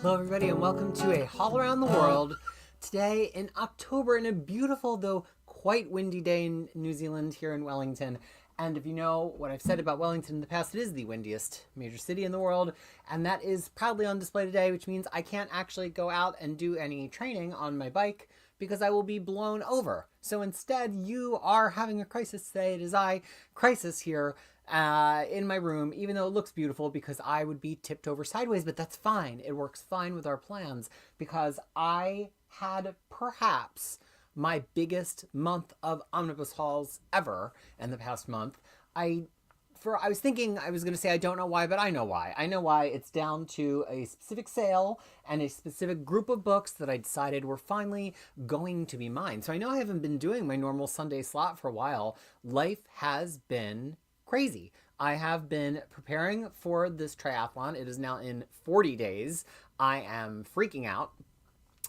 Hello everybody and welcome to a haul around the world. Today in October, in a beautiful though quite windy day in New Zealand here in Wellington. And if you know what I've said about Wellington in the past, it is the windiest major city in the world, and that is proudly on display today, which means I can't actually go out and do any training on my bike because I will be blown over. So instead, you are having a crisis today. It is I, Crisis, here in my room, even though it looks beautiful because I would be tipped over sideways, but that's fine. It works fine with our plans because I had perhaps my biggest month of omnibus hauls ever in the past month. I was thinking I was going to say I don't know why, but I know why. I know why. It's down to a specific sale and a specific group of books that I decided were finally going to be mine. So I know I haven't been doing my normal Sunday slot for a while. Life has been crazy. I have been preparing for this triathlon. It is now in 40 days. I am freaking out.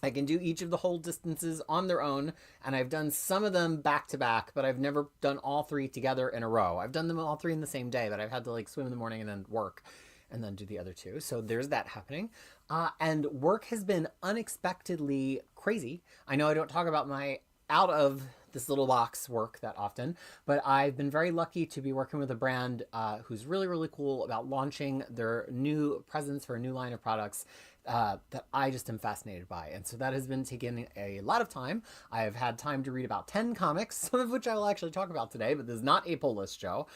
I can do each of the whole distances on their own, and I've done some of them back to back, but I've never done all three together in a row. I've done them all three in the same day, but I've had to like swim in the morning and then work and then do the other two. So there's that happening. And work has been unexpectedly crazy. I know I don't talk about my out of this little box work that often, but I've been very lucky to be working with a brand who's really, really cool about launching their new presence for a new line of products that I just am fascinated by. And so that has been taking a lot of time. I have had time to read about 10 comics, some of which I will actually talk about today, but this is not a pull list show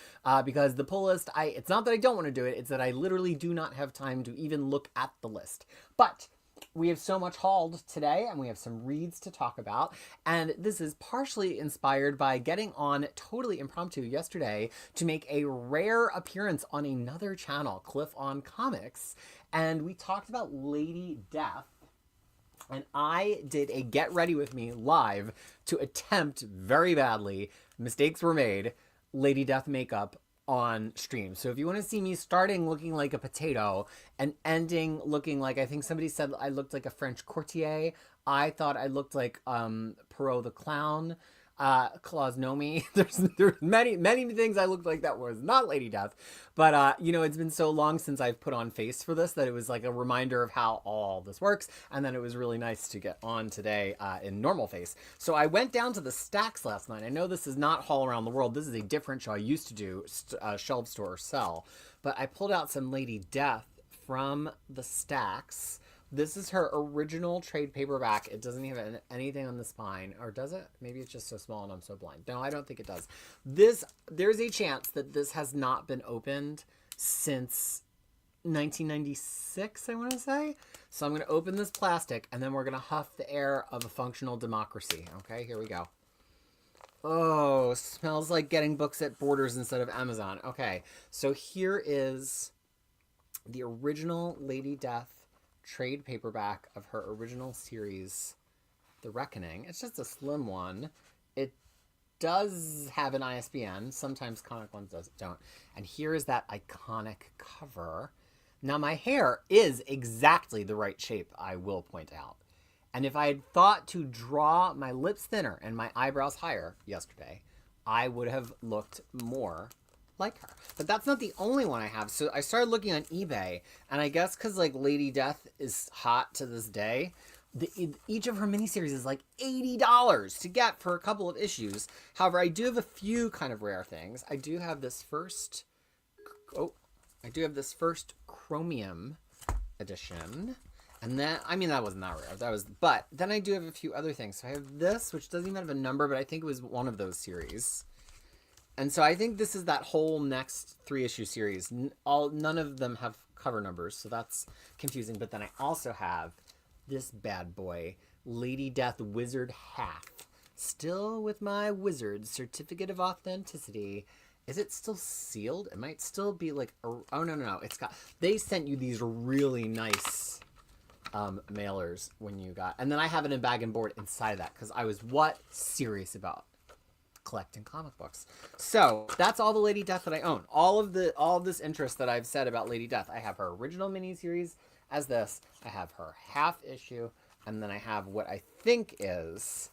because the pull list, it's not that I don't want to do it, it's that I literally do not have time to even look at the list. But we have so much hauled today, and we have some reads to talk about. And this is partially inspired by getting on totally impromptu yesterday to make a rare appearance on another channel, Cliff on Comics. And we talked about Lady Death. And I did a Get Ready With Me live to attempt very badly, mistakes were made, Lady Death makeup on stream. So if you want to see me starting looking like a potato and ending looking like, I think somebody said I looked like a French courtier. I thought I looked like Perot the Clown. Claus Nomi. There's many things I looked like that was not Lady Death. But it's been so long since I've put on face for this that it was like a reminder of how all this works. And then it was really nice to get on today in normal face. So I went down to the stacks last night. I know this is not Haul Around the World. This is a different show I used to do, Shelf Store or Sell. But I pulled out some Lady Death from the stacks. This is her original trade paperback. It doesn't have anything on the spine. Or does it? Maybe it's just so small and I'm so blind. No, I don't think it does. There's a chance that this has not been opened since 1996, I want to say. So I'm going to open this plastic, and then we're going to huff the air of a functional democracy. Okay, here we go. Oh, smells like getting books at Borders instead of Amazon. Okay, so here is the original Lady Death trade paperback of her original series, The Reckoning. It's just a slim one. It does have an ISBN. Sometimes comic ones don't. And here is that iconic cover. Now, my hair is exactly the right shape, I will point out. And if I had thought to draw my lips thinner and my eyebrows higher yesterday, I would have looked more like her. But that's not the only one I have. So I started looking on eBay, and I guess because like Lady Death is hot to this day, each of her miniseries is like $80 to get for a couple of issues. However, I do have a few kind of rare things. I do have this first chromium edition. And then, I mean, that wasn't that rare. But then I do have a few other things. So I have this, which doesn't even have a number, but I think it was one of those series. And so I think this is that whole next 3-issue series. None of them have cover numbers, so that's confusing. But then I also have this bad boy, Lady Death Wizard Half. Still with my Wizard Certificate of Authenticity. Is it still sealed? It might still be like, oh, no. They sent you these really nice mailers when you got, and then I have it in bag and board inside of that because I was serious about collecting comic books. So that's all the Lady Death that I own. All of this interest that I've said about Lady Death. I have her original miniseries as this. I have her half issue, and then I have what I think is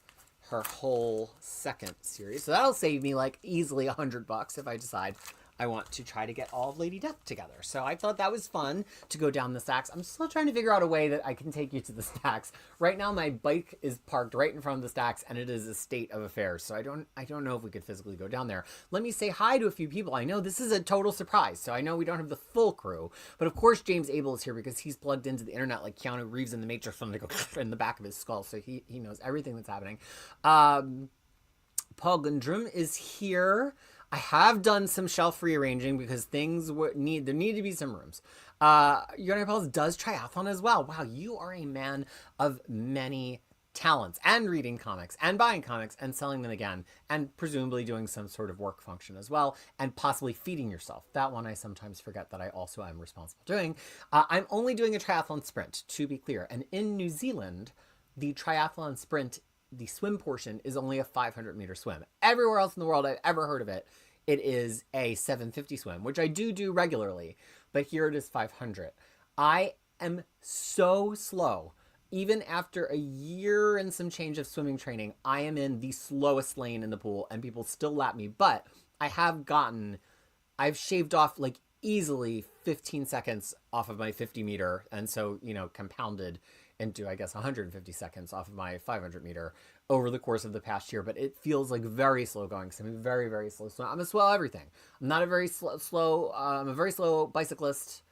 her whole second series. So that'll save me like easily $100 if I decide I want to try to get all of Lady Death together. So I thought that was fun to go down the stacks. I'm still trying to figure out a way that I can take you to the stacks. Right now my bike is parked right in front of the stacks and it is a state of affairs. So I don't know if we could physically go down there. Let me say hi to a few people. I know this is a total surprise. So I know we don't have the full crew, but of course James Abel is here because he's plugged into the internet like Keanu Reeves in The Matrix when they go in the back of his skull. So he knows everything that's happening. Paul Gundrum is here. I have done some shelf rearranging because things there need to be some rooms. Yonai Pauls does triathlon as well. Wow, you are a man of many talents, and reading comics and buying comics and selling them again, and presumably doing some sort of work function as well, and possibly feeding yourself. That one I sometimes forget that I also am responsible doing. I'm only doing a triathlon sprint, to be clear. And in New Zealand, the triathlon sprint, the swim portion, is only a 500-meter swim. Everywhere else in the world I've ever heard of it, it is a 750 swim, which I do regularly, but here it is 500. I am so slow. Even after a year and some change of swimming training, I am in the slowest lane in the pool, and people still lap me. But I've shaved off like easily 15 seconds off of my 50 meter, and so, compounded into, I guess, 150 seconds off of my 500 meter over the course of the past year. But it feels like very slow going because I'm very, very slow. So I'm a slow everything. I'm not a very slow, I'm a very slow bicyclist.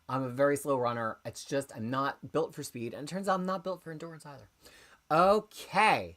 I'm a very slow runner. It's just, I'm not built for speed. And it turns out I'm not built for endurance either. Okay.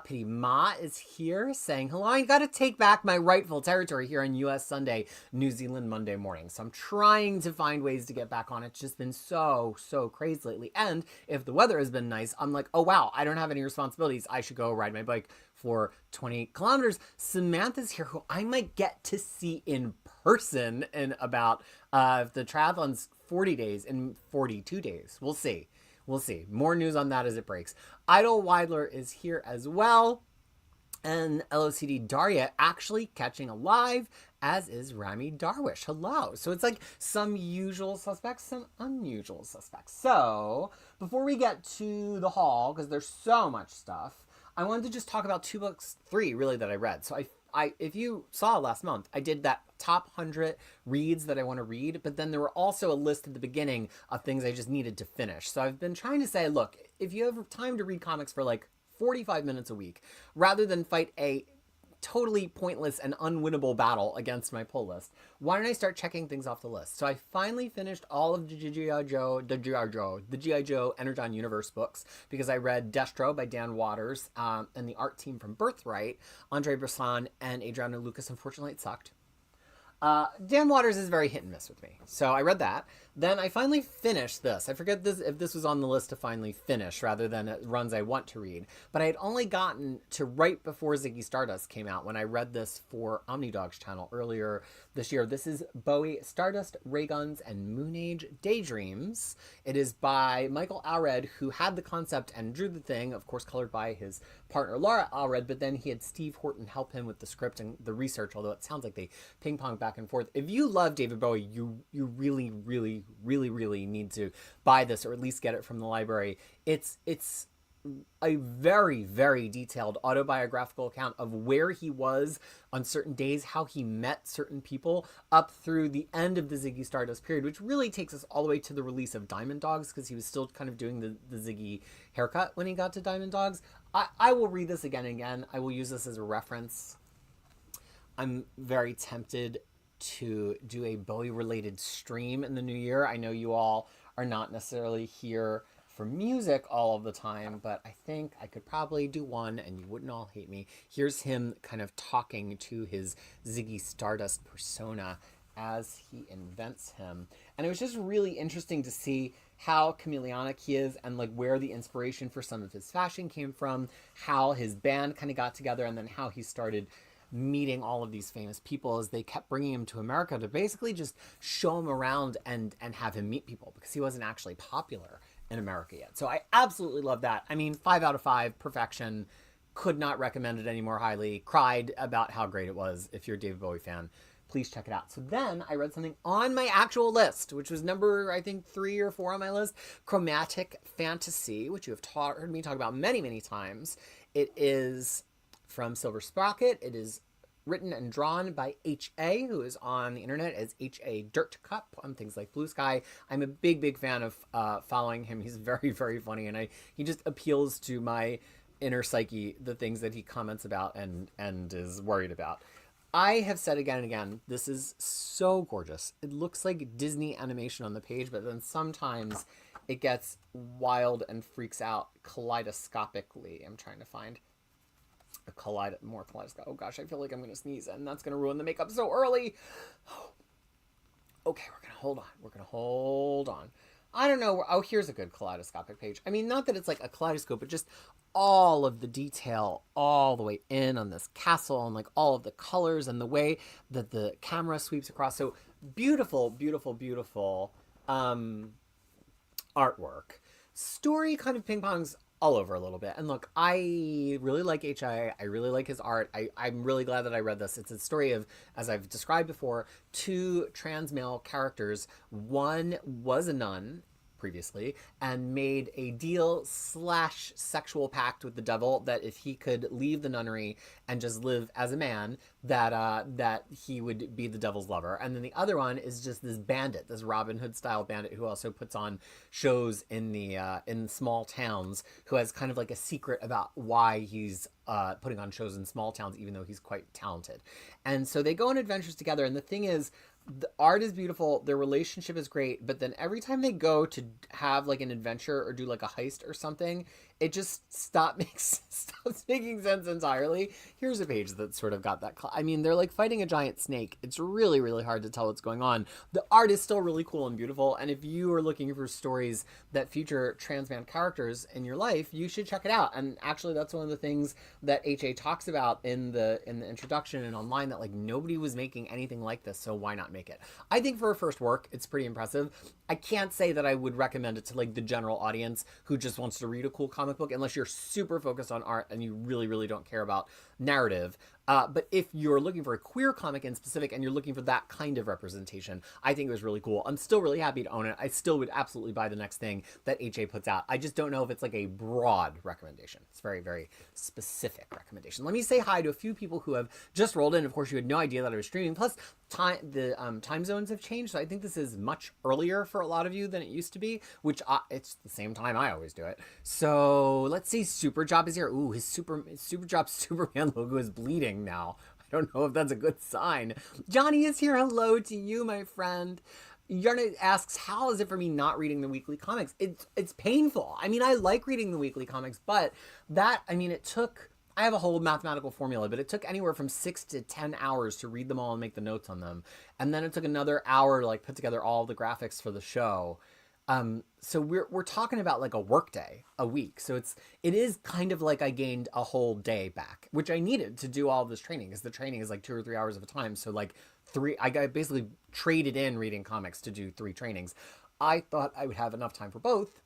Pity Ma is here saying, hello, I got to take back my rightful territory here on US Sunday, New Zealand Monday morning. So I'm trying to find ways to get back on. It's just been so crazy lately. And if the weather has been nice, I'm like, oh wow, I don't have any responsibilities. I should go ride my bike for 20 kilometers. Samantha's here, who I might get to see in person in about the triathlon's 40 days, in 42 days. We'll see. We'll see. More news on that as it breaks. Idle Weidler is here as well. And LOCD Daria actually catching alive, as is Rami Darwish. Hello. So it's like some usual suspects, some unusual suspects. So before we get to the haul, because there's so much stuff, I wanted to just talk about three really that I read. So if you saw last month, I did that top 100 reads that I want to read, but then there were also a list at the beginning of things I just needed to finish. So I've been trying to say, look, if you have time to read comics for like 45 minutes a week, rather than fight a totally pointless and unwinnable battle against my pull list, why don't I start checking things off the list? So I finally finished all of the G.I. Joe Energon Universe books because I read Destro by Dan Waters and the art team from Birthright, Andre Bresson and Adriano Lucas. Unfortunately, it sucked. Dan Waters is very hit and miss with me. So I read that. Then I finally finished this. I forget if this was on the list to finally finish rather than runs I want to read. But I had only gotten to right before Ziggy Stardust came out when I read this for OmniDog's channel earlier this year. This is Bowie, Stardust, Ray Guns, and Moon Age Daydreams. It is by Michael Allred, who had the concept and drew the thing, of course colored by his partner Laura Allred, but then he had Steve Horton help him with the script and the research, although it sounds like they ping-pong back and forth. If you love David Bowie, you really need to buy this, or at least get it from the library. It's a very detailed autobiographical account of where he was on certain days, how he met certain people, up through the end of the Ziggy Stardust period, which really takes us all the way to the release of Diamond Dogs, because he was still kind of doing the Ziggy haircut when he got to Diamond Dogs. I will read this again and again. I will use this as a reference. I'm very tempted to do a Bowie-related stream in the new year. I know you all are not necessarily here for music all of the time, but I think I could probably do one and you wouldn't all hate me. Here's him kind of talking to his Ziggy Stardust persona as he invents him. And it was just really interesting to see how chameleonic he is and like where the inspiration for some of his fashion came from, how his band kind of got together, and then how he started meeting all of these famous people as they kept bringing him to America to basically just show him around and have him meet people, because he wasn't actually popular in America yet. So I absolutely love that. I mean, 5 out of 5, perfection. Could not recommend it any more highly. Cried about how great it was. If you're a David Bowie fan, please check it out. So then I read something on my actual list, which was number, I think, 3 or 4 on my list. Chromatic Fantasy, which you have heard me talk about many times. It is from Silver Sprocket. It is written and drawn by H.A., who is on the internet as H.A. Dirt Cup on things like Blue Sky. I'm a big, big fan of following him. He's very, very funny, and he just appeals to my inner psyche, the things that he comments about and is worried about. I have said again and again, this is so gorgeous. It looks like Disney animation on the page, but then sometimes it gets wild and freaks out kaleidoscopically. I'm trying to find a more kaleidoscope. Oh gosh, I feel like I'm going to sneeze, and that's going to ruin the makeup so early. Okay, we're going to hold on. We're going to hold on. I don't know. Oh, here's a good kaleidoscopic page. I mean, not that it's like a kaleidoscope, but just all of the detail all the way in on this castle and like all of the colors and the way that the camera sweeps across. So beautiful, beautiful, beautiful artwork. Story kind of ping pongs all over a little bit. And look, I really like H.I. I really like his art. I'm really glad that I read this. It's a story of, as I've described before, two trans male characters. One was a nun previously and made a deal / sexual pact with the devil that if he could leave the nunnery and just live as a man, that he would be the devil's lover. And then the other one is just this bandit, this Robin Hood style bandit who also puts on shows in small towns, who has kind of like a secret about why he's putting on shows in small towns, even though he's quite talented. And so they go on adventures together. And the thing is, the art is beautiful, their relationship is great, but then every time they go to have like an adventure or do like a heist or something, it just stops making sense entirely. Here's a page that sort of got that. I mean, they're like fighting a giant snake. It's really, really hard to tell what's going on. The art is still really cool and beautiful, and if you are looking for stories that feature trans man characters in your life, you should check it out. And actually, that's one of the things that H.A. talks about in the introduction and online, that like nobody was making anything like this, so why not make it? I think for a first work, it's pretty impressive. I can't say that I would recommend it to like the general audience who just wants to read a cool comic book, unless you're super focused on art and you really, really don't care about narrative. But if you're looking for a queer comic in specific and you're looking for that kind of representation, I think it was really cool. I'm still really happy to own it. I still would absolutely buy the next thing that H.A. puts out. I just don't know if it's like a broad recommendation. It's very, very specific recommendation. Let me say hi to a few people who have just rolled in. Of course, you had no idea that I was streaming. Plus, time zones have changed, so I think this is much earlier for a lot of you than it used to be, which it's the same time I always do it. So let's see. Super Job is here. Ooh, his Super Job Superman logo is bleeding now. I don't know if that's a good sign. Johnny is here. Hello to you, my friend. Yarna asks, how is it for me not reading the weekly comics? It's painful. I mean, I like reading the weekly comics, but it took, I have a whole mathematical formula, but it took anywhere from 6 to 10 hours to read them all and make the notes on them. And then it took another hour to like put together all the graphics for the show. So we're talking about like a work day a week. So it is kind of like I gained a whole day back, which I needed to do all this training, because the training is like 2 or 3 hours of a time. So like I got basically traded in reading comics to do 3 trainings. I thought I would have enough time for both.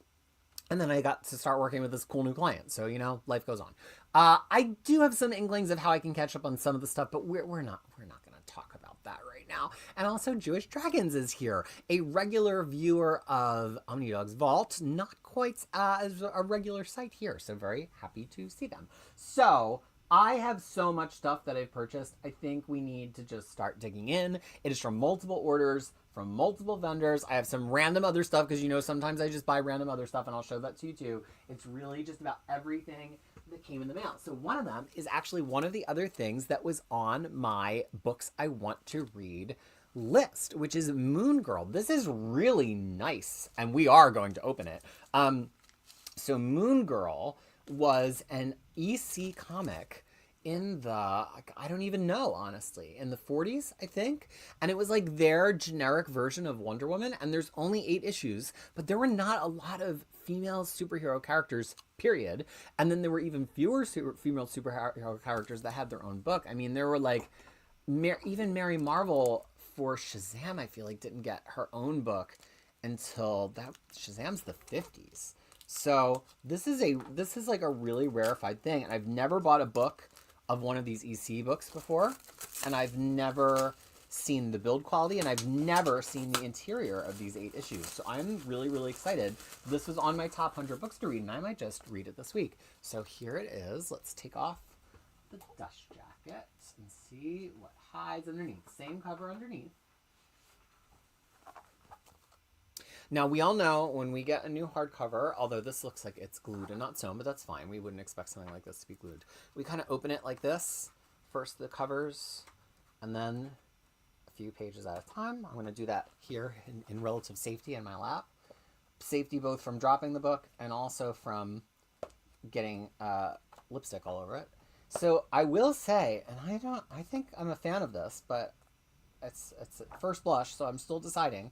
And then I got to start working with this cool new client. So, life goes on. I do have some inklings of how I can catch up on some of the stuff, but we're not going to talk about that right now. And also, Jewish Dragons is here, a regular viewer of Omni Dog's Vault, not quite as a regular site here. So very happy to see them. So I have so much stuff that I've purchased. I think we need to just start digging in. It is from multiple orders, from multiple vendors. I have some random other stuff, because sometimes I just buy random other stuff, and I'll show that to you too. It's really just about everything that came in the mail. So one of them is actually one of the other things that was on my books I want to read list, which is Moon Girl. This is really nice, and we are going to open it. So Moon Girl was an EC comic in the, I don't even know, honestly, in the 40s, I think. And it was like their generic version of Wonder Woman. And there's only 8 issues, but there were not a lot of female superhero characters, period. And then there were even fewer female superhero characters that had their own book. I mean, there were like, even Mary Marvel for Shazam, I feel like, didn't get her own book until Shazam's the 50s. So this is like a really rarefied thing. And I've never bought a book of one of these EC books before, and I've never seen the build quality, and I've never seen the interior of these 8 issues. So I'm really, really excited. This was on my top 100 books to read, and I might just read it this week. So here it is. Let's take off the dust jacket and see what hides underneath. Same cover underneath. Now, we all know when we get a new hardcover, although this looks like it's glued and not sewn, but that's fine. We wouldn't expect something like this to be glued. We kind of open it like this. First the covers, and then a few pages at a time. I'm going to do that here in relative safety in my lap. Safety both from dropping the book and also from getting lipstick all over it. So I will say, and I think I'm a fan of this, but it's at first blush, so I'm still deciding.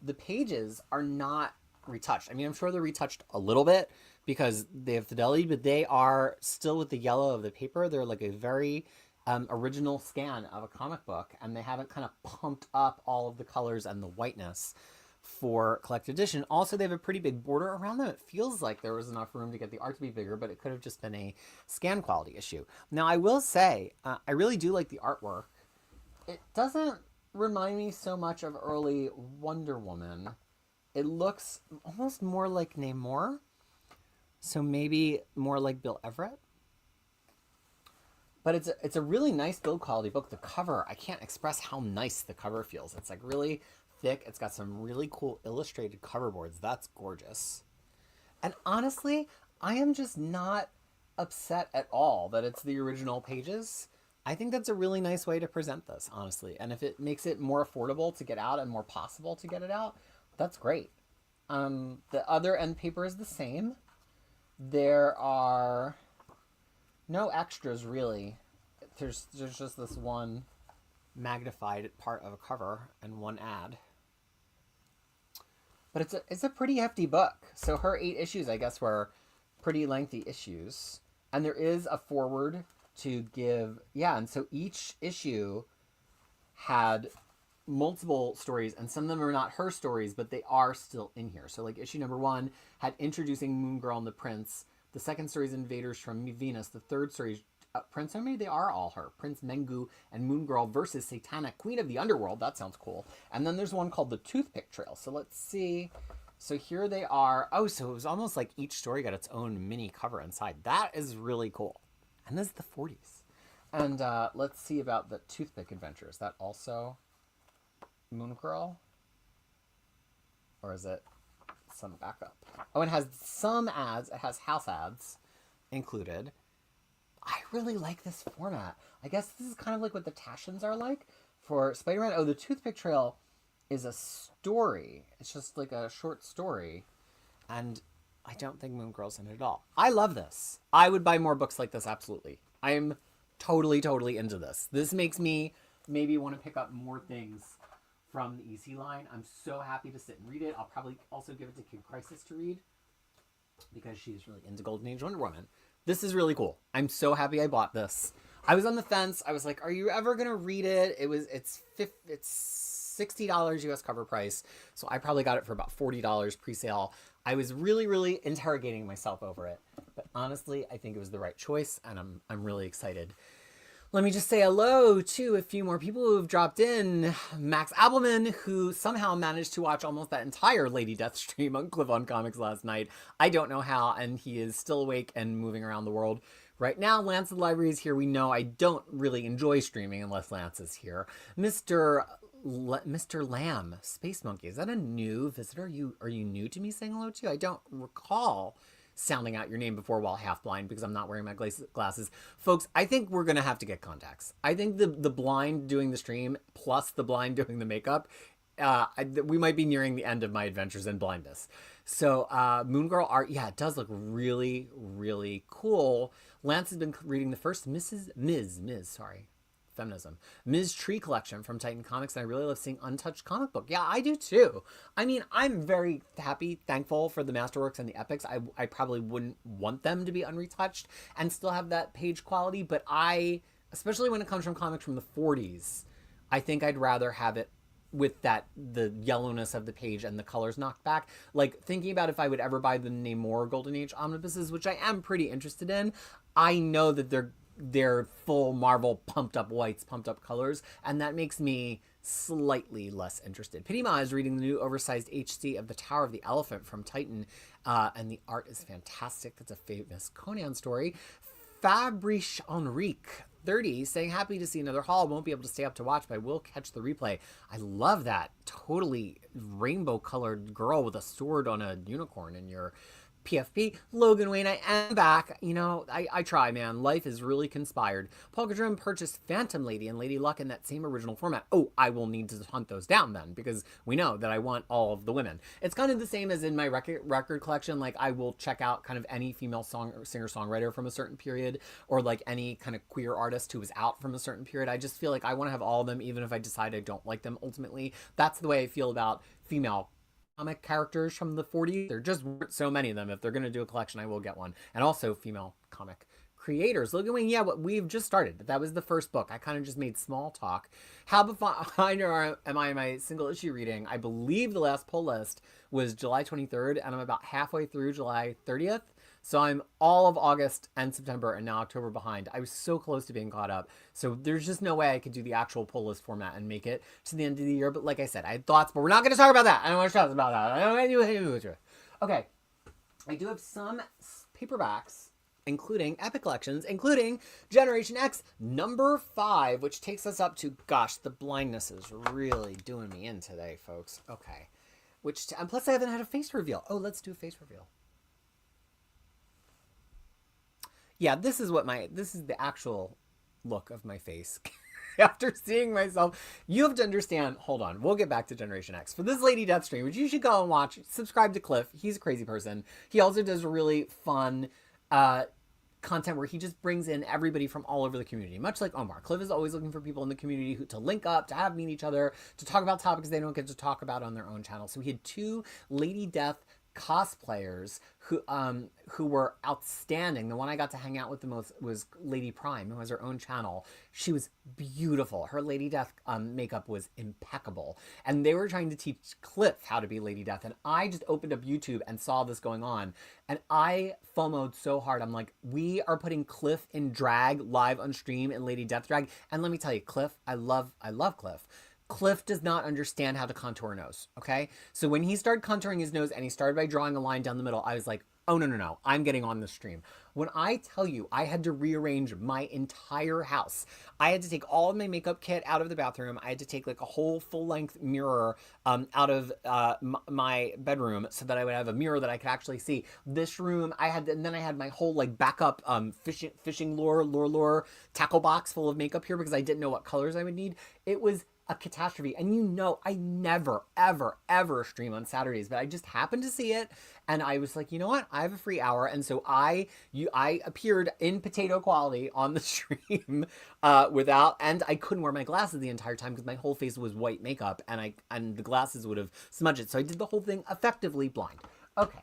The pages are not retouched. I mean, I'm sure they're retouched a little bit because they have fidelity, but they are still with the yellow of the paper. They're like a very original scan of a comic book, and they haven't kind of pumped up all of the colors and the whiteness for collected edition. Also, they have a pretty big border around them. It feels like there was enough room to get the art to be bigger, but it could have just been a scan quality issue. Now, I will say, I really do like the artwork. It doesn't remind me so much of early Wonder Woman. It looks almost more like Namor, so maybe more like Bill Everett. But it's a really nice build quality book. The cover, I can't express how nice the cover feels. It's like really thick. It's got some really cool illustrated cover boards. That's gorgeous. And honestly, I am just not upset at all that it's the original pages. I think that's a really nice way to present this, honestly. And if it makes it more affordable to get out and more possible to get it out, that's great. The other end paper is the same. There are no extras, really. There's just this one magnified part of a cover and one ad. But it's a pretty hefty book. So her 8 issues, I guess, were pretty lengthy issues. And there is a foreword to give, and so each issue had multiple stories, and some of them are not her stories, but they are still in here. So like issue number 1 had introducing Moon Girl and the Prince. The second story is Invaders from Venus. The third story is Prince, or maybe they are all her. Prince Mengu and Moon Girl versus Satanic Queen of the Underworld. That sounds cool. And then there's one called The Toothpick Trail. So let's see. So here they are. Oh, so it was almost like each story got its own mini cover inside. That is really cool. And this is the 40s. And let's see about the Toothpick Adventure. Is that also Moon Girl? Or is it some backup? Oh, it has some ads. It has house ads included. I really like this format. I guess this is kind of like what the Taschens are like for Spider-Man. Oh, the Toothpick Trail is a story. It's just like a short story. And I don't think Moon Girl's in it at all. I love this. I would buy more books like this, absolutely. I'm totally into this. This makes me maybe want to pick up more things from the EC line. I'm so happy to sit and read it. I'll probably also give it to Kid Crisis to read because she's really into Golden Age Wonder Woman. This is really cool. I'm so happy I bought this. I was on the fence. I was like, are you ever going to read it? It's $60 US cover price. So I probably got it for about $40 pre-sale. I was really interrogating myself over it. But honestly, I think it was the right choice, and I'm really excited. Let me just say hello to a few more people who have dropped in. Max Appelman, who somehow managed to watch almost that entire Lady Death stream on Cliff on Comics last night. I don't know how, and he is still awake and moving around the world. Right now, Lance of the Library is here. We know I don't really enjoy streaming unless Lance is here. Mr. Lamb, Space Monkey, is that a new visitor? Are you new to me saying hello to you? I don't recall sounding out your name before while half blind because I'm not wearing my glasses. Folks, I think we're going to have to get contacts. I think the blind doing the stream plus the blind doing the makeup, we might be nearing the end of my adventures in blindness. So Moon Girl art, yeah, it does look really cool. Lance has been reading the first Feminism. Ms. Tree collection from Titan Comics, and I really love seeing untouched comic book. Yeah, I do too. I mean, I'm very happy, thankful for the Masterworks and the Epics. I probably wouldn't want them to be unretouched and still have that page quality, but especially when it comes from comics from the 40s, I think I'd rather have it with the yellowness of the page and the colors knocked back. Like, thinking about if I would ever buy the Namor Golden Age omnibuses, which I am pretty interested in, I know that they're full Marvel pumped up whites, pumped up colors, and that makes me slightly less interested. Pitima is reading the new oversized HC of The Tower of the Elephant from Titan, and the art is fantastic. That's a famous Conan story. Fabrice Enrique 30 saying, happy to see another haul. Won't be able to stay up to watch, but I will catch the replay. I love that totally rainbow colored girl with a sword on a unicorn in your PFP. Logan Wayne, I am back. You know, I try, man. Life is really conspired. Paul Gadrum purchased Phantom Lady and Lady Luck in that same original format. Oh, I will need to hunt those down then, because we know that I want all of the women. It's kind of the same as in my record collection. Like, I will check out kind of any female singer-songwriter from a certain period, or like any kind of queer artist who was out from a certain period. I just feel like I want to have all of them, even if I decide I don't like them ultimately. That's the way I feel about female comic characters from the 40s. There just weren't so many of them. If they're going to do a collection, I will get one. And also female comic creators. Logan Wing, yeah, what we've just started. That was the first book. I kind of just made small talk. How behind am I in my single issue reading? I believe the last pull list was July 23rd, and I'm about halfway through July 30th. So I'm all of August and September and now October behind. I was so close to being caught up. So there's just no way I could do the actual pull list format and make it to the end of the year. But like I said, I had thoughts, but we're not going to talk about that. I don't want to talk about that. I don't want to. Okay. I do have some paperbacks, including Epic Collections, including Generation X number 5, which takes us up to, gosh, the blindness is really doing me in today, folks. Okay. And plus I haven't had a face reveal. Oh, let's do a face reveal. Yeah, this is the actual look of my face after seeing myself. You have to understand, hold on, we'll get back to Generation X. For this Lady Death stream, which you should go and watch, subscribe to Cliff. He's a crazy person. He also does really fun content where he just brings in everybody from all over the community, much like Omar. Cliff is always looking for people in the community to link up, to have meet each other, to talk about topics they don't get to talk about on their own channel. So he had 2 Lady Death cosplayers who were outstanding. The one I got to hang out with the most was Lady Prime, who has her own channel. She was beautiful. Her Lady Death makeup was impeccable. And they were trying to teach Cliff how to be Lady Death. And I just opened up YouTube and saw this going on. And I FOMO'd so hard. I'm like, we are putting Cliff in drag live on stream in Lady Death drag. And let me tell you, Cliff, I love Cliff. Cliff does not understand how to contour a nose, okay? So when he started contouring his nose and he started by drawing a line down the middle, I was like, oh, no, I'm getting on the stream. When I tell you I had to rearrange my entire house, I had to take all of my makeup kit out of the bathroom. I had to take like a whole full-length mirror out of my bedroom so that I would have a mirror that I could actually see. This room, and then I had my whole like backup fishing lure tackle box full of makeup here because I didn't know what colors I would need. It was a catastrophe. And you know, I never, ever stream on Saturdays, but I just happened to see it. And I was like, you know what? I have a free hour. And so I appeared in potato quality on the stream and I couldn't wear my glasses the entire time because my whole face was white makeup and the glasses would have smudged it. So I did the whole thing effectively blind. Okay.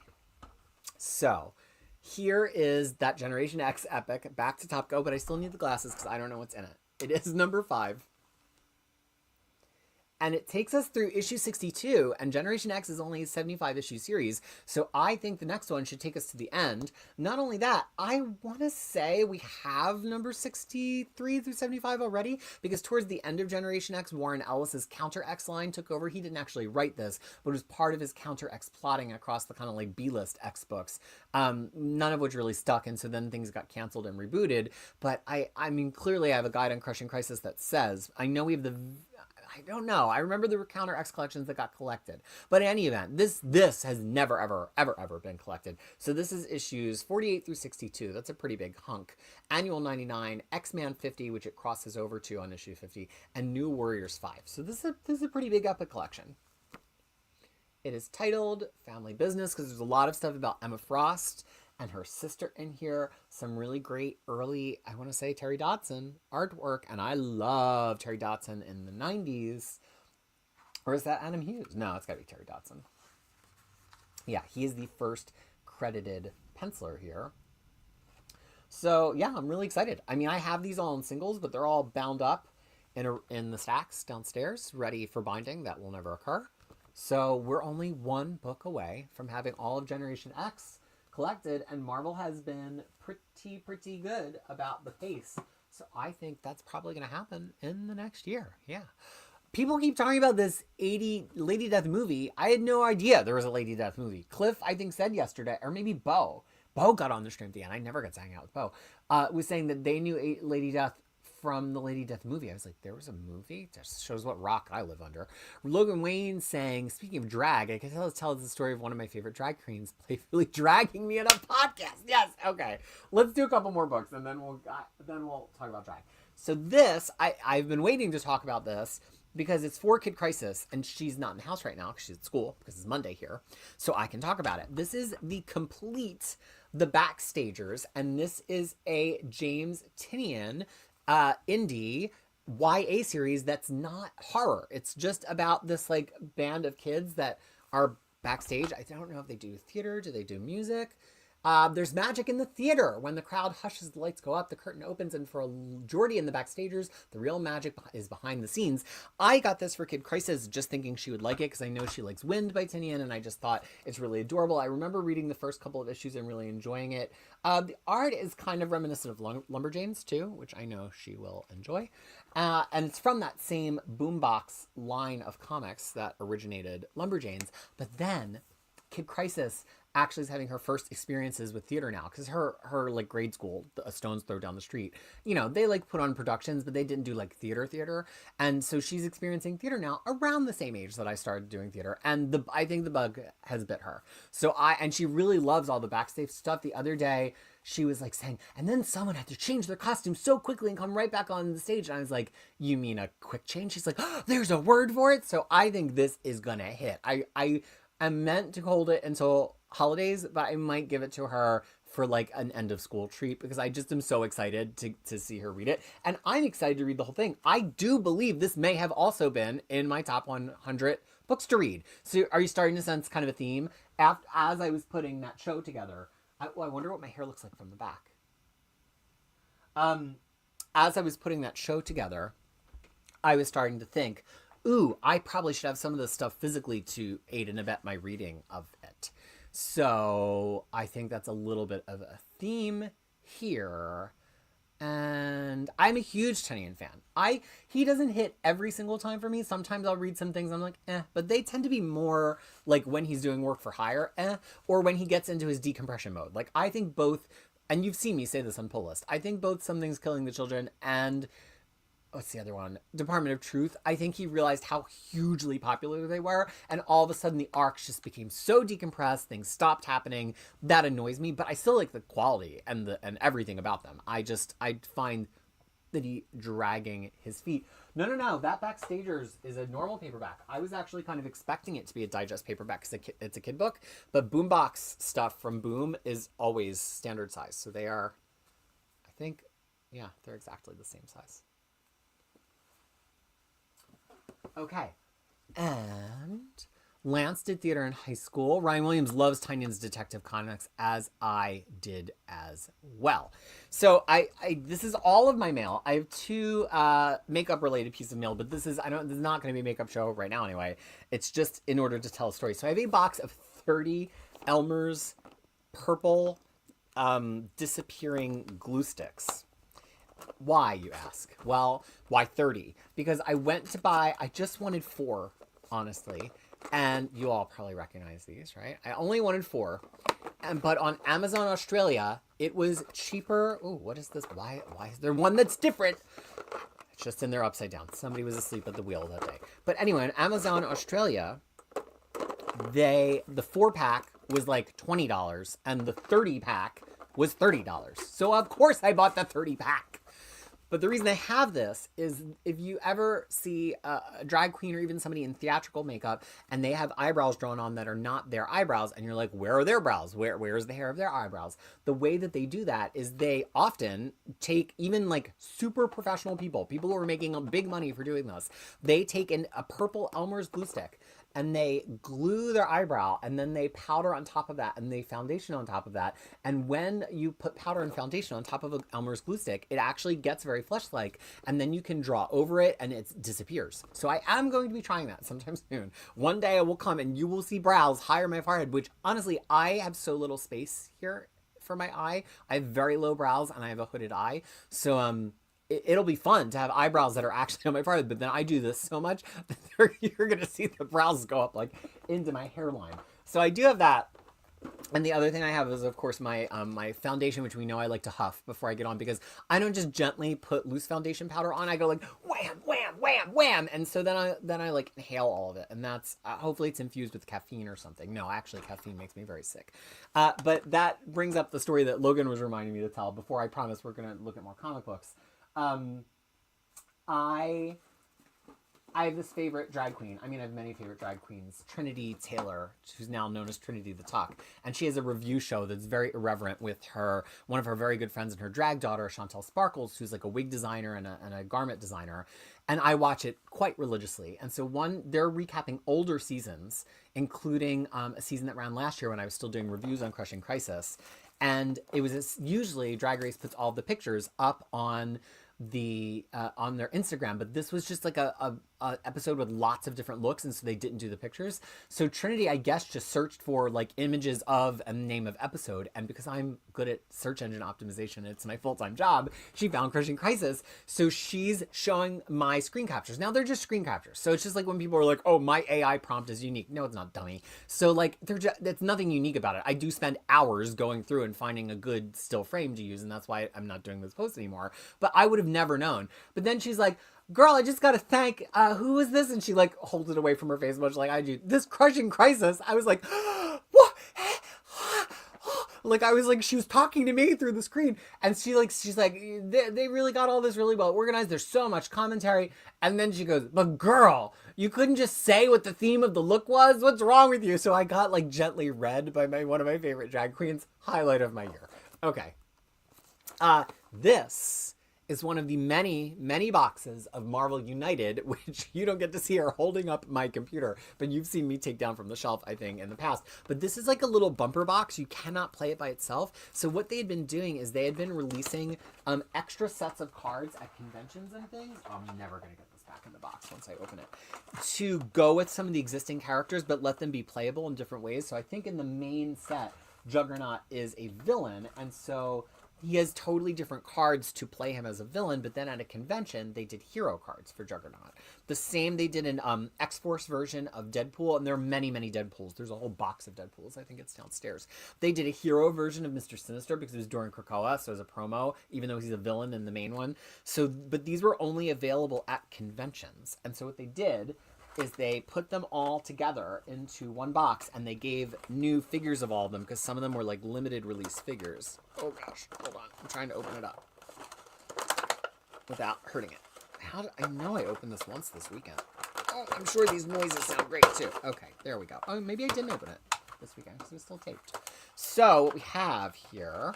So here is that Generation X epic. Back to top go, but I still need the glasses because I don't know what's in it. It is number 5. And it takes us through issue 62, and Generation X is only a 75-issue series, so I think the next one should take us to the end. Not only that, I want to say we have number 63 through 75 already, because towards the end of Generation X, Warren Ellis's Counter X line took over. He didn't actually write this, but it was part of his Counter X plotting across the kind of like B-list X books, none of which really stuck, and so then things got canceled and rebooted. But I mean, clearly I have a guide on Crushing Crisis that says, I know we have I don't know. I remember there were Counter X collections that got collected. But in any event, this has never, ever been collected. So this is issues 48 through 62. That's a pretty big hunk. Annual 99, X-Man 50, which it crosses over to on issue 50, and New Warriors 5. So this is a pretty big epic collection. It is titled Family Business because there's a lot of stuff about Emma Frost and her sister in here. Some really great early, I want to say, Terry Dodson artwork. And I love Terry Dodson in the 90s. Or is that Adam Hughes? No, it's got to be Terry Dodson. Yeah, he is the first credited penciler here. So, yeah, I'm really excited. I mean, I have these all in singles, but they're all bound up in the stacks downstairs, ready for binding. That will never occur. So we're only one book away from having all of Generation X collected, and Marvel has been pretty good about the pace. So I think that's probably going to happen in the next year. Yeah. People keep talking about this 80 Lady Death movie. I had no idea there was a Lady Death movie. Cliff, I think, said yesterday, or maybe Bo Bo got on the stream at the end. I never got to hang out with Bo. Was saying that they knew Lady Death from the Lady Death movie. I was like, there was a movie? Just shows what rock I live under. Logan Wayne saying, speaking of drag, I can tell the story of one of my favorite drag queens playfully dragging me in a podcast. Yes, okay. Let's do a couple more books and then we'll talk about drag. So this, I've been waiting to talk about this because it's for Kid Crisis and she's not in the house right now because she's at school because it's Monday here. So I can talk about it. This is The Backstagers, and this is a James Tynion indie YA series that's not horror. It's just about this like band of kids that are backstage. I don't know if they do theater. Do they do music? There's magic in the theater. When the crowd hushes, the lights go up, the curtain opens, and for Jordy and the Backstagers, the real magic is behind the scenes. I got this for Kid Crisis just thinking she would like it because I know she likes Wind by Tynion, and I just thought it's really adorable. I remember reading the first couple of issues and really enjoying it. The art is kind of reminiscent of Lumberjanes too, which I know she will enjoy. And it's from that same Boombox line of comics that originated Lumberjanes. But then Kid Crisis actually is having her first experiences with theater now because her like grade school, a stone's throw down the street, you know, they like put on productions, but they didn't do like theater. And so she's experiencing theater now around the same age that I started doing theater. And I think the bug has bit her. And she really loves all the backstage stuff. The other day she was like saying, and then someone had to change their costume so quickly and come right back on the stage. And I was like, you mean a quick change? She's like, oh, there's a word for it. So I think this is gonna hit. I'm meant to hold it until holidays, but I might give it to her for like an end of school treat because I just am so excited to see her read it. And I'm excited to read the whole thing. I do believe this may have also been in my top 100 books to read. So are you starting to sense kind of a theme? As I was putting that show together, I wonder what my hair looks like from the back. As I was putting that show together, I was starting to think, ooh, I probably should have some of this stuff physically to aid and abet my reading of it. So I think that's a little bit of a theme here. And I'm a huge Tynion fan. He doesn't hit every single time for me. Sometimes I'll read some things I'm like, but they tend to be more like when he's doing work for hire, or when he gets into his decompression mode. Like I think both, and you've seen me say this on Pull List, I think both Something's Killing the Children and what's the other one? Department of Truth. I think he realized how hugely popular they were, and all of a sudden the arcs just became so decompressed, things stopped happening. That annoys me, but I still like the quality and everything about them. I find that he dragging his feet. No. That Backstagers is a normal paperback. I was actually kind of expecting it to be a digest paperback because it's a kid book, but Boombox stuff from Boom is always standard size. So they are, I think, yeah, they're exactly the same size. Okay. And Lance did theater in high school. Ryan Williams loves Tynion's detective comics, as I did as well. So this is all of my mail. I have two makeup related pieces of mail, but this is not going to be a makeup show right now anyway. It's just in order to tell a story. So I have a box of 30 Elmer's purple disappearing glue sticks. Why, you ask? Well, why 30? Because I just wanted 4, honestly. And you all probably recognize these, right? I only wanted 4. But on Amazon Australia, it was cheaper. Ooh, what is this? Why is there one that's different? It's just in there upside down. Somebody was asleep at the wheel that day. But anyway, on Amazon Australia, the 4-pack was like $20, and the 30-pack was $30. So of course I bought the 30-pack. But the reason I have this is if you ever see a drag queen or even somebody in theatrical makeup and they have eyebrows drawn on that are not their eyebrows, and you're like, where are their brows? Where's the hair of their eyebrows? The way that they do that is they often take even like super professional people who are making big money for doing this. They take a purple Elmer's glue stick and they glue their eyebrow, and then they powder on top of that, and they foundation on top of that. And when you put powder and foundation on top of an Elmer's glue stick, it actually gets very flesh-like, and then you can draw over it, and it disappears. So I am going to be trying that sometime soon. One day I will come, and you will see brows higher my forehead, which, honestly, I have so little space here for my eye. I have very low brows, and I have a hooded eye. So, it'll be fun to have eyebrows that are actually on my forehead, but then I do this so much that you're going to see the brows go up like into my hairline. So I do have that. And the other thing I have is, of course, my my foundation, which we know I like to huff before I get on, because I don't just gently put loose foundation powder on. I go like wham, wham, wham, wham, and so then I like inhale all of it, and that's hopefully it's infused with caffeine or something. No, actually, caffeine makes me very sick. But that brings up the story that Logan was reminding me to tell before I promise we're gonna look at more comic books. I have this favorite drag queen. I mean, I have many favorite drag queens. Trinity Taylor, who's now known as Trinity the Tuck. And she has a review show that's very irreverent with one of her very good friends and her drag daughter, Chantel Sparkles, who's like a wig designer and a garment designer. And I watch it quite religiously. And so they're recapping older seasons, including a season that ran last year when I was still doing reviews on Crushing Crisis. And it was usually Drag Race puts all the pictures up on on their Instagram, but this was just like a episode with lots of different looks, and so they didn't do the pictures. So Trinity, I guess, just searched for like images of and name of episode, and because I'm good at search engine optimization, it's my full-time job, she found Crushing Crisis. So she's showing my screen captures. Now they're just screen captures, so it's just like when people are like, oh, my AI prompt is unique. No, it's not, dummy. So like it's nothing unique about it. I do spend hours going through and finding a good still frame to use, and that's why I'm not doing this post anymore. But I would have never known. But then she's like, girl, I just gotta thank, who is this? And she like holds it away from her face much like I do. This Crushing Crisis. I was like, what? Like I was like, she was talking to me through the screen, and she's like, they really got all this really well organized. There's so much commentary. And then she goes, but girl, you couldn't just say what the theme of the look was? What's wrong with you? So I got like gently read by one of my favorite drag queens. Highlight of my year. Okay. This is one of the many, many boxes of Marvel United, which you don't get to see her holding up my computer, but you've seen me take down from the shelf, I think, in the past. But this is like a little bumper box. You cannot play it by itself. So what they had been doing is they had been releasing extra sets of cards at conventions and things. Oh, I'm never going to get this back in the box once I open it. To go with some of the existing characters, but let them be playable in different ways. So I think in the main set, Juggernaut is a villain, and so he has totally different cards to play him as a villain, but then at a convention, they did hero cards for Juggernaut. The same they did an X-Force version of Deadpool, and there are many, many Deadpools. There's a whole box of Deadpools. I think it's downstairs. They did a hero version of Mr. Sinister because it was during Krakoa, so as a promo, even though he's a villain in the main one. So, but these were only available at conventions. And so what they did is they put them all together into one box, and they gave new figures of all of them because some of them were like limited release figures. Oh gosh, hold on. I'm trying to open it up without hurting it. I know I opened this once this weekend. Oh, I'm sure these noises sound great too. Okay, there we go. Oh, maybe I didn't open it this weekend because it was still taped. So what we have here,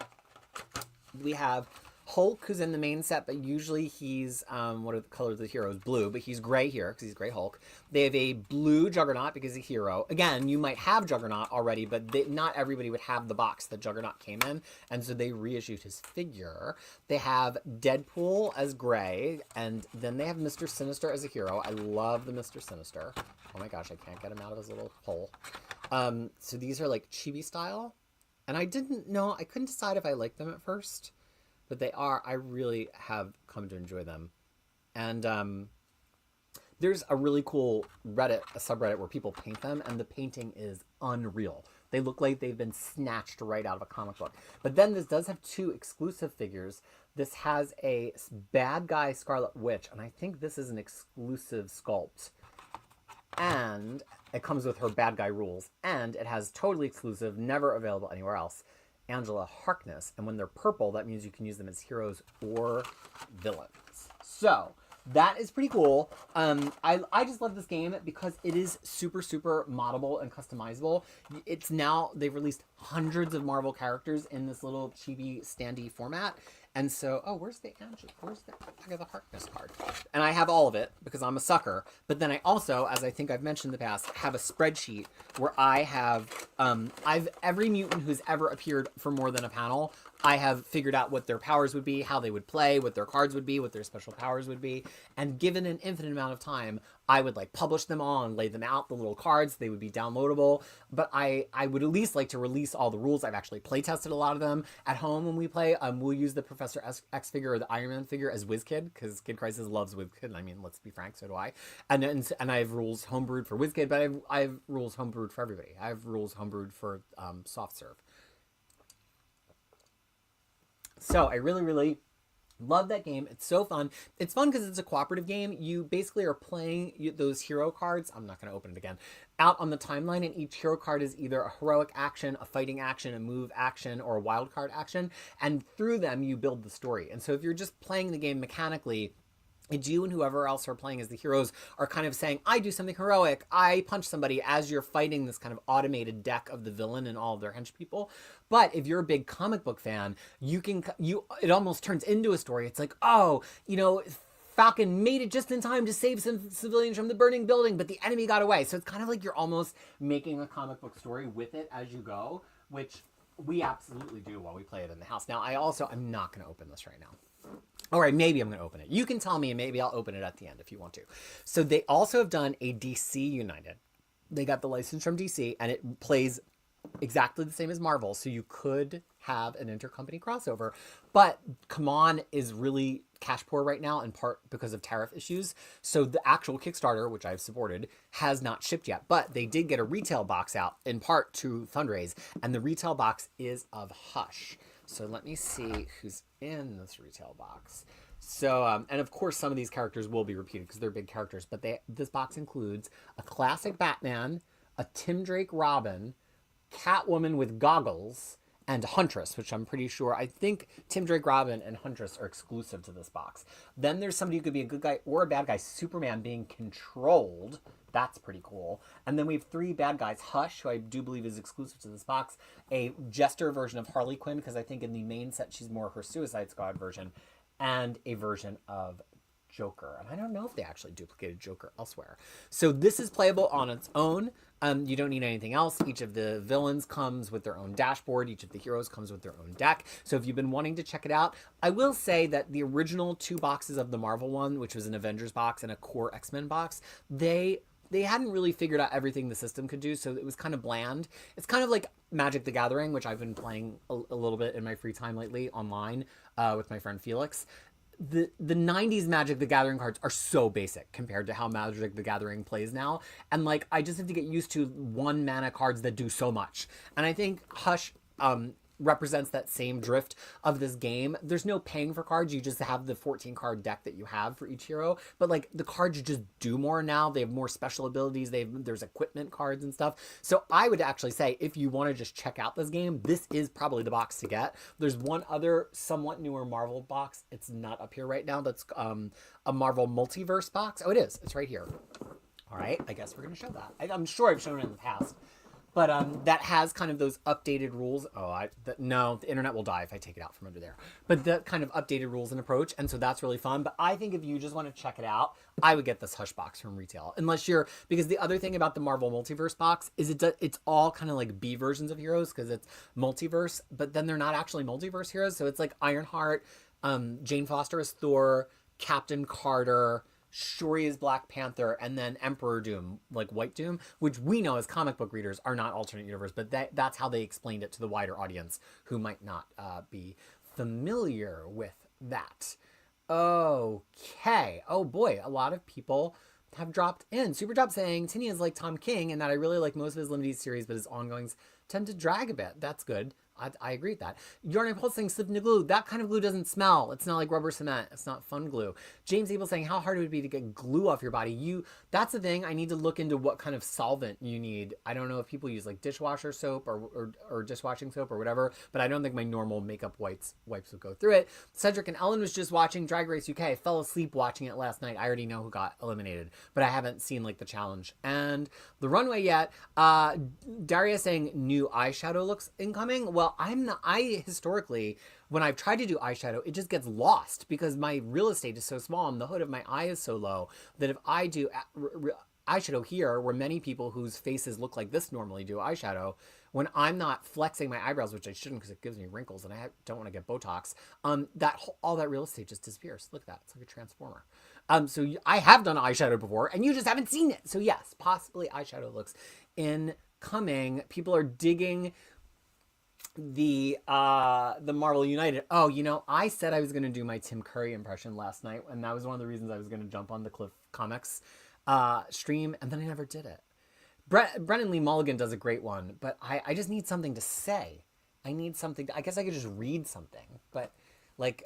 we have Hulk, who's in the main set, but usually he's, what are the colors of the heroes? Blue, but he's gray here because he's gray Hulk. They have a blue Juggernaut because he's a hero. Again, you might have Juggernaut already, but not everybody would have the box that Juggernaut came in, and so they reissued his figure. They have Deadpool as gray, and then they have Mr. Sinister as a hero. I love the Mr. Sinister. Oh my gosh, I can't get him out of his little hole. So these are like chibi style, and I couldn't decide if I liked them at first. But I really have come to enjoy them. And there's a really cool a subreddit where people paint them, and the painting is unreal. They look like they've been snatched right out of a comic book. But then this does have two exclusive figures. This has a bad guy Scarlet Witch, and I think this is an exclusive sculpt. And it comes with her bad guy rules. And it has totally exclusive, never available anywhere else, Angela Harkness, and when they're purple, that means you can use them as heroes or villains. So that is pretty cool. I just love this game because it is super, super moddable and customizable. They've released hundreds of Marvel characters in this little chibi standee format. And so, where's the Harkness card? And I have all of it because I'm a sucker. But then I also, as I think I've mentioned in the past, have a spreadsheet where I have, every mutant who's ever appeared for more than a panel, I have figured out what their powers would be, how they would play, what their cards would be, what their special powers would be. And given an infinite amount of time, I would like publish them all and lay them out, the little cards. They would be downloadable. But I would at least like to release all the rules. I've actually play tested a lot of them at home when we play. We'll use the Professor X figure or the Iron Man figure as WizKid, because Kid Crisis loves WizKid. I mean, let's be frank, so do I. And I have rules homebrewed for WizKid, but I have rules homebrewed for everybody. I have rules homebrewed for soft serve. So I really, really love that game. It's so fun. It's fun because it's a cooperative game. You basically are playing those hero cards. I'm not going to open it again. Out on the timeline, and each hero card is either a heroic action, a fighting action, a move action, or a wild card action. And through them, you build the story. And so if you're just playing the game mechanically, it's you and whoever else are playing as the heroes are kind of saying, I do something heroic, I punch somebody, as you're fighting this kind of automated deck of the villain and all of their hench people. But if you're a big comic book fan, it almost turns into a story. It's like, oh, Falcon made it just in time to save some civilians from the burning building, but the enemy got away. So it's kind of like you're almost making a comic book story with it as you go, which we absolutely do while we play it in the house. Now, I'm not going to open this right now. All right, maybe I'm going to open it. You can tell me, and maybe I'll open it at the end if you want to. So they also have done a DC United. They got the license from DC, and it plays exactly the same as Marvel, so you could have an intercompany crossover. But CMON is really cash poor right now, in part because of tariff issues. So the actual Kickstarter, which I've supported, has not shipped yet. But they did get a retail box out, in part to fundraise, and the retail box is of Hush. So let me see who's in this retail box. So, and of course, some of these characters will be repeated because they're big characters. But this box includes a classic Batman, a Tim Drake Robin, Catwoman with goggles, and Huntress, which I'm pretty sure, I think Tim Drake Robin and Huntress are exclusive to this box. Then there's somebody who could be a good guy or a bad guy, Superman being controlled. That's pretty cool. And then we have 3 bad guys. Hush, who I do believe is exclusive to this box. A Jester version of Harley Quinn, because I think in the main set she's more her Suicide Squad version. And a version of Joker. And I don't know if they actually duplicated Joker elsewhere. So this is playable on its own. You don't need anything else. Each of the villains comes with their own dashboard. Each of the heroes comes with their own deck. So if you've been wanting to check it out, I will say that the original 2 boxes of the Marvel one, which was an Avengers box and a core X-Men box, they hadn't really figured out everything the system could do, so it was kind of bland. It's kind of like Magic the Gathering, which I've been playing a little bit in my free time lately online with my friend Felix. The 90s Magic the Gathering cards are so basic compared to how Magic the Gathering plays now. And like, I just have to get used to 1 mana cards that do so much. And I think Hush represents that same drift of this game. There's no paying for cards. You just have the 14 card deck that you have for each hero. But like, the cards just do more now. They have more special abilities. There's equipment cards and stuff. So I would actually say, if you want to just check out this game, this is probably the box to get. There's one other somewhat newer Marvel box. It's not up here right now. That's a Marvel Multiverse box. Oh, it is. It's right here. All right. I guess we're going to show that. I'm sure I've shown it in the past. But that has kind of those updated rules. No, the internet will die if I take it out from under there. But the kind of updated rules and approach, and so that's really fun. But I think if you just want to check it out, I would get this Hush box from retail. Because the other thing about the Marvel Multiverse box is it's all kind of like B versions of heroes, because it's multiverse, but then they're not actually multiverse heroes. So it's like Ironheart, Jane Foster as Thor, Captain Carter, Shuri is Black Panther, and then Emperor Doom, like White Doom, which we know as comic book readers are not alternate universe, but that's how they explained it to the wider audience who might not be familiar with that. Okay. Oh boy, a lot of people have dropped in. Super Drop saying, Tinny is like Tom King, and that I really like most of his limited series, but his ongoings tend to drag a bit. That's good. I agree with that. Yarn and Pulse saying, slip into glue. That kind of glue doesn't smell. It's not like rubber cement. It's not fun glue. James Abel saying, how hard it would be to get glue off your body. That's the thing. I need to look into what kind of solvent you need. I don't know if people use like dishwasher soap or dishwashing soap or whatever, but I don't think my normal makeup wipes would go through it. Cedric and Ellen was just watching Drag Race UK. I fell asleep watching it last night. I already know who got eliminated, but I haven't seen like the challenge and the runway yet. Daria saying new eyeshadow looks incoming. Well, I historically, when I've tried to do eyeshadow, it just gets lost because my real estate is so small and the hood of my eye is so low that if I do eyeshadow here, where many people whose faces look like this normally do eyeshadow, when I'm not flexing my eyebrows, which I shouldn't because it gives me wrinkles and I don't want to get Botox, all that real estate just disappears. Look at that. It's like a transformer. So I have done eyeshadow before and you just haven't seen it. So yes, possibly eyeshadow looks incoming. People are digging the Marvel United. Oh, you know, I said I was going to do my Tim Curry impression last night, and that was one of the reasons I was going to jump on the Cliff Comics stream, and then I never did it. Brennan Lee Mulligan does a great one, but I just need something to say. I need something. I guess I could just read something, but like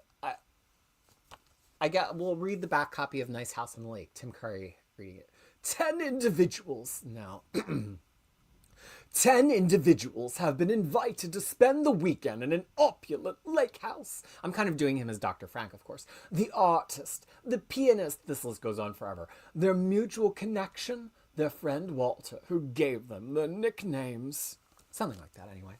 we'll read the back copy of Nice House on the Lake. Tim Curry reading it. 10 individuals now. 10 individuals have been invited to spend the weekend in an opulent lake house. I'm kind of doing him as Dr. Frank, of course. The artist, the pianist, this list goes on forever. Their mutual connection, their friend Walter, who gave them the nicknames. Something like that, anyway.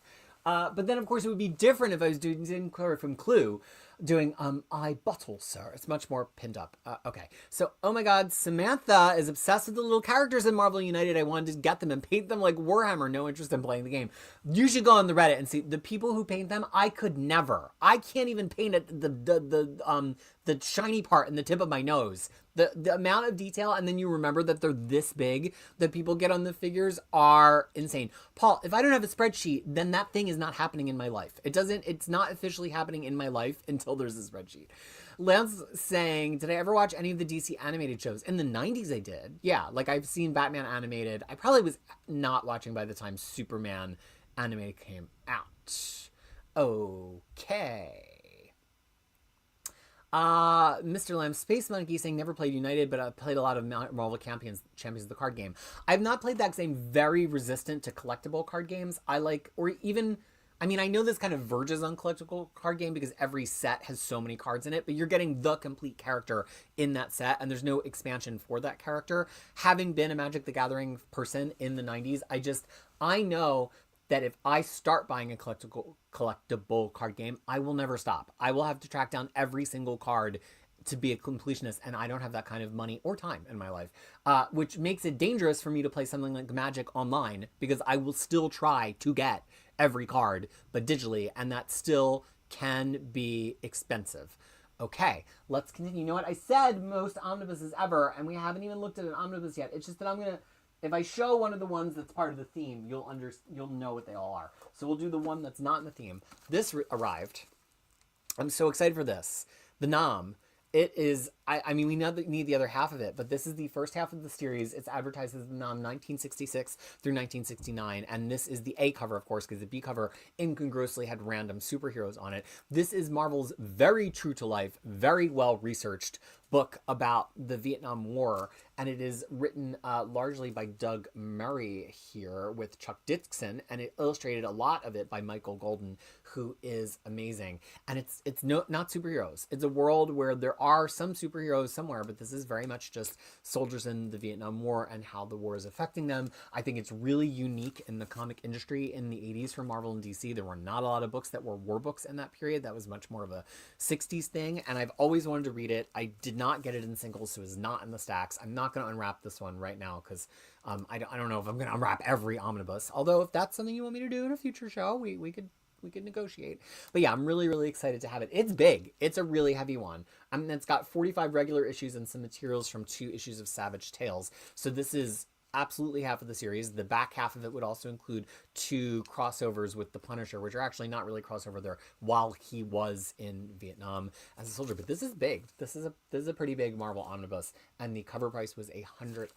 But then, of course, it would be different if I was doing Tim Curry from Clue, doing I bottle, sir. It's much more pinned up. Okay. So, oh my God, Samantha is obsessed with the little characters in Marvel United. I wanted to get them and paint them like Warhammer. No interest in playing the game. You should go on the Reddit and see the people who paint them. I could never. I can't even paint it, the shiny part in the tip of my nose. The amount of detail, and then you remember that they're this big that people get on the figures are insane. Paul, if I don't have a spreadsheet, then that thing is not happening in my life. It's not officially happening in my life until there's a spreadsheet. Lance saying, did I ever watch any of the DC animated shows? In the 90s I did. Yeah, like I've seen Batman animated. I probably was not watching by the time Superman animated came out. Okay. Mr. Lamb, Space Monkey saying never played United, but I've played a lot of Marvel Champions of the card game. I've not played that because I'm very resistant to collectible card games. I know this kind of verges on collectible card game because every set has so many cards in it, but you're getting the complete character in that set, and there's no expansion for that character. Having been a Magic the Gathering person in the 90s, I know that if I start buying a collectible card game, I will never stop. I will have to track down every single card to be a completionist, and I don't have that kind of money or time in my life, which makes it dangerous for me to play something like Magic online, because I will still try to get every card, but digitally, and that still can be expensive. Okay, let's continue. You know what? I said most omnibuses ever, and we haven't even looked at an omnibus yet. It's just that if I show one of the ones that's part of the theme, you'll know what they all are. So we'll do the one that's not in the theme. This arrived. I'm so excited for this. The Nom. It is, we need the other half of it, but this is the first half of the series. It's advertised as the Nom 1966 through 1969, and this is the A cover, of course, because the B cover incongruously had random superheroes on it. This is Marvel's very true-to-life, very well-researched book about the Vietnam War, and it is written largely by Doug Murray here with Chuck Dixon, and it illustrated a lot of it by Michael Golden, who is amazing. And it's not superheroes. It's a world where there are some superheroes somewhere, but this is very much just soldiers in the Vietnam War and how the war is affecting them. I think it's really unique in the comic industry in the 80s for Marvel and DC. There were not a lot of books that were war books in that period. That was much more of a 60s thing, and I've always wanted to read it. I did not get it in singles, so it's not in the stacks. I'm not going to unwrap this one right now because I don't know if I'm going to unwrap every omnibus. Although if that's something you want me to do in a future show, we could negotiate. But yeah, I'm really, really excited to have it. It's big. It's a really heavy one. It's got 45 regular issues and some materials from 2 issues of Savage Tales. So this is absolutely half of the series. The back half of it would also include 2 crossovers with the Punisher, which are actually not really crossover there while he was in Vietnam as a soldier. But this is big. This is a pretty big Marvel omnibus, and the cover price was $125.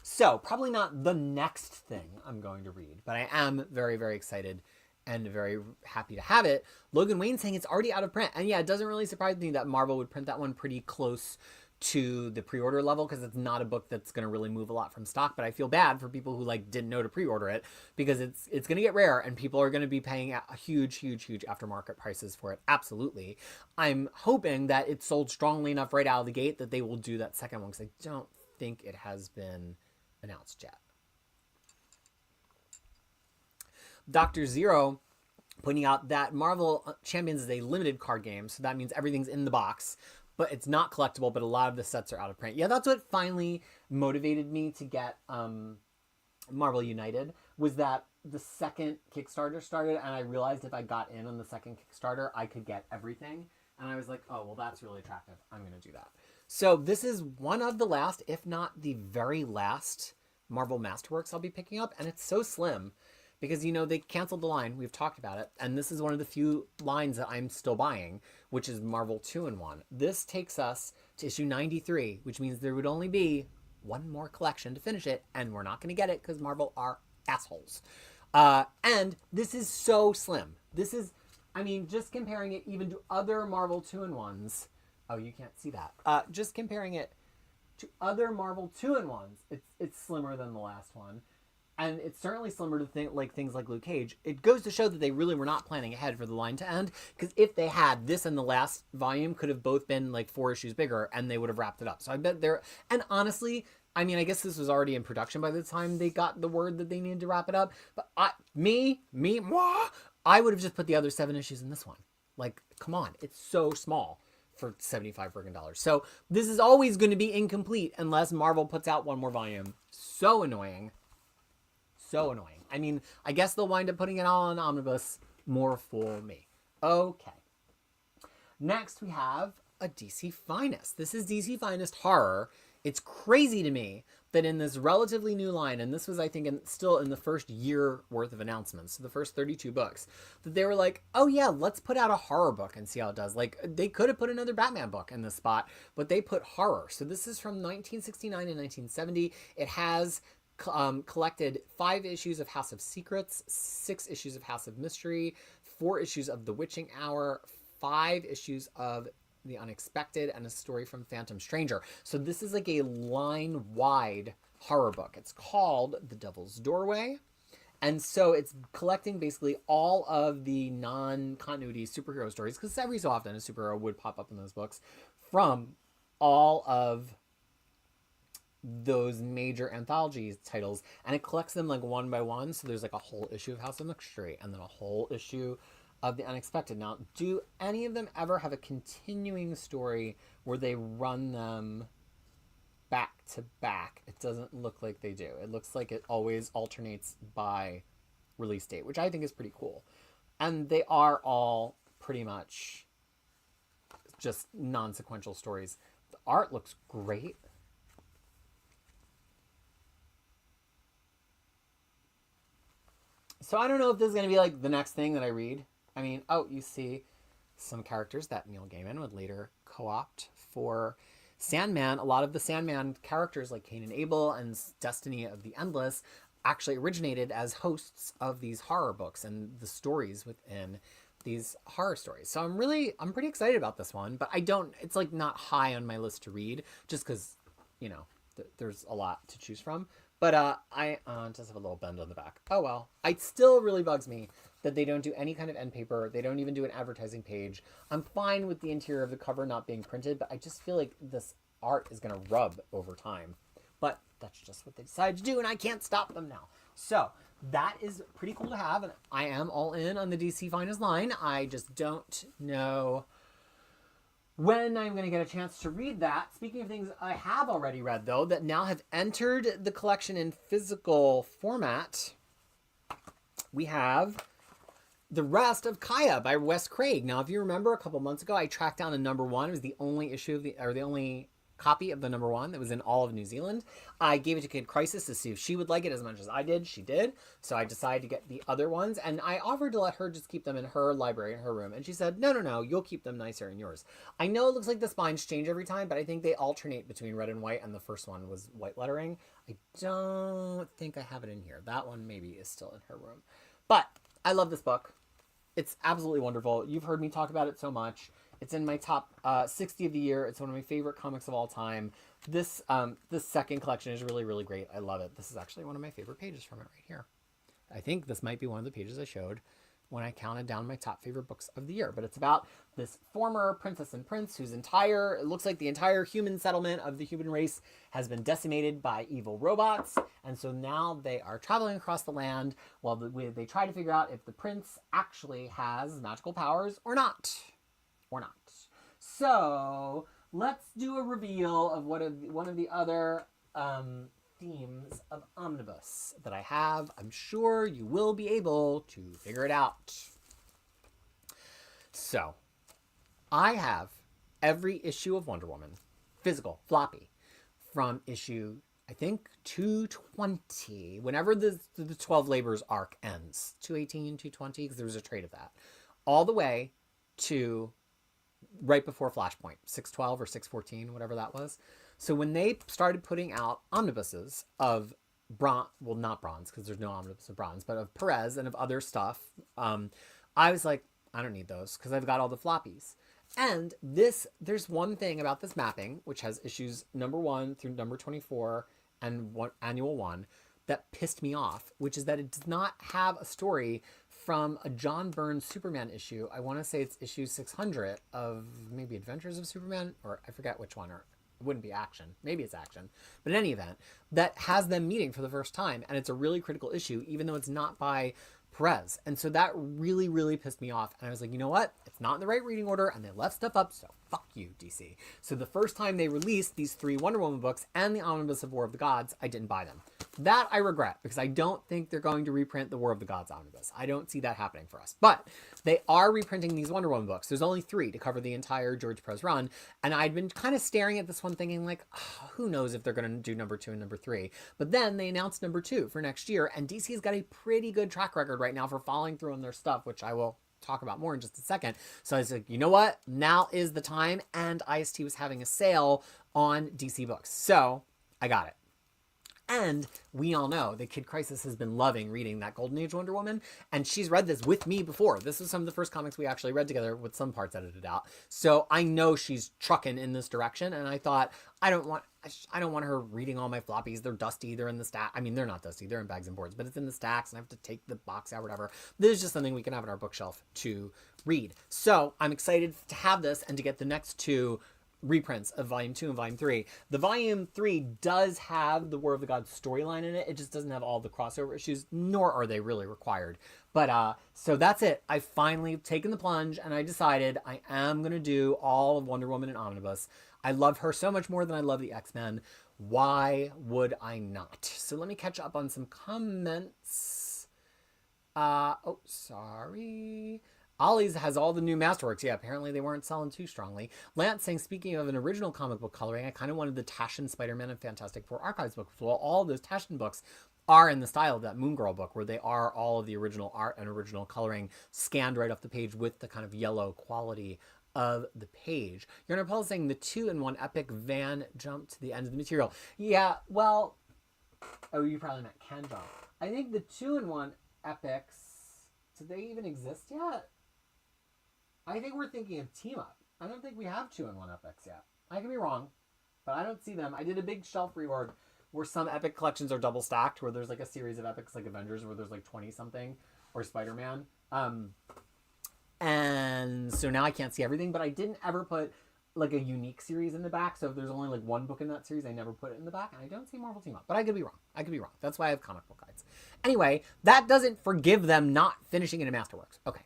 So probably not the next thing I'm going to read, but I am very, very excited and very happy to have it. Logan Wayne saying it's already out of print. And yeah, it doesn't really surprise me that Marvel would print that one pretty close to the pre-order level, because it's not a book that's going to really move a lot from stock. But I feel bad for people who didn't know to pre-order it, because it's going to get rare and people are going to be paying a huge aftermarket prices for it. Absolutely. I'm hoping that it's sold strongly enough right out of the gate that they will do that second one, because I don't think it has been announced yet. Dr. Zero pointing out that Marvel Champions is a limited card game, so that means everything's in the box. but it's not collectible, but a lot of the sets are out of print. Yeah, that's what finally motivated me to get Marvel United, was that the second Kickstarter started, and I realized if I got in on the second Kickstarter, I could get everything. And I was like, oh, well, that's really attractive. I'm going to do that. So this is one of the last, if not the very last, Marvel Masterworks I'll be picking up. And it's so slim because, you know, they canceled the line. We've talked about it. And this is one of the few lines that I'm still buying, which is Marvel 2-in-1. This takes us to issue 93, which means there would only be one more collection to finish it. And we're not going to get it because Marvel are assholes. And this is so slim. This is, I mean, just comparing it even to other Marvel 2-in-1s. Oh, you can't see that. Just comparing it to other Marvel 2-in-1s, it's slimmer than the last one. And it's certainly slimmer to things like Luke Cage. It goes to show that they really were not planning ahead for the line to end. Because if they had, this and the last volume could have both been like 4 issues bigger, and they would have wrapped it up. So I bet they're... And honestly, I mean, I guess this was already in production by the time they got the word that they needed to wrap it up. But moi, I would have just put the other 7 issues in this one. Like, come on. It's so small for $75 friggin'. So this is always going to be incomplete unless Marvel puts out one more volume. So annoying. So annoying. I mean, I guess they'll wind up putting it all on Omnibus. More for me. Okay. Next, we have a DC Finest. This is DC Finest Horror. It's crazy to me that in this relatively new line, and this was, I think, still in the first year worth of announcements, so the first 32 books, that they were like, oh yeah, let's put out a horror book and see how it does. Like, they could have put another Batman book in this spot, but they put horror. So this is from 1969 and 1970. It has collected 5 issues of House of Secrets, 6 issues of House of Mystery, 4 issues of The Witching Hour, 5 issues of The Unexpected, and a story from Phantom Stranger. So this is like a line-wide horror book. It's called The Devil's Doorway. And so it's collecting basically all of the non-continuity superhero stories, because every so often a superhero would pop up in those books, from all of those major anthology titles. And it collects them like one by one. So there's like a whole issue of House of Mystery, and then a whole issue of The Unexpected. Now, do any of them ever have a continuing story where they run them back to back? It doesn't look like they do. It looks like it always alternates by release date, which I think is pretty cool. And they are all pretty much just non-sequential stories. The art looks great. So I don't know if this is going to be like the next thing that I read. I mean, oh, you see some characters that Neil Gaiman would later co-opt for Sandman. A lot of the Sandman characters like Cain and Abel and Destiny of the Endless actually originated as hosts of these horror books and the stories within these horror stories. So I'm pretty excited about this one, but it's like not high on my list to read just because, you know, there's a lot to choose from. But I just have a little bend on the back. Oh, well. It still really bugs me that they don't do any kind of end paper. They don't even do an advertising page. I'm fine with the interior of the cover not being printed, but I just feel like this art is going to rub over time. But that's just what they decided to do, and I can't stop them now. So that is pretty cool to have, and I am all in on the DC Finest line. I just don't know when I'm going to get a chance to read that. Speaking of things I have already read, though, that now have entered the collection in physical format, we have The Rest of Kaya by Wes Craig. Now, if you remember, a couple months ago, I tracked down a #1. It was the only issue of the only copy of the #1 that was in all of New Zealand. I gave it to Kid Crisis to see if she would like it as much as I did. She did. So I decided to get the other ones, and I offered to let her just keep them in her library, in her room. And she said, no, you'll keep them nicer in yours. I know it looks like the spines change every time, but I think they alternate between red and white, and the first one was white lettering. I don't think I have it in here. That one maybe is still in her room. But I love this book. It's absolutely wonderful. You've heard me talk about it so much. It's in my top 60 of the year. It's one of my favorite comics of all time. This second collection is really, really great. I love it. This is actually one of my favorite pages from it right here. I think this might be one of the pages I showed when I counted down my top favorite books of the year. But it's about this former princess and prince whose it looks like the entire human settlement of the human race has been decimated by evil robots. And so now they are traveling across the land while they try to figure out if the prince actually has magical powers or not. So let's do a reveal of one of the other themes of Omnibus that I have. I'm sure you will be able to figure it out. So, I have every issue of Wonder Woman, physical, floppy, from issue, I think, 220, whenever the 12 Labors arc ends. 218, 220, because there was a trade of that. All the way to right before Flashpoint, 612 or 614, whatever that was. So when they started putting out omnibuses of bronze, well, not bronze, because there's no omnibus of bronze, but of Perez and of other stuff, I was like, I don't need those, because I've got all the floppies. And there's one thing about this mapping, which has issues number 1 through number 24 and annual 1, that pissed me off, which is that it does not have a story from a John Byrne Superman issue. I want to say it's issue 600 of maybe Adventures of Superman, or I forget which one, or it wouldn't be Action. Maybe it's Action. But in any event, that has them meeting for the first time, and it's a really critical issue, even though it's not by Perez. And so that really, really pissed me off. And I was like, you know what? It's not in the right reading order, and they left stuff up, so fuck you, DC. So the first time they released these 3 Wonder Woman books and the Omnibus of War of the Gods, I didn't buy them. That I regret, because I don't think they're going to reprint the War of the Gods omnibus. I don't see that happening for us. But they are reprinting these Wonder Woman books. There's only 3 to cover the entire George Perez run. And I'd been kind of staring at this one thinking like, oh, who knows if they're going to do number 2 and number 3. But then they announced number 2 for next year. And DC's got a pretty good track record right now for following through on their stuff, which I will talk about more in just a second. So I was like, you know what? Now is the time. And IST was having a sale on DC books. So I got it. And we all know that Kid Crisis has been loving reading that Golden Age Wonder Woman, and she's read this with me before. This was some of the first comics we actually read together, with some parts edited out. So I know she's trucking in this direction, and I thought, I don't want her reading all my floppies. They're dusty. They're in the stack. I mean, they're not dusty. They're in bags and boards, but it's in the stacks, and I have to take the box out, whatever. This is just something we can have on our bookshelf to read. So I'm excited to have this and to get the next 2 reprints of Volume 2 and Volume 3. The Volume 3 does have the War of the Gods storyline in it. It just doesn't have all the crossover issues, nor are they really required. But, so that's it. I finally taken the plunge, and I decided I am going to do all of Wonder Woman and Omnibus. I love her so much more than I love the X-Men. Why would I not? So let me catch up on some comments. Oh, sorry. Ollie's has all the new Masterworks. Yeah, apparently they weren't selling too strongly. Lance saying, speaking of an original comic book coloring, I kind of wanted the Taschen Spider-Man and Fantastic Four Archives book. Well, all those Taschen books are in the style of that Moon Girl book, where they are all of the original art and original coloring scanned right off the page with the kind of yellow quality of the page. Your Paul is saying the 2-in-1 epic van jump to the end of the material. Yeah, well, oh, you probably meant can jump. I think the 2-in-1 epics, do they even exist yet? I think we're thinking of Team Up. I don't think we have 2-in-1 epics yet. I could be wrong, but I don't see them. I did a big shelf reorg where some epic collections are double stacked, where there's like a series of epics like Avengers where there's like 20 something, or Spider-Man. And so now I can't see everything, but I didn't ever put like a unique series in the back. So if there's only like 1 book in that series, I never put it in the back, and I don't see Marvel Team Up, but I could be wrong. That's why I have comic book guides. Anyway, that doesn't forgive them not finishing it in Masterworks. Okay.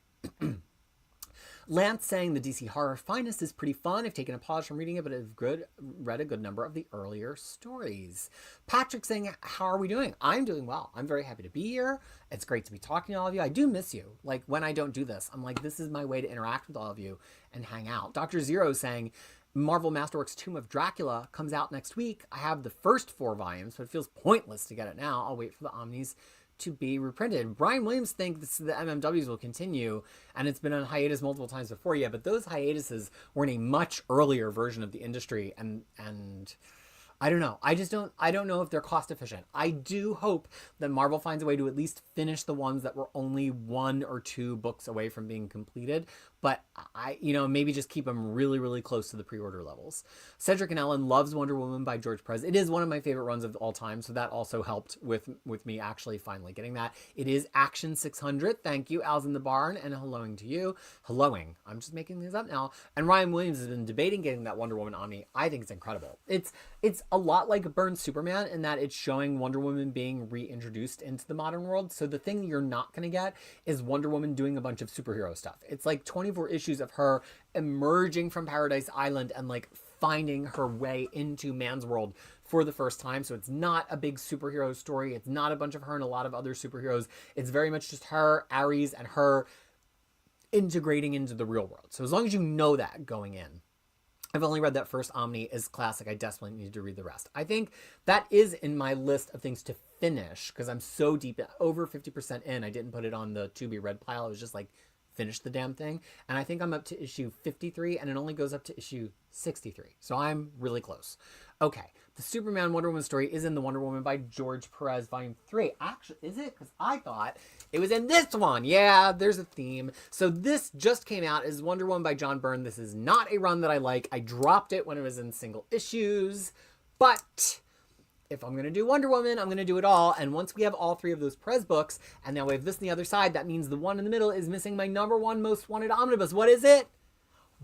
Lance saying the DC Horror Finest is pretty fun. I've taken a pause from reading it, but I've read a good number of the earlier stories. Patrick saying, how are we doing? I'm doing well. I'm very happy to be here. It's great to be talking to all of you. I do miss you. Like, when I don't do this, I'm like, this is my way to interact with all of you and hang out. Dr. Zero saying, Marvel Masterworks Tomb of Dracula comes out next week. I have the first 4 volumes, but it feels pointless to get it now. I'll wait for the Omnis to be reprinted. Brian Williams thinks the MMWs will continue, and it's been on hiatus multiple times before. Yeah, but those hiatuses were in a much earlier version of the industry, and I don't know. I don't know if they're cost efficient. I do hope that Marvel finds a way to at least finish the ones that were only 1 or 2 books away from being completed. But maybe just keep them really, really close to the pre-order levels. Cedric and Ellen loves Wonder Woman by George Perez. It is one of my favorite runs of all time, so that also helped with me actually finally getting that. It is Action 600. Thank you, Al's in the Barn, and helloing to you. Helloing. I'm just making these up now. And Ryan Williams has been debating getting that Wonder Woman Omni. I think it's incredible. It's a lot like Byrne's Superman in that it's showing Wonder Woman being reintroduced into the modern world. So the thing you're not going to get is Wonder Woman doing a bunch of superhero stuff. It's like 24 issues of her emerging from Paradise Island and like finding her way into man's world for the first time. So it's not a big superhero story. It's not a bunch of her and a lot of other superheroes. It's very much just her, Ares, and her integrating into the real world. So as long as you know that going in, I've only read that first Omni is classic. I desperately need to read the rest. I think that is in my list of things to finish because I'm so deep, over 50% in. I didn't put it on the to be read pile. I was just like, finish the damn thing. And I think I'm up to issue 53 and it only goes up to issue 63. So I'm really close. Okay. The Superman Wonder Woman story is in the Wonder Woman by George Perez, volume 3. Actually, is it? Because I thought it was in this one. Yeah, there's a theme. So this just came out as Wonder Woman by John Byrne. This is not a run that I like. I dropped it when it was in single issues. But if I'm going to do Wonder Woman, I'm going to do it all. And once we have all 3 of those Perez books, and now we have this on the other side, that means the one in the middle is missing my #1 most wanted omnibus. What is it?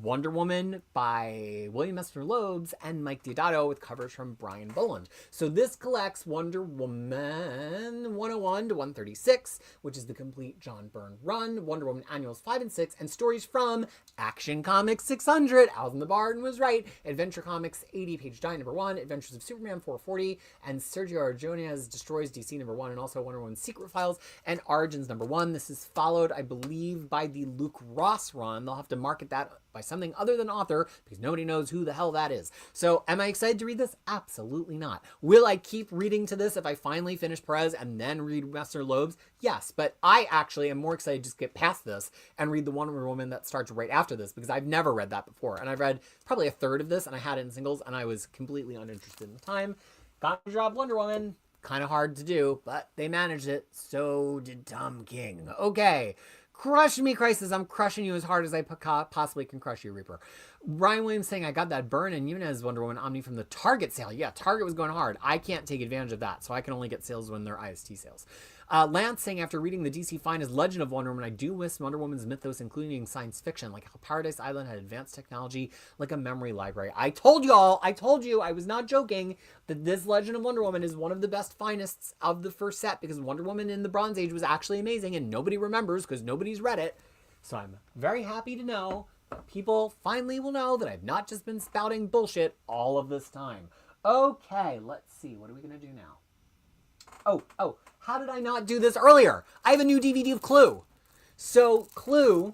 Wonder Woman by William Esther Loebs and Mike Diodato with covers from Brian Boland. So this collects Wonder Woman 101 to 136, which is the complete John Byrne run, Wonder Woman Annuals 5 and 6, and stories from Action Comics 600, Alvin the Bard was right, Adventure Comics 80, page 9, #1, Adventures of Superman 440, and Sergio Aragonés Destroys DC #1, and also Wonder Woman Secret Files and Origins #1. This is followed, I believe, by the Luke Ross run. They'll have to market that by something other than author because nobody knows who the hell that is. So am I excited to read this? Absolutely not. Will I keep reading to this if I finally finish Perez and then read Mr. Loebs? Yes, but I actually am more excited to just get past this and read the Wonder Woman that starts right after this because I've never read that before. And I've read probably a third of this and I had it in singles and I was completely uninterested in the time. Got to drop Wonder Woman. Kind of hard to do, but they managed it. So did Tom King. Okay. Crush me, Crisis. I'm crushing you as hard as I possibly can crush you, Reaper. Ryan Williams saying, I got that Byrne and Yunez Wonder Woman Omni from the Target sale. Yeah, Target was going hard. I can't take advantage of that, so I can only get sales when they're IST sales. Lance saying, after reading the DC Finest Legend of Wonder Woman, I do miss Wonder Woman's mythos, including science fiction, like how Paradise Island had advanced technology like a memory library. I told you, I was not joking, that this Legend of Wonder Woman is one of the best Finest of the first set, because Wonder Woman in the Bronze Age was actually amazing, and nobody remembers because nobody's read it. So I'm very happy to know that people finally will know that I've not just been spouting bullshit all of this time. Okay, let's see. What are we going to do now? Oh, how did I not do this earlier? I have a new DVD of Clue. So Clue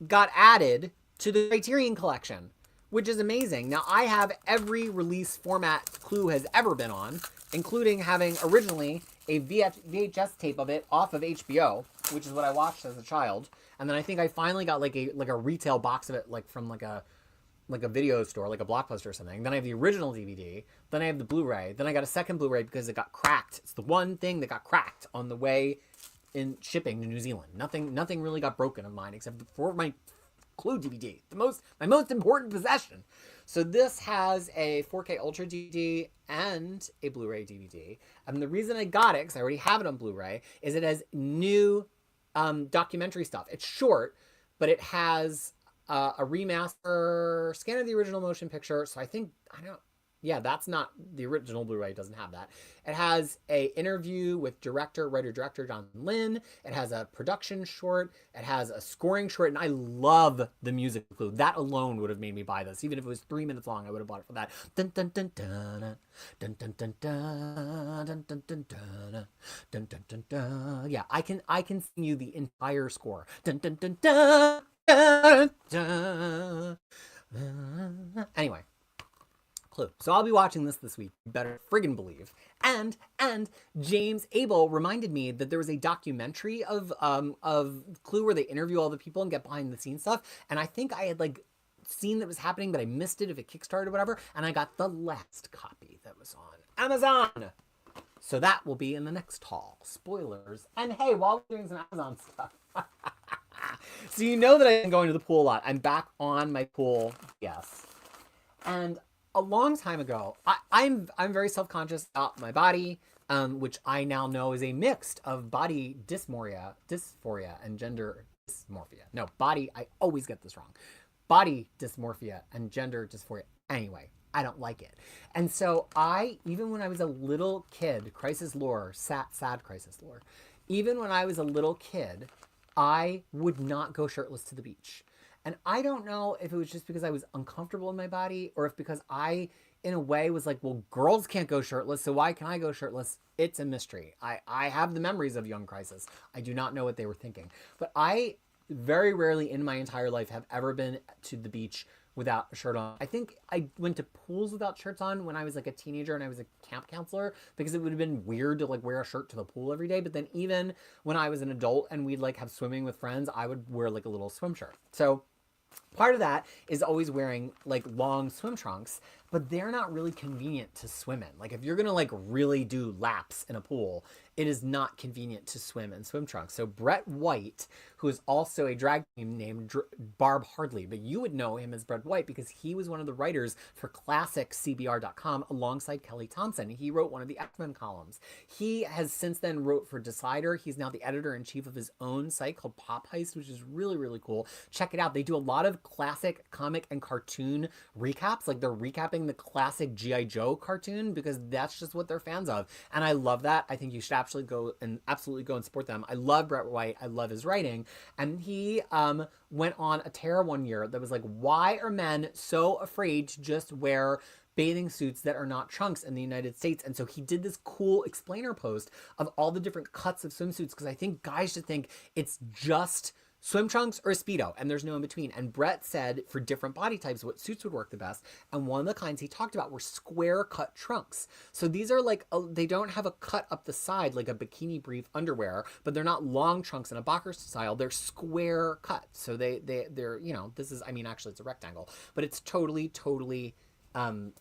got added to the Criterion Collection, which is amazing. Now, I have every release format Clue has ever been on, including having originally a VHS tape of it off of HBO, which is what I watched as a child. And then I think I finally got like a retail box of it, like from like a video store, like a Blockbuster or something. Then I have the original DVD. Then I have the Blu-ray. Then I got a second Blu-ray because it got cracked. It's the one thing that got cracked on the way in shipping to New Zealand. Nothing really got broken of mine except for my Clue DVD, my most important possession. So this has a 4K Ultra DVD and a Blu-ray DVD. And the reason I got it, because I already have it on Blu-ray, is it has new documentary stuff. It's short, but it has a remaster scan of the original motion picture. So that's not the original Blu-ray. Doesn't have that. It has a interview with writer-director John Lynn. It has a production short. It has a scoring short, and I love the music Clue. That alone would have made me buy this. Even if it was 3 minutes long, I would have bought it for that. Dun dun dun dun dun dun dun dun dun dun dun dun dun dun dun dun. Yeah, I can sing you the entire score. Dun dun dun dun dun dun. Anyway. Clue. So I'll be watching this week. You better friggin' believe. And James Abel reminded me that there was a documentary of Clue where they interview all the people and get behind the scenes stuff. And I think I had seen that was happening, but I missed it if it kickstarted or whatever. And I got the last copy that was on Amazon. So that will be in the next haul. Spoilers. And hey, while we're doing some Amazon stuff. So you know that I've been going to the pool a lot. I'm back on my pool. Yes. And a long time ago, I'm very self-conscious about my body, which I now know is a mix of body dysphoria, and gender dysmorphia. No, body, I always get this wrong. Body dysmorphia and gender dysphoria. Anyway, I don't like it. And so even when I was a little kid, crisis lore, sad crisis lore, even when I was a little kid, I would not go shirtless to the beach. And I don't know if it was just because I was uncomfortable in my body or if because I, in a way, was like, well, girls can't go shirtless, so why can I go shirtless? It's a mystery. I have the memories of young Crisis. I do not know what they were thinking. But I very rarely in my entire life have ever been to the beach without a shirt on. I think I went to pools without shirts on when I was like a teenager and I was a camp counselor because it would have been weird to like wear a shirt to the pool every day. But then even when I was an adult and we'd like have swimming with friends, I would wear like a little swim shirt. So part of that is always wearing like long swim trunks, but they're not really convenient to swim in. Like if you're gonna like really do laps in a pool, it is not convenient to swim in swim trunks. So Brett White, who is also a drag queen named Barb Hardley, but you would know him as Brett White because he was one of the writers for ClassicCBR.com alongside Kelly Thompson. He wrote one of the X-Men columns. He has since then wrote for Decider. He's now the editor-in-chief of his own site called Pop Heist, which is really, really cool. Check it out. They do a lot of classic comic and cartoon recaps. Like they're recapping the classic G.I. Joe cartoon because that's just what they're fans of. And I love that. I think you should absolutely go and support them. I love Brett White. I love his writing. And he went on a tear one year that was like, why are men so afraid to just wear bathing suits that are not trunks in the United States? And so he did this cool explainer post of all the different cuts of swimsuits because I think guys should think it's just swim trunks or a Speedo, and there's no in between. And Brett said for different body types what suits would work the best, and one of the kinds he talked about were square cut trunks. So these are like they don't have a cut up the side like a bikini brief underwear, but they're not long trunks in a boxer style. They're square cut. So they're you know, this is, I mean, actually it's a rectangle, but it's totally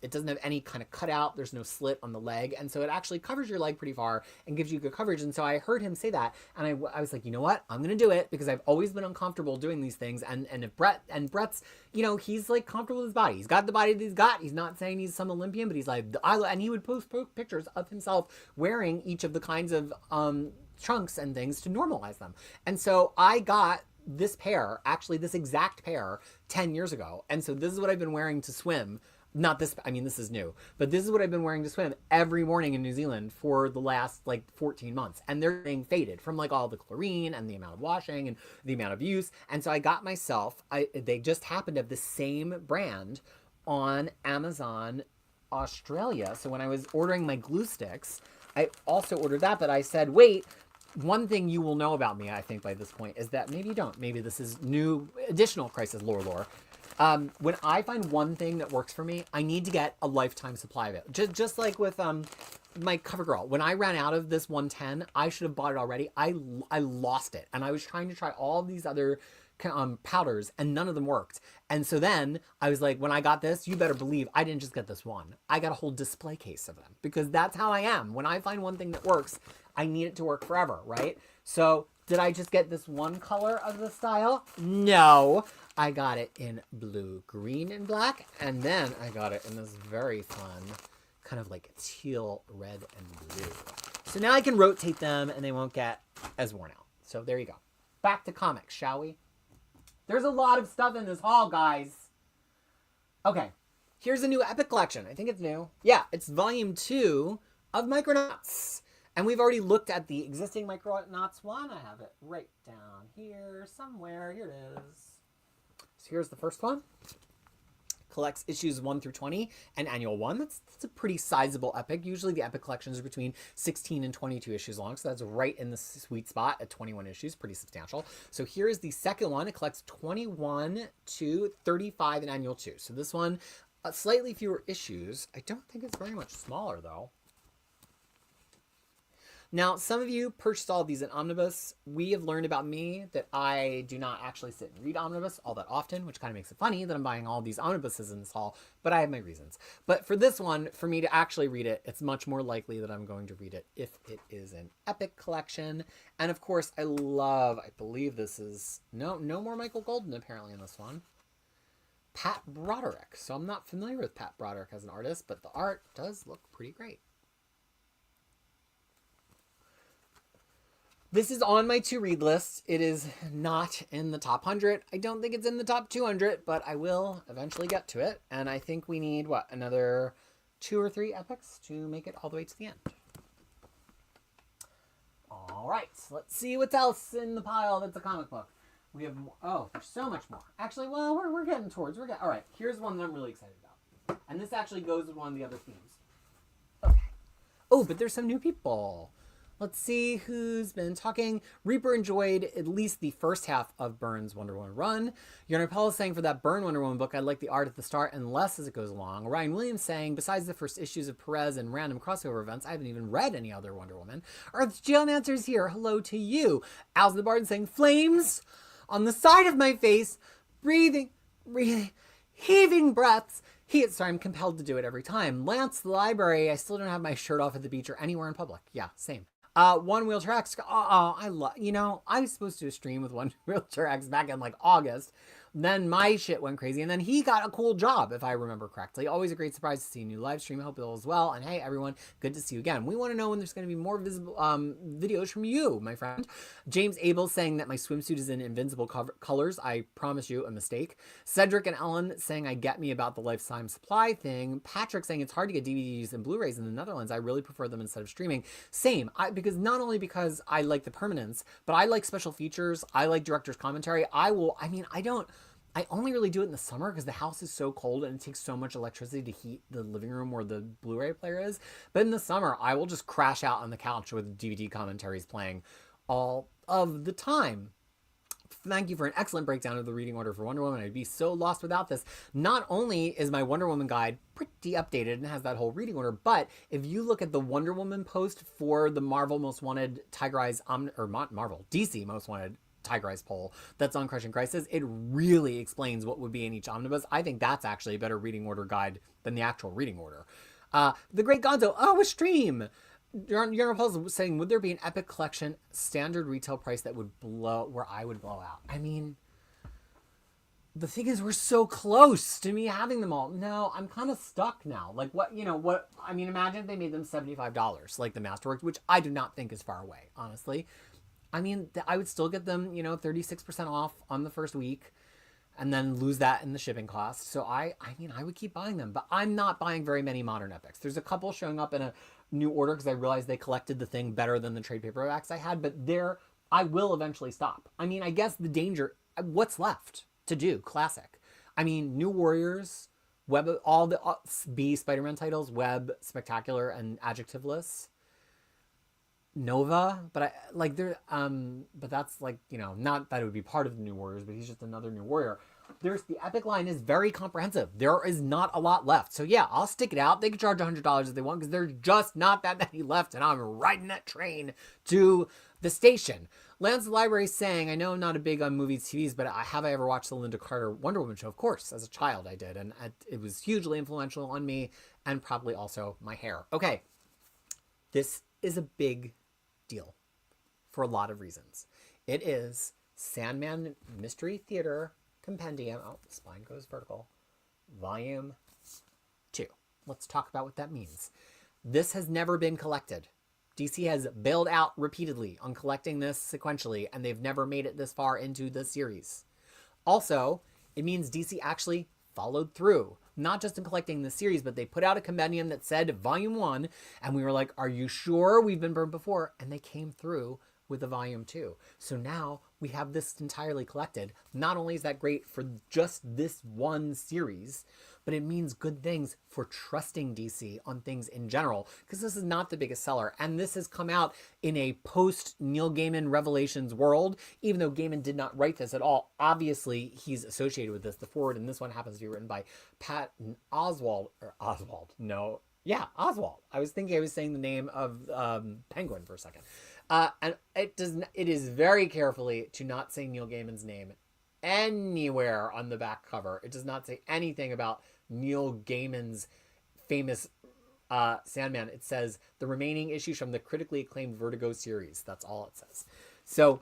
it doesn't have any kind of cutout. There's no slit on the leg. And so it actually covers your leg pretty far and gives you good coverage. And so I heard him say that. And I was like, you know what? I'm going to do it because I've always been uncomfortable doing these things. And if Brett's, you know, he's like comfortable with his body. He's got the body that he's got. He's not saying he's some Olympian, but he's like, and he would post pictures of himself wearing each of the kinds of trunks and things to normalize them. And so I got this pair, actually this exact pair 10 years ago. And so this is what I've been wearing to swim. Not this, I mean, this is new, but this is what I've been wearing to swim every morning in New Zealand for the last like 14 months. And they're getting faded from like all the chlorine and the amount of washing and the amount of use. And so I got myself, they just happened to have the same brand on Amazon Australia. So when I was ordering my glue sticks, I also ordered that, but I said, wait, one thing you will know about me, I think by this point, is that maybe you don't. Maybe this is new, additional Crisis lore. When I find one thing that works for me, I need to get a lifetime supply of it. Just like with my CoverGirl. When I ran out of this 110, I should have bought it already. I lost it. And I was trying to try all these other powders, and none of them worked. And so then I was like, when I got this, you better believe I didn't just get this one. I got a whole display case of them because that's how I am. When I find one thing that works, I need it to work forever, right? So did I just get this one color of the style? No. I got it in blue, green, and black. And then I got it in this very fun kind of like teal, red, and blue. So now I can rotate them and they won't get as worn out. So there you go. Back to comics, shall we? There's a lot of stuff in this haul, guys. Okay. Here's a new Epic collection. I think it's new. Yeah, it's volume 2 of Micronauts. And we've already looked at the existing Micronauts one. I have it right down here somewhere. Here it is. So here's the first one. Collects issues 1 through 20 and annual 1. That's a pretty sizable epic. Usually the epic collections are between 16 and 22 issues long. So that's right in the sweet spot at 21 issues. Pretty substantial. So here is the second one. It collects 21 to 35 in annual 2. So this one, slightly fewer issues. I don't think it's very much smaller though. Now, some of you purchased all of these in Omnibus. We have learned about me that I do not actually sit and read Omnibus all that often, which kind of makes it funny that I'm buying all these Omnibuses in this haul, but I have my reasons. But for this one, for me to actually read it, it's much more likely that I'm going to read it if it is an epic collection. And of course, I believe this is, no more Michael Golden apparently in this one. Pat Broderick. So I'm not familiar with Pat Broderick as an artist, but the art does look pretty great. This is on my to-read list. It is not in the top 100. I don't think it's in the top 200, but I will eventually get to it. And I think we need, what, another 2 or 3 epics to make it all the way to the end. All right, let's see what's else in the pile that's a comic book. We have more. Oh, there's so much more. Actually, well, we're getting towards. All right, here's one that I'm really excited about. And this actually goes with one of the other themes. Okay. Oh, but there's some new people. Let's see who's been talking. Reaper enjoyed at least the first half of Byrne's Wonder Woman run. Yarnapel is saying for that Byrne Wonder Woman book, I like the art at the start and less as it goes along. Ryan Williams saying, besides the first issues of Perez and random crossover events, I haven't even read any other Wonder Woman. Earth's Geomancer's here. Hello to you. Al's the Bard saying, flames on the side of my face, breathing, heaving breaths. Sorry, I'm compelled to do it every time. Lance, the library, I still don't have my shirt off at the beach or anywhere in public. Yeah, same. One Wheelchair X. I was supposed to do a stream with One Wheelchair X back in like August. Then my shit went crazy, and then he got a cool job, if I remember correctly. Always a great surprise to see a new live stream. I hope it all is well. And hey, everyone, good to see you again. We want to know when there's going to be more visible videos from you, my friend. James Abel saying that my swimsuit is in invincible colors. I promise you, a mistake. Cedric and Ellen saying I get me about the lifetime supply thing. Patrick saying it's hard to get DVDs and Blu-rays in the Netherlands. I really prefer them instead of streaming. Same, because not only because I like the permanence, but I like special features. I like director's commentary. I only really do it in the summer because the house is so cold and it takes so much electricity to heat the living room where the Blu-ray player is. But in the summer, I will just crash out on the couch with DVD commentaries playing all of the time. Thank you for an excellent breakdown of the reading order for Wonder Woman. I'd be so lost without this. Not only is my Wonder Woman guide pretty updated and has that whole reading order, but if you look at the Wonder Woman post for the Marvel Most Wanted Tiger Eyes, DC Most Wanted Tiger Eyes poll that's on Crushing Crisis, it really explains what would be in each omnibus. I think that's actually a better reading order guide than the actual reading order. The Great Gonzo, a stream. Yarnapel was saying, would there be an Epic Collection standard retail price that would where I would blow out? I mean, the thing is, we're so close to me having them all. No, I'm kind of stuck now. Like, imagine if they made them $75, like the Masterworks, which I do not think is far away, honestly. I mean, I would still get them, 36% off on the first week and then lose that in the shipping cost. So I would keep buying them, but I'm not buying very many modern epics. There's a couple showing up in a new order because I realized they collected the thing better than the trade paperbacks I had, but I will eventually stop. I mean, I guess the danger, what's left to do? Classic. I mean, New Warriors, Web, all the B Spider-Man titles, Web, Spectacular, and Adjectiveless. Nova, but but that's like, not that it would be part of the New Warriors, but he's just another New Warrior. The Epic line is very comprehensive. There is not a lot left. So yeah, I'll stick it out. They can charge $100 if they want because there's just not that many left, and I'm riding that train to the station. Lance the Library saying, I know I'm not a big on movies, TVs, but have I ever watched the Linda Carter Wonder Woman show? Of course, as a child I did, and it was hugely influential on me and probably also my hair. Okay, this is a big deal for a lot of reasons. It is Sandman Mystery Theater Compendium. Oh, the spine goes vertical. Volume 2. Let's talk about what that means. This has never been collected. DC has bailed out repeatedly on collecting this sequentially, and they've never made it this far into the series. Also, it means DC actually followed through. Not just in collecting the series, but they put out a compendium that said Volume 1, and we were like, are you sure we've been burned before? And they came through with a Volume 2. So now we have this entirely collected. Not only is that great for just this one series, but it means good things for trusting DC on things in general, because this is not the biggest seller. And this has come out in a post-Neil Gaiman Revelations world, even though Gaiman did not write this at all. Obviously, he's associated with this. The forward in this one happens to be written by Oswald. Oswald. I was thinking I was saying the name of Penguin for a second. And it is very carefully to not say Neil Gaiman's name anywhere on the back cover. It does not say anything about Neil Gaiman's famous Sandman. It says the remaining issues from the critically acclaimed Vertigo series. That's all it says. So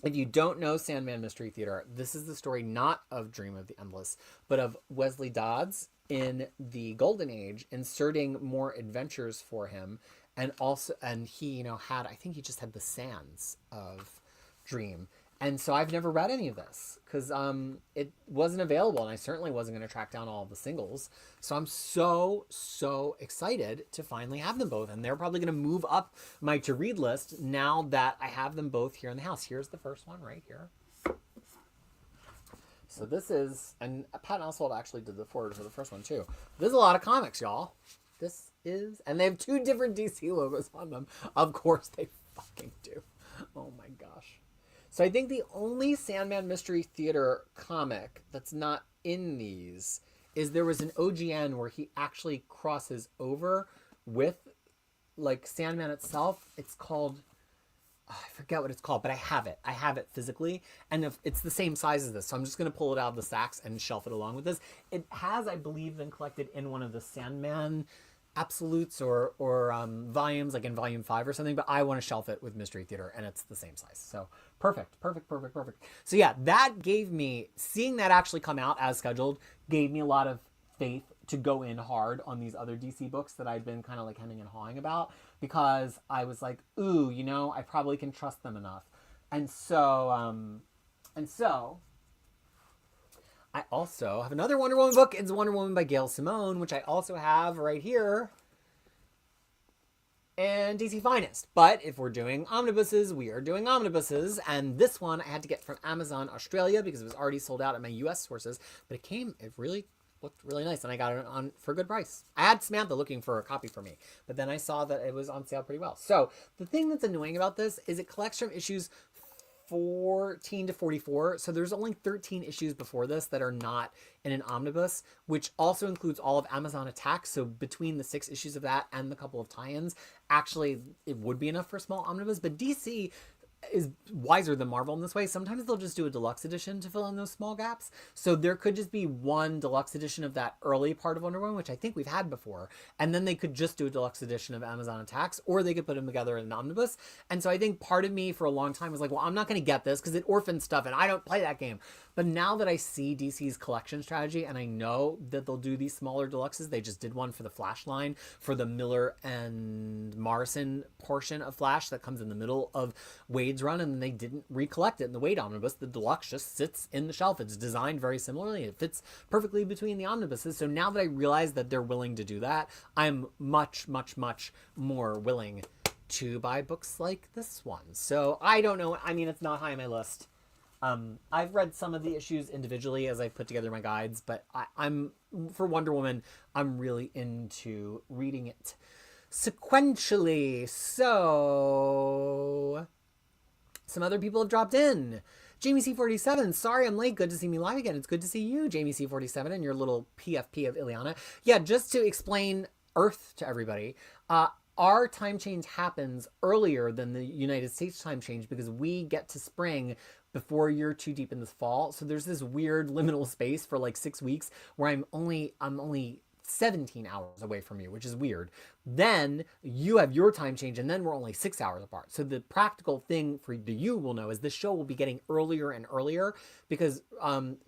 if you don't know Sandman Mystery Theater, this is the story not of Dream of the Endless, but of Wesley Dodds in the Golden Age, inserting more adventures for him. And he, I think he just had the Sands of Dream. And so I've never read any of this because it wasn't available, and I certainly wasn't going to track down all of the singles. So I'm so excited to finally have them both. And they're probably going to move up my to-read list now that I have them both here in the house. Here's the first one right here. So this is, and Patton Oswalt actually did the forward for the first one too. This is a lot of comics, y'all. This is, and they have 2 different DC logos on them. Of course they fucking do. Oh my gosh. So I think the only Sandman Mystery Theater comic that's not in these is there was an OGN where he actually crosses over with like Sandman itself. It's called, I forget what it's called, but I have it. I have it physically, and if it's the same size as this, so I'm just going to pull it out of the stacks and shelf it along with this. It has, I believe, been collected in one of the Sandman absolutes or volumes, like in volume 5 or something, but I want to shelf it with Mystery Theater, and it's the same size. So perfect. So yeah, that gave me, seeing that actually come out as scheduled, gave me a lot of faith to go in hard on these other DC books that I'd been kind of like hemming and hawing about, because I was like, ooh, you know, I probably can trust them enough. And so I also have another Wonder Woman book. It's Wonder Woman by Gail Simone, which I also have right here. And DC Finest. But if we're doing omnibuses, we are doing omnibuses. And this one I had to get from Amazon Australia because it was already sold out at my US sources. But it really looked really nice, and I got it on for a good price. I had Samantha looking for a copy for me, but then I saw that it was on sale pretty well. So the thing that's annoying about this is it collects from issues 14 to 44. So there's only 13 issues before this that are not in an omnibus, which also includes all of Amazon Attack. So between the 6 issues of that and the couple of tie-ins, actually it would be enough for a small omnibus. But DC is wiser than Marvel in this way. Sometimes they'll just do a deluxe edition to fill in those small gaps. So there could just be one deluxe edition of that early part of Wonder Woman, which I think we've had before. And then they could just do a deluxe edition of Amazon Attacks, or they could put them together in an omnibus. And so I think part of me for a long time was like, well, I'm not going to get this because it orphans stuff and I don't play that game. But now that I see DC's collection strategy and I know that they'll do these smaller deluxes, they just did one for the Flash line for the Miller and Morrison portion of Flash that comes in the middle of Wade's run, and then they didn't recollect it in the Wade omnibus. The deluxe just sits in the shelf. It's designed very similarly. It fits perfectly between the omnibuses. So now that I realize that they're willing to do that, I'm much more willing to buy books like this one. So I don't know. I mean, it's not high on my list. I've read some of the issues individually as I put together my guides, but I'm for Wonder Woman, I'm really into reading it sequentially. So some other people have dropped in. Jamie C47, sorry I'm late. Good to see me live again. It's good to see you, Jamie C47, and your little PFP of Ileana. Yeah, just to explain Earth to everybody, our time change happens earlier than the United States time change because we get to spring before you're too deep in the fall. So there's this weird liminal space for like 6 weeks where I'm only 17 hours away from you, which is weird. Then you have your time change, and then we're only 6 hours apart. So the practical thing for you will know is this show will be getting earlier and earlier because I'm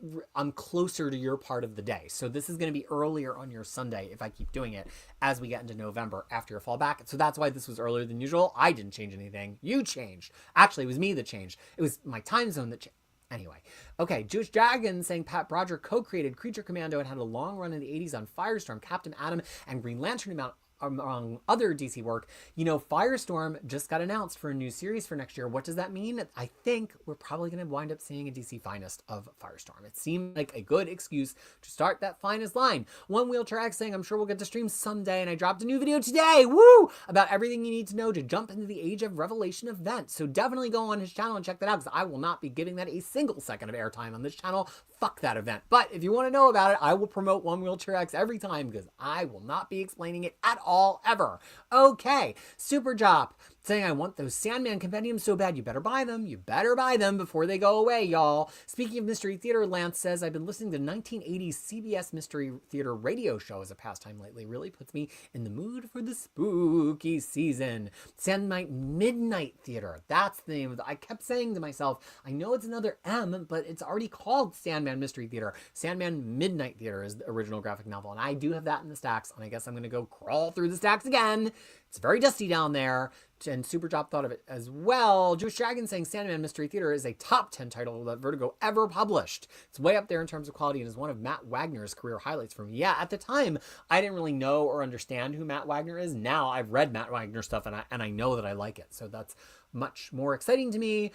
closer to your part of the day. So this is going to be earlier on your Sunday if I keep doing it as we get into November after your fall back. So that's why this was earlier than usual. I didn't change anything. You changed. Actually, it was me that changed. It was my time zone that changed. Anyway, okay, Jewish Dragon saying Pat Brodger co-created Creature Commando and had a long run in the 80s on Firestorm, Captain Atom, and Green Lantern among other DC work. You know, Firestorm just got announced for a new series for next year. What does that mean? I think we're probably going to wind up seeing a DC Finest of Firestorm. It seemed like a good excuse to start that Finest line. One Wheelchair X saying, I'm sure we'll get to stream someday, and I dropped a new video today, woo, about everything you need to know to jump into the Age of Revelation event. So definitely go on his channel and check that out, because I will not be giving that a single second of airtime on this channel. Fuck that event. But if you want to know about it, I will promote One Wheelchair X every time, because I will not be explaining it at all ever. Okay, Super Jop saying, I want those Sandman compendiums so bad. You better buy them. You better buy them before they go away, y'all. Speaking of Mystery Theater, Lance says, I've been listening to 1980s CBS Mystery Theater radio show as a pastime lately. Really puts me in the mood for the spooky season. Sandman Midnight Theater. That's the name of it. I kept saying to myself, I know it's another M, but it's already called Sandman Mystery Theater. Sandman Midnight Theater is the original graphic novel, and I do have that in the stacks, and I guess I'm going to go crawl through the stacks again. It's very dusty down there. And Super Drop thought of it as well. Jewish Dragon saying Sandman Mystery Theater is a top 10 title that Vertigo ever published. It's way up there in terms of quality and is one of Matt Wagner's career highlights for me. Yeah, at the time, I didn't really know or understand who Matt Wagner is. Now I've read Matt Wagner stuff and I know that I like it. So that's much more exciting to me.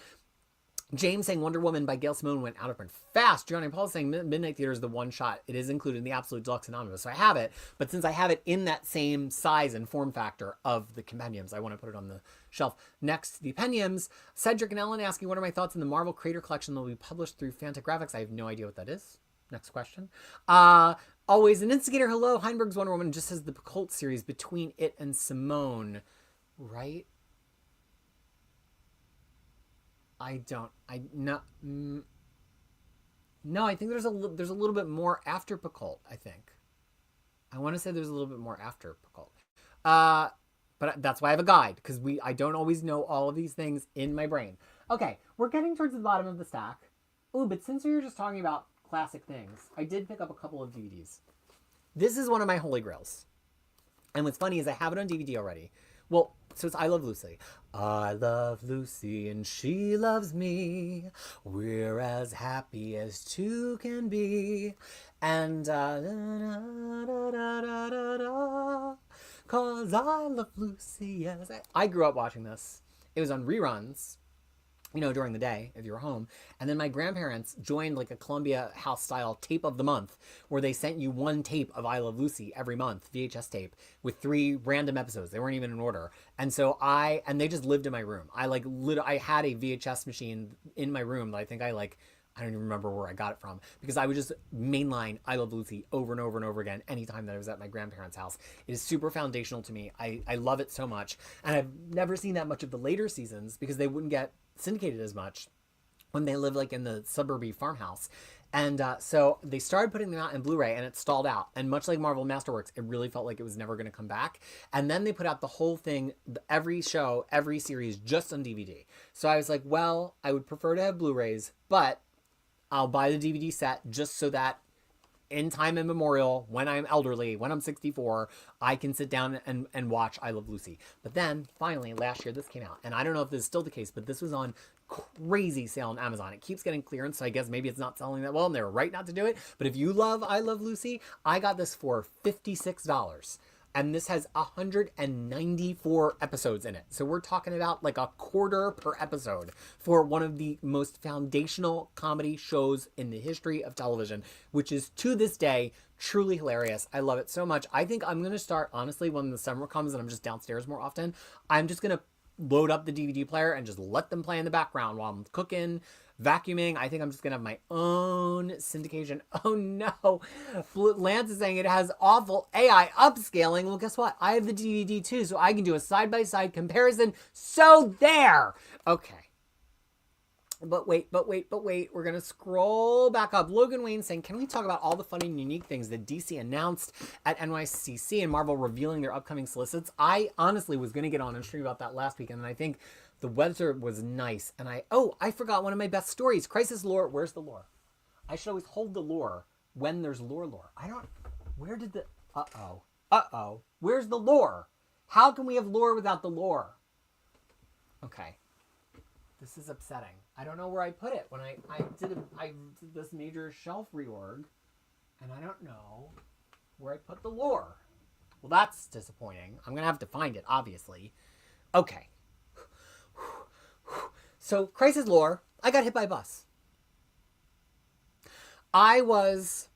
James saying Wonder Woman by Gail Simone went out of print fast. Johnny Paul saying Midnight Theater is the one shot. It is included in the Absolute Deluxe Anonymous. So I have it, but since I have it in that same size and form factor of the compendiums, I want to put it on the shelf next to the compendiums. Cedric and Ellen asking, what are my thoughts on the Marvel Creator Collection that will be published through Fantagraphics? I have no idea what that is. Next question. Always an instigator. Hello. Heinberg's Wonder Woman just has the cult series between it and Simone, right? No, I think there's a little bit more after Picult, I think. I want to say there's a little bit more after Picult. But that's why I have a guide, because I don't always know all of these things in my brain. Okay, we're getting towards the bottom of the stack. Ooh, but since we were just talking about classic things, I did pick up a couple of DVDs. This is one of my holy grails. And what's funny is I have it on DVD already. Well, so it's I Love Lucy. I love Lucy and she loves me. We're as happy as two can be. And cause I love Lucy, yes. I grew up watching this. It was on reruns, during the day if you were home. And then my grandparents joined like a Columbia House style tape of the month where they sent you one tape of I Love Lucy every month, VHS tape, with 3 random episodes. They weren't even in order. And so and they just lived in my room. I had a VHS machine in my room that I don't even remember where I got it from, because I would just mainline I Love Lucy over and over and over again anytime that I was at my grandparents' house. It is super foundational to me. I love it so much. And I've never seen that much of the later seasons because they wouldn't get syndicated as much when they lived like in the suburby farmhouse. And so they started putting them out in Blu-ray and it stalled out. And much like Marvel Masterworks, it really felt like it was never going to come back. And then they put out the whole thing, every show, every series, just on DVD. So I was like, well, I would prefer to have Blu-rays, but I'll buy the DVD set just so that in time immemorial, when I'm elderly, when I'm 64, I can sit down and watch I Love Lucy. But then, finally, last year, this came out. And I don't know if this is still the case, but this was on crazy sale on Amazon. It keeps getting clearance, so I guess maybe it's not selling that well, and they were right not to do it. But if you love I Love Lucy, I got this for $56. And this has 194 episodes in it. So we're talking about like a quarter per episode for one of the most foundational comedy shows in the history of television, which is to this day truly hilarious. I love it so much. I think I'm going to start, honestly, when the summer comes and I'm just downstairs more often, I'm just going to load up the DVD player and just let them play in the background while I'm cooking, vacuuming. I think I'm just going to have my own syndication. Oh no. Lance is saying it has awful AI upscaling. Well, guess what? I have the DVD too, so I can do a side-by-side comparison. So there. Okay. But wait. We're going to scroll back up. Logan Wayne saying, can we talk about all the funny and unique things that DC announced at NYCC and Marvel revealing their upcoming solicits? I honestly was going to get on and stream about that last week, and I think the weather was nice. And I forgot one of my best stories. Crisis lore. Where's the lore? I should always hold the lore when there's lore. Where did the... Where's the lore? How can we have lore without the lore? Okay. This is upsetting. I don't know where I put it when I did this major shelf reorg, and I don't know where I put the lore. Well, that's disappointing. I'm going to have to find it, obviously. Okay. So, Crisis lore, I got hit by a bus. I was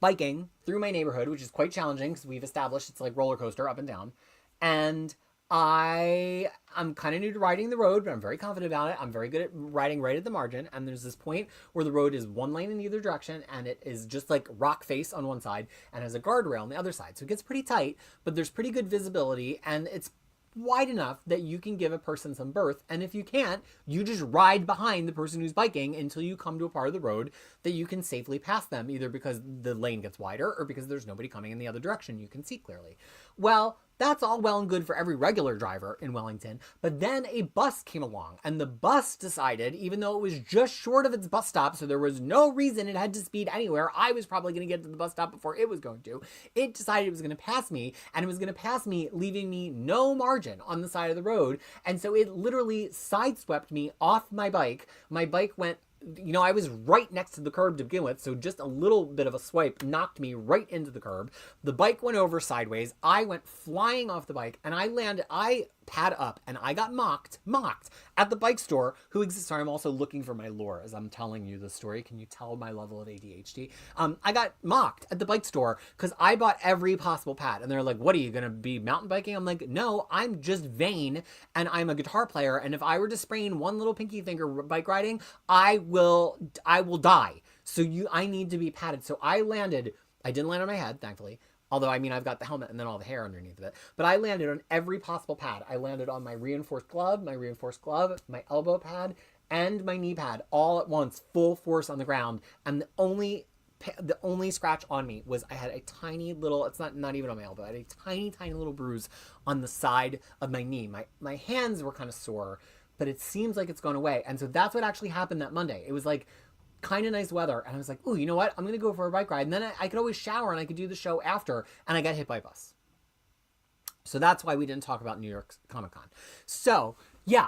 biking through my neighborhood, which is quite challenging because we've established it's like roller coaster up and down, and I'm kind of new to riding the road, but I'm very confident about it. I'm very good at riding right at the margin. And there's this point where the road is one lane in either direction, and it is just like rock face on one side and has a guardrail on the other side. So it gets pretty tight, but there's pretty good visibility, and it's wide enough that you can give a person some berth. And if you can't, you just ride behind the person who's biking until you come to a part of the road that you can safely pass them, either because the lane gets wider or because there's nobody coming in the other direction. You can see clearly. Well, that's all well and good for every regular driver in Wellington, but then a bus came along, and the bus decided, even though it was just short of its bus stop, so there was no reason it had to speed anywhere, I was probably going to get to the bus stop before it was going to, it decided it was going to pass me, and it was going to pass me, leaving me no margin on the side of the road, and so it literally sideswept me off my bike. My bike went, I was right next to the curb to begin with, so just a little bit of a swipe knocked me right into the curb. The bike went over sideways. I went flying off the bike, and I pad up, and I got mocked at the bike store who exists. Sorry, I'm also looking for my lore as I'm telling you the story. Can you tell my level of ADHD? I got mocked at the bike store because I bought every possible pad, and they're like, what are you going to be mountain biking? I'm like, no, I'm just vain, and I'm a guitar player, and if I were to sprain one little pinky finger bike riding, I will die. So I need to be padded. So I didn't land on my head, thankfully. Although, I mean, I've got the helmet and then all the hair underneath of it. But I landed on every possible pad. I landed on my reinforced glove, my elbow pad, and my knee pad all at once, full force on the ground. And the only scratch on me was I had a tiny little, it's not even on my elbow, I had a tiny, tiny little bruise on the side of my knee. My hands were kind of sore, but it seems like it's gone away. And so that's what actually happened that Monday. It was like kind of nice weather, and I was like, ooh, you know what? I'm gonna go for a bike ride, and then I could always shower and I could do the show after, and I got hit by a bus. So that's why we didn't talk about New York Comic Con. So yeah,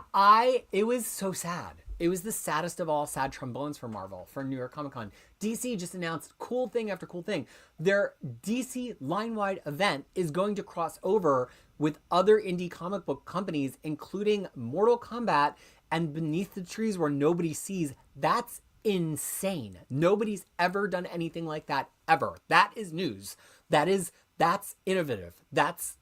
it was so sad. It was the saddest of all sad trombones for Marvel for New York Comic Con. DC just announced cool thing after cool thing. Their DC line-wide event is going to cross over with other indie comic book companies, including Mortal Kombat and Beneath the Trees Where Nobody Sees. That's insane. Nobody's ever done anything like that ever. That is news. That's innovative. That's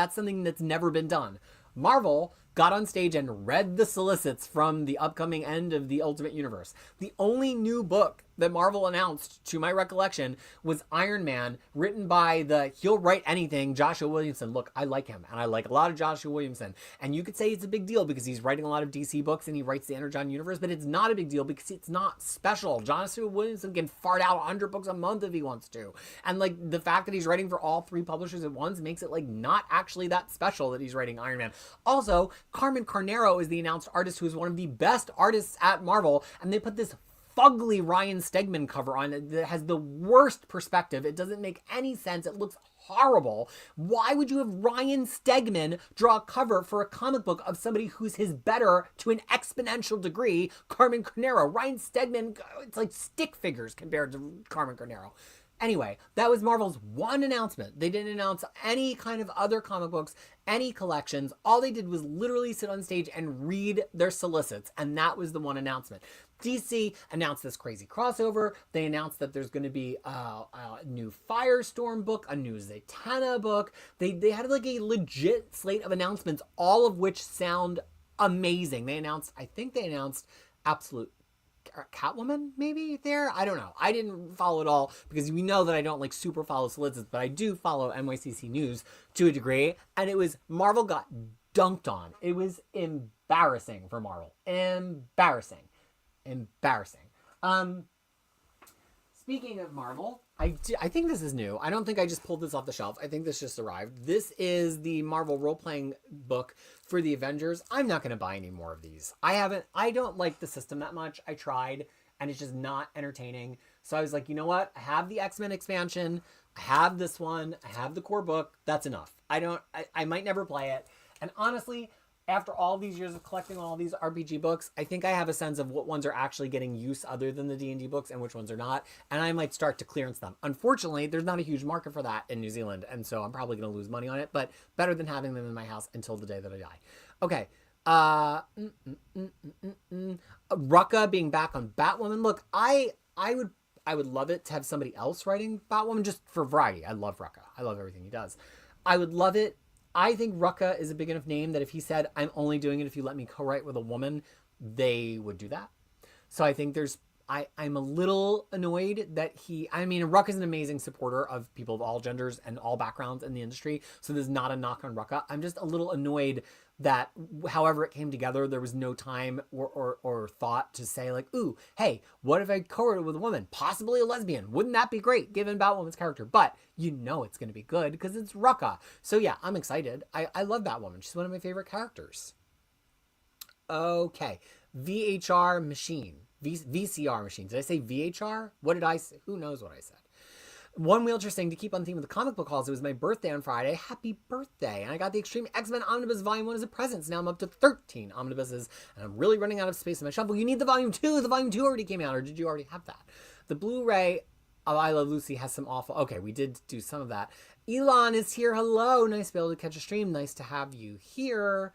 something that's never been done. Marvel got on stage and read the solicits from the upcoming end of the Ultimate Universe. The only new book that Marvel announced, to my recollection, was Iron Man, written by he'll write anything, Joshua Williamson. Look, I like him, and I like a lot of Joshua Williamson. And you could say it's a big deal because he's writing a lot of DC books and he writes the Energon universe, but it's not a big deal because it's not special. Joshua Williamson can fart out 100 books a month if he wants to. And like the fact that he's writing for all three publishers at once makes it like not actually that special that he's writing Iron Man. Also, Carmen Carnero is the announced artist who is one of the best artists at Marvel, and they put this fugly Ryan Stegman cover on it that has the worst perspective. It doesn't make any sense. It looks horrible. Why would you have Ryan Stegman draw a cover for a comic book of somebody who's his better to an exponential degree, Carmen Carnero? Ryan Stegman, it's like stick figures compared to Carmen Carnero. Anyway, that was Marvel's one announcement. They didn't announce any kind of other comic books, any collections. All they did was literally sit on stage and read their solicits, and that was the one announcement. DC announced this crazy crossover. They announced that there's going to be a new Firestorm book, a new Zatanna book. They had like a legit slate of announcements, all of which sound amazing. I think they announced Absolute Catwoman maybe there. I don't know. I didn't follow it all because we know that I don't like super follow solicits, but I do follow NYCC News to a degree, and Marvel got dunked on. It was embarrassing for Marvel. Embarrassing. Speaking of Marvel, I think this is new. I don't think I just pulled this off the shelf. I think this just arrived. This is the Marvel role-playing book for the Avengers. I'm not going to buy any more of these. I don't like the system that much. I tried, and it's just not entertaining. So I was like, you know what? I have the X-Men expansion. I have this one. I have the core book. That's enough. I might never play it. And honestly, after all these years of collecting all these RPG books, I think I have a sense of what ones are actually getting use other than the D&D books and which ones are not, and I might start to clearance them. Unfortunately, there's not a huge market for that in New Zealand, and so I'm probably going to lose money on it, but better than having them in my house until the day that I die. Okay. Rucka being back on Batwoman. Look, I would love it to have somebody else writing Batwoman just for variety. I love Rucka. I love everything he does. I would love it. I think Rucka is a big enough name that if he said, I'm only doing it if you let me co-write with a woman, they would do that. So I think I'm a little annoyed that Rucka is an amazing supporter of people of all genders and all backgrounds in the industry. So there's not a knock on Rucka. I'm just a little annoyed that however it came together, there was no time or thought to say like, ooh, hey, what if I co-wrote with a woman, possibly a lesbian? Wouldn't that be great given Batwoman's character? But you know it's going to be good because it's Rucka. So yeah, I'm excited. I love Batwoman. She's one of my favorite characters. Okay. VHR machine. VCR machine. Did I say VHR? What did I say? Who knows what I said? One wheelchair saying, to keep on theme with the comic book calls, it was my birthday on Friday. Happy birthday. And I got the Extreme X-Men Omnibus Volume 1 as a present. So now I'm up to 13 omnibuses, and I'm really running out of space in my shelf. Well, you need the Volume 2. The Volume 2 already came out, or did you already have that? The Blu-ray Oh, I Love Lucy has some awful... Okay, we did do some of that. Elon is here. Hello. Nice to be able to catch a stream. Nice to have you here.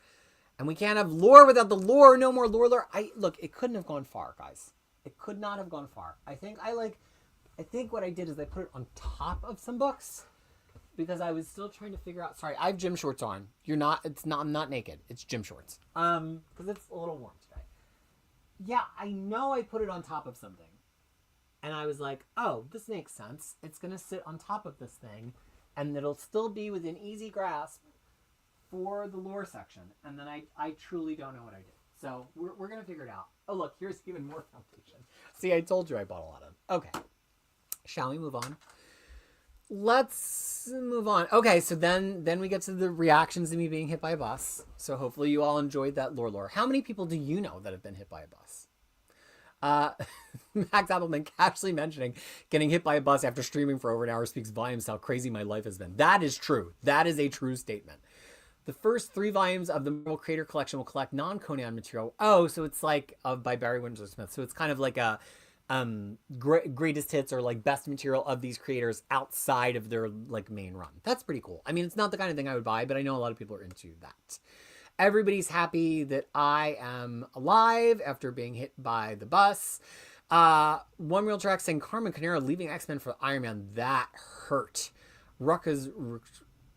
And we can't have lore without the lore. No more lore. Look, it couldn't have gone far, guys. It could not have gone far. I think what I did is I put it on top of some books because I was still trying to figure out... Sorry, I have gym shorts on. I'm not naked. It's gym shorts. Because it's a little warm today. Yeah, I know I put it on top of something. And I was like, oh, this makes sense. It's going to sit on top of this thing. And it'll still be within easy grasp for the lore section. And then I truly don't know what I did. So we're going to figure it out. Oh, look, here's even more foundation. See, I told you I bought a lot of. Okay. Shall we move on? Let's move on. Okay, so then we get to the reactions to me being hit by a bus. So hopefully you all enjoyed that lore. How many people do you know that have been hit by a bus? Max Appleman casually mentioning getting hit by a bus after streaming for over an hour speaks volumes to how crazy my life has been. That is true. That is a true statement. The first 3 volumes of the Marvel Creator Collection will collect non-Conan material. Oh, so it's like by Barry Windsor Smith. So it's kind of like a greatest hits or like best material of these creators outside of their like main run. That's pretty cool. I mean, it's not the kind of thing I would buy, but I know a lot of people are into that. Everybody's happy that I am alive after being hit by the bus. One Real Track saying Carmen Carnero leaving X-Men for Iron Man. That hurt. Rucka's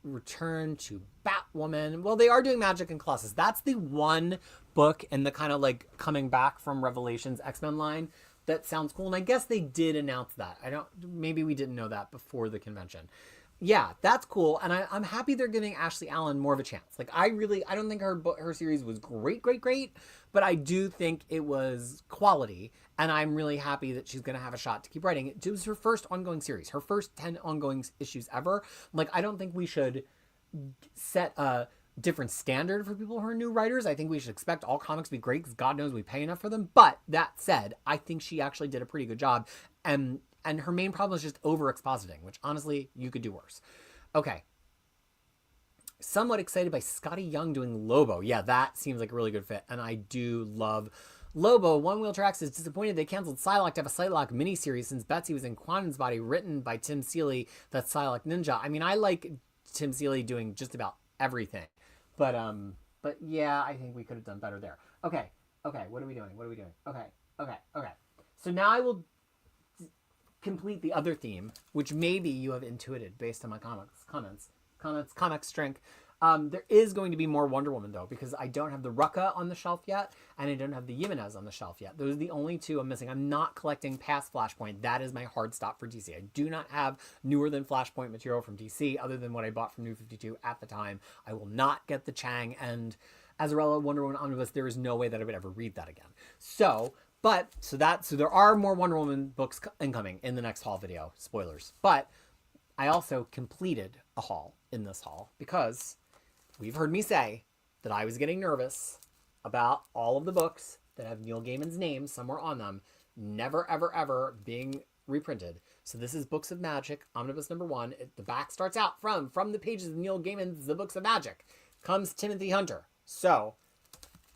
return to Batwoman. Well, they are doing Magic and Colossus. That's the one book in the kind of like coming back from Revelations X-Men line that sounds cool. And I guess they did announce that. Maybe we didn't know that before the convention. Yeah, that's cool. And I'm happy they're giving Ashley Allen more of a chance. Like, I don't think her series was great, but I do think it was quality. And I'm really happy that she's going to have a shot to keep writing. It was her first ongoing series, her first 10 ongoing issues ever. Like, I don't think we should set a different standard for people who are new writers. I think we should expect all comics to be great because God knows we pay enough for them. But that said, I think she actually did a pretty good job. And her main problem is just over-expositing, which honestly, you could do worse. Okay. Somewhat excited by Scotty Young doing Lobo. Yeah, that seems like a really good fit. And I do love Lobo. One Wheel Tracks is disappointed they canceled Psylocke to have a Psylocke miniseries since Betsy was in Quantum's body, written by Tim Seeley, that's Psylocke Ninja. I mean, I like Tim Seeley doing just about everything. But yeah, I think we could have done better there. Okay, what are we doing? Okay. So now I will complete the other theme, which maybe you have intuited based on my comics strength. There is going to be more Wonder Woman though, because I don't have the Rucka on the shelf yet, and I don't have the Jimenez on the shelf yet. Those are the only 2 I'm missing. I'm not collecting past Flashpoint. That is my hard stop for DC. I do not have newer than Flashpoint material from DC, other than what I bought from New 52 at the time. I will not get the Chang and Azarella Wonder Woman Omnibus. There is no way that I would ever read that again. So there are more Wonder Woman books incoming in the next haul video. Spoilers. But I also completed a haul in this haul because we've heard me say that I was getting nervous about all of the books that have Neil Gaiman's name somewhere on them never, ever, ever being reprinted. So this is Books of Magic, Omnibus number 1. The back starts out from the pages of Neil Gaiman's The Books of Magic comes Timothy Hunter. So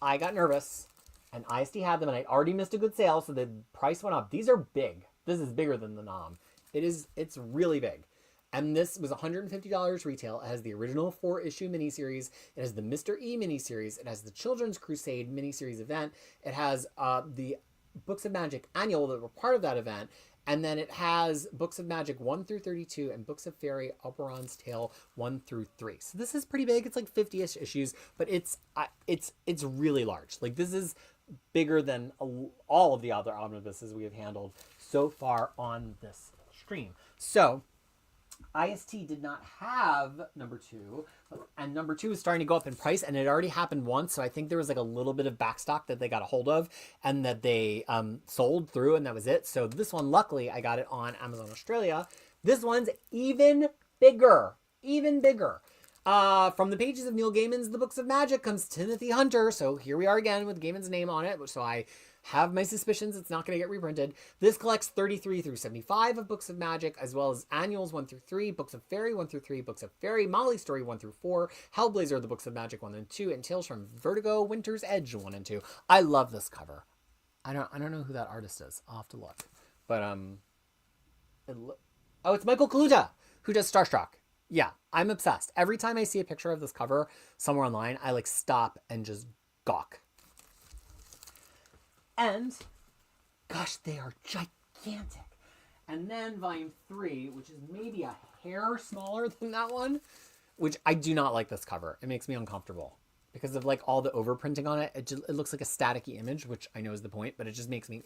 I got nervous. And IST had them, and I already missed a good sale, so the price went up. These are big. This is bigger than the Nom. It's really big. And this was $150 retail. It has the original 4-issue miniseries. It has the Mr. E miniseries. It has the Children's Crusade miniseries event. It has the Books of Magic annual that were part of that event. And then it has Books of Magic 1 through 32 and Books of Fairy Oberon's Tale 1 through 3. So this is pretty big. It's like 50-ish issues, but it's really large. Like, this is bigger than all of the other omnibuses we have handled so far on this stream. So IST did not have number 2, and number 2 is starting to go up in price, and it already happened once, so I think there was like a little bit of backstock that they got a hold of and that they sold through, and that was it. So this one, luckily, I got it on Amazon Australia. This one's even bigger. From the pages of Neil Gaiman's The Books of Magic comes Timothy Hunter. So here we are again with Gaiman's name on it. So I have my suspicions it's not going to get reprinted. This collects 33 through 75 of Books of Magic, as well as annuals 1 through 3, Books of Fairy 1 through 3, Books of Fairy, Molly's Story 1 through 4, Hellblazer, The Books of Magic 1 and 2, and Tales from Vertigo, Winter's Edge 1 and 2. I love this cover. I don't know who that artist is. I'll have to look. But Oh, it's Michael Kaluta, who does Starstruck. Yeah, I'm obsessed. Every time I see a picture of this cover somewhere online, I like stop and just gawk. And, gosh, they are gigantic. And then volume 3, which is maybe a hair smaller than that one, which I do not like this cover. It makes me uncomfortable because of like all the overprinting on it. It looks like a staticky image, which I know is the point, but it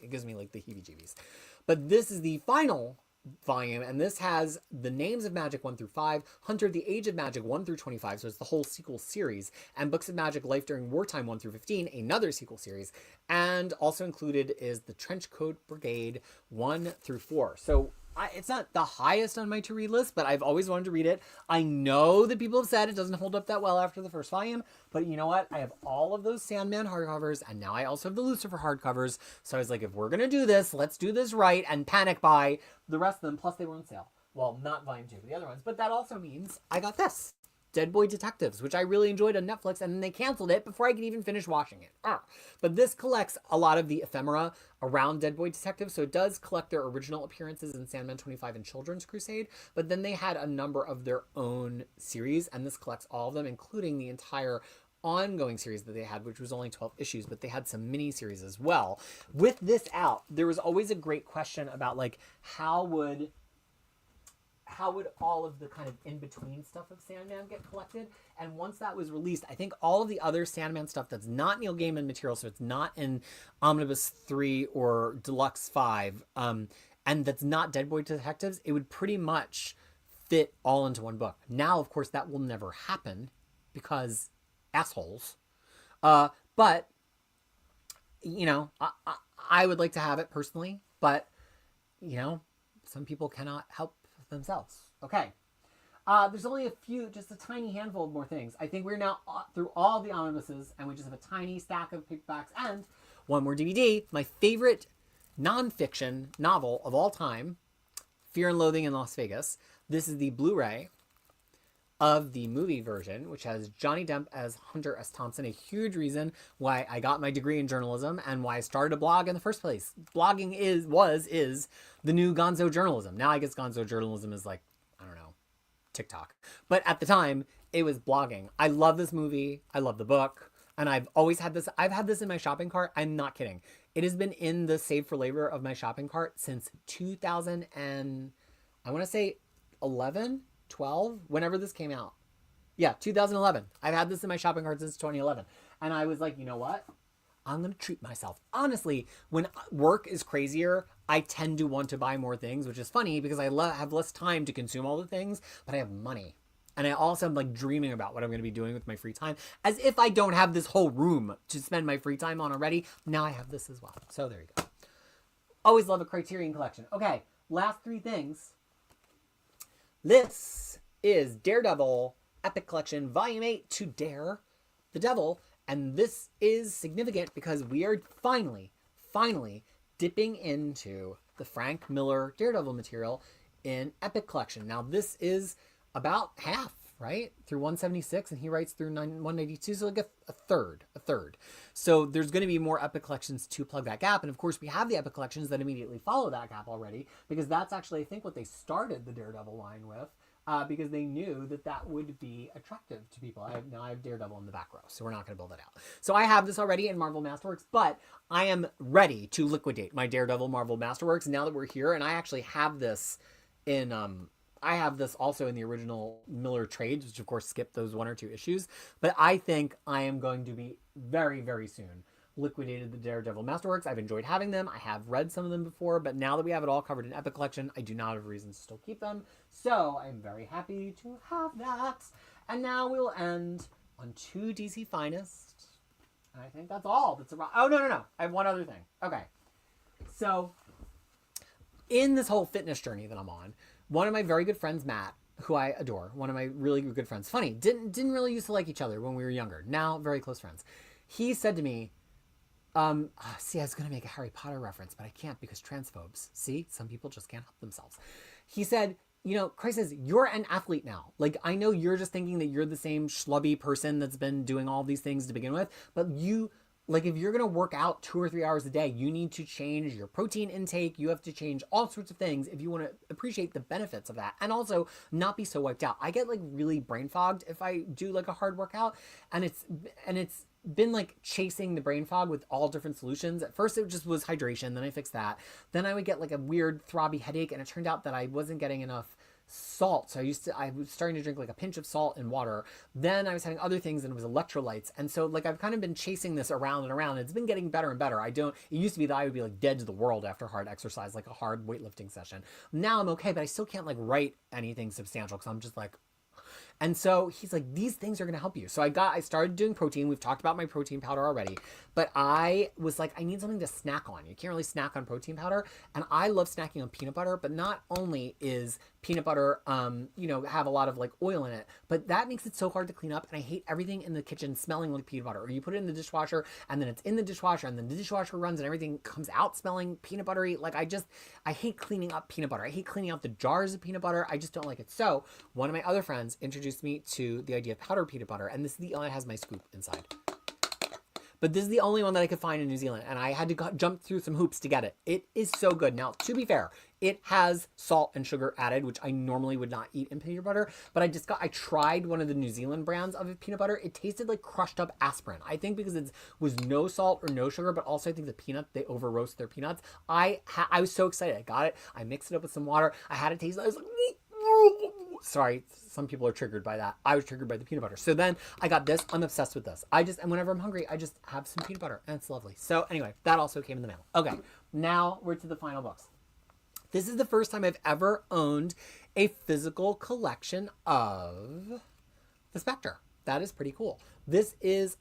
gives me like the heebie-jeebies. But this is the final volume, and this has the Names of Magic 1 through 5, Hunter the Age of Magic 1 through 25, so it's the whole sequel series, and Books of Magic Life During Wartime 1 through 15, another sequel series, and also included is the Trenchcoat Brigade 1 through 4. So it's not the highest on my to-read list, but I've always wanted to read it. I know that people have said it doesn't hold up that well after the first volume, but you know what? I have all of those Sandman hardcovers, and now I also have the Lucifer hardcovers. So I was like, if we're going to do this, let's do this right and panic buy the rest of them. Plus, they were on sale. Well, not volume 2, but the other ones. But that also means I got this. Dead Boy Detectives, which I really enjoyed on Netflix, and then they canceled it before I could even finish watching it. But this collects a lot of the ephemera around Dead Boy Detectives, so it does collect their original appearances in Sandman 25 and Children's Crusade, but then they had a number of their own series, and this collects all of them, including the entire ongoing series that they had, which was only 12 issues, but they had some mini series as well. With this out, there was always a great question about like how would all of the kind of in-between stuff of Sandman get collected? And once that was released, I think all of the other Sandman stuff that's not Neil Gaiman material, so it's not in Omnibus 3 or Deluxe 5, and that's not Dead Boy Detectives, it would pretty much fit all into one book. Now, of course, that will never happen because assholes. But, you know, I would like to have it personally, but, you know, some people cannot help themselves. Okay. There's only just a tiny handful of more things. I think we're now through all the omnibuses, and we just have a tiny stack of paperbacks and one more DVD. My favorite nonfiction novel of all time, Fear and Loathing in Las Vegas. This is the Blu-ray of the movie version, which has Johnny Depp as Hunter S. Thompson, a huge reason why I got my degree in journalism and why I started a blog in the first place. Blogging is the new gonzo journalism. Now I guess gonzo journalism is like, I don't know, TikTok. But at the time, it was blogging. I love this movie. I love the book. And I've always had this. I've had this in my shopping cart. I'm not kidding. It has been in the Save for Labor of my shopping cart since 2000 and I want to say 11, 12, whenever this came out. Yeah, 2011. I've had this in my shopping cart since 2011. And I was like, you know what? I'm going to treat myself. Honestly, when work is crazier, I tend to want to buy more things, which is funny because I have less time to consume all the things, but I have money. And I also am like dreaming about what I'm going to be doing with my free time, as if I don't have this whole room to spend my free time on already. Now I have this as well. So there you go. Always love a Criterion collection. Okay, last 3 things. This is Daredevil Epic Collection Volume 8 to Dare the Devil. And this is significant because we are finally dipping into the Frank Miller Daredevil material in Epic Collection. Now, this is about half, right? Through 176, and he writes through 192, so like a third. So there's going to be more Epic Collections to plug that gap. And of course, we have the Epic Collections that immediately follow that gap already, because that's actually, I think, what they started the Daredevil line with. Because they knew that would be attractive to people. I have Daredevil in the back row, so we're not going to build it out. So I have this already in Marvel Masterworks, but I am ready to liquidate my Daredevil Marvel Masterworks now that we're here, and I actually have this in... I have this also in the original Miller trades, which of course skipped those 1 or 2 issues, but I think I am going to be very, very soon liquidated the Daredevil Masterworks. I've enjoyed having them. I have read some of them before, but now that we have it all covered in Epic Collection, I do not have reasons to still keep them. So I'm very happy to have that. And now we'll end on 2 DC Finest. And I think that's all that's around. Oh, no. I have one other thing. Okay. So in this whole fitness journey that I'm on, one of my very good friends, Matt, who I adore, one of my really good friends, funny, didn't really used to like each other when we were younger. Now, very close friends. He said to me, see, I was going to make a Harry Potter reference, but I can't because transphobes. See, some people just can't help themselves. He said, you know, Christ says, you're an athlete now. Like, I know you're just thinking that you're the same schlubby person that's been doing all these things to begin with, but you Like if you're going to work out 2 or 3 hours a day, you need to change your protein intake. You have to change all sorts of things if you want to appreciate the benefits of that, and also not be so wiped out. I get like really brain fogged if I do like a hard workout, and it's been like chasing the brain fog with all different solutions. At first it just was hydration, then I fixed that. Then I would get like a weird throbby headache, and it turned out that I wasn't getting enough salt. So I was starting to drink like a pinch of salt and water. Then I was having other things, and it was electrolytes. And so like I've kind of been chasing this around and around. It's been getting better and better. It used to be that I would be like dead to the world after hard exercise, like a hard weightlifting session. Now I'm okay, but I still can't like write anything substantial because I'm just like, and so he's like, these things are going to help you. So I started doing protein. We've talked about my protein powder already, but I was like, I need something to snack on. You can't really snack on protein powder. And I love snacking on peanut butter, but not only is peanut butter, have a lot of like oil in it, but that makes it so hard to clean up. And I hate everything in the kitchen smelling like peanut butter, or you put it in the dishwasher and then it's in the dishwasher and then the dishwasher runs and everything comes out smelling peanut buttery. Like I hate cleaning up peanut butter. I hate cleaning out the jars of peanut butter. I just don't like it. So one of my other friends introduced me to the idea of powdered peanut butter, and this is the one that has my scoop inside. But this is the only one that I could find in New Zealand, and I had to jump through some hoops to get it. It is so good. Now, to be fair, it has salt and sugar added, which I normally would not eat in peanut butter, but I tried one of the New Zealand brands of peanut butter. It tasted like crushed up aspirin. I think because it was no salt or no sugar, but also I think they over roast their peanuts. I was so excited. I got it. I mixed it up with some water. I had it taste. I was like, sorry, some people are triggered by that. I was triggered by the peanut butter. So then I got this. I'm obsessed with this. And whenever I'm hungry, I just have some peanut butter, and it's lovely. So anyway, that also came in the mail. Okay, now we're to the final books. This is the first time I've ever owned a physical collection of the Spectre. That is pretty cool. This is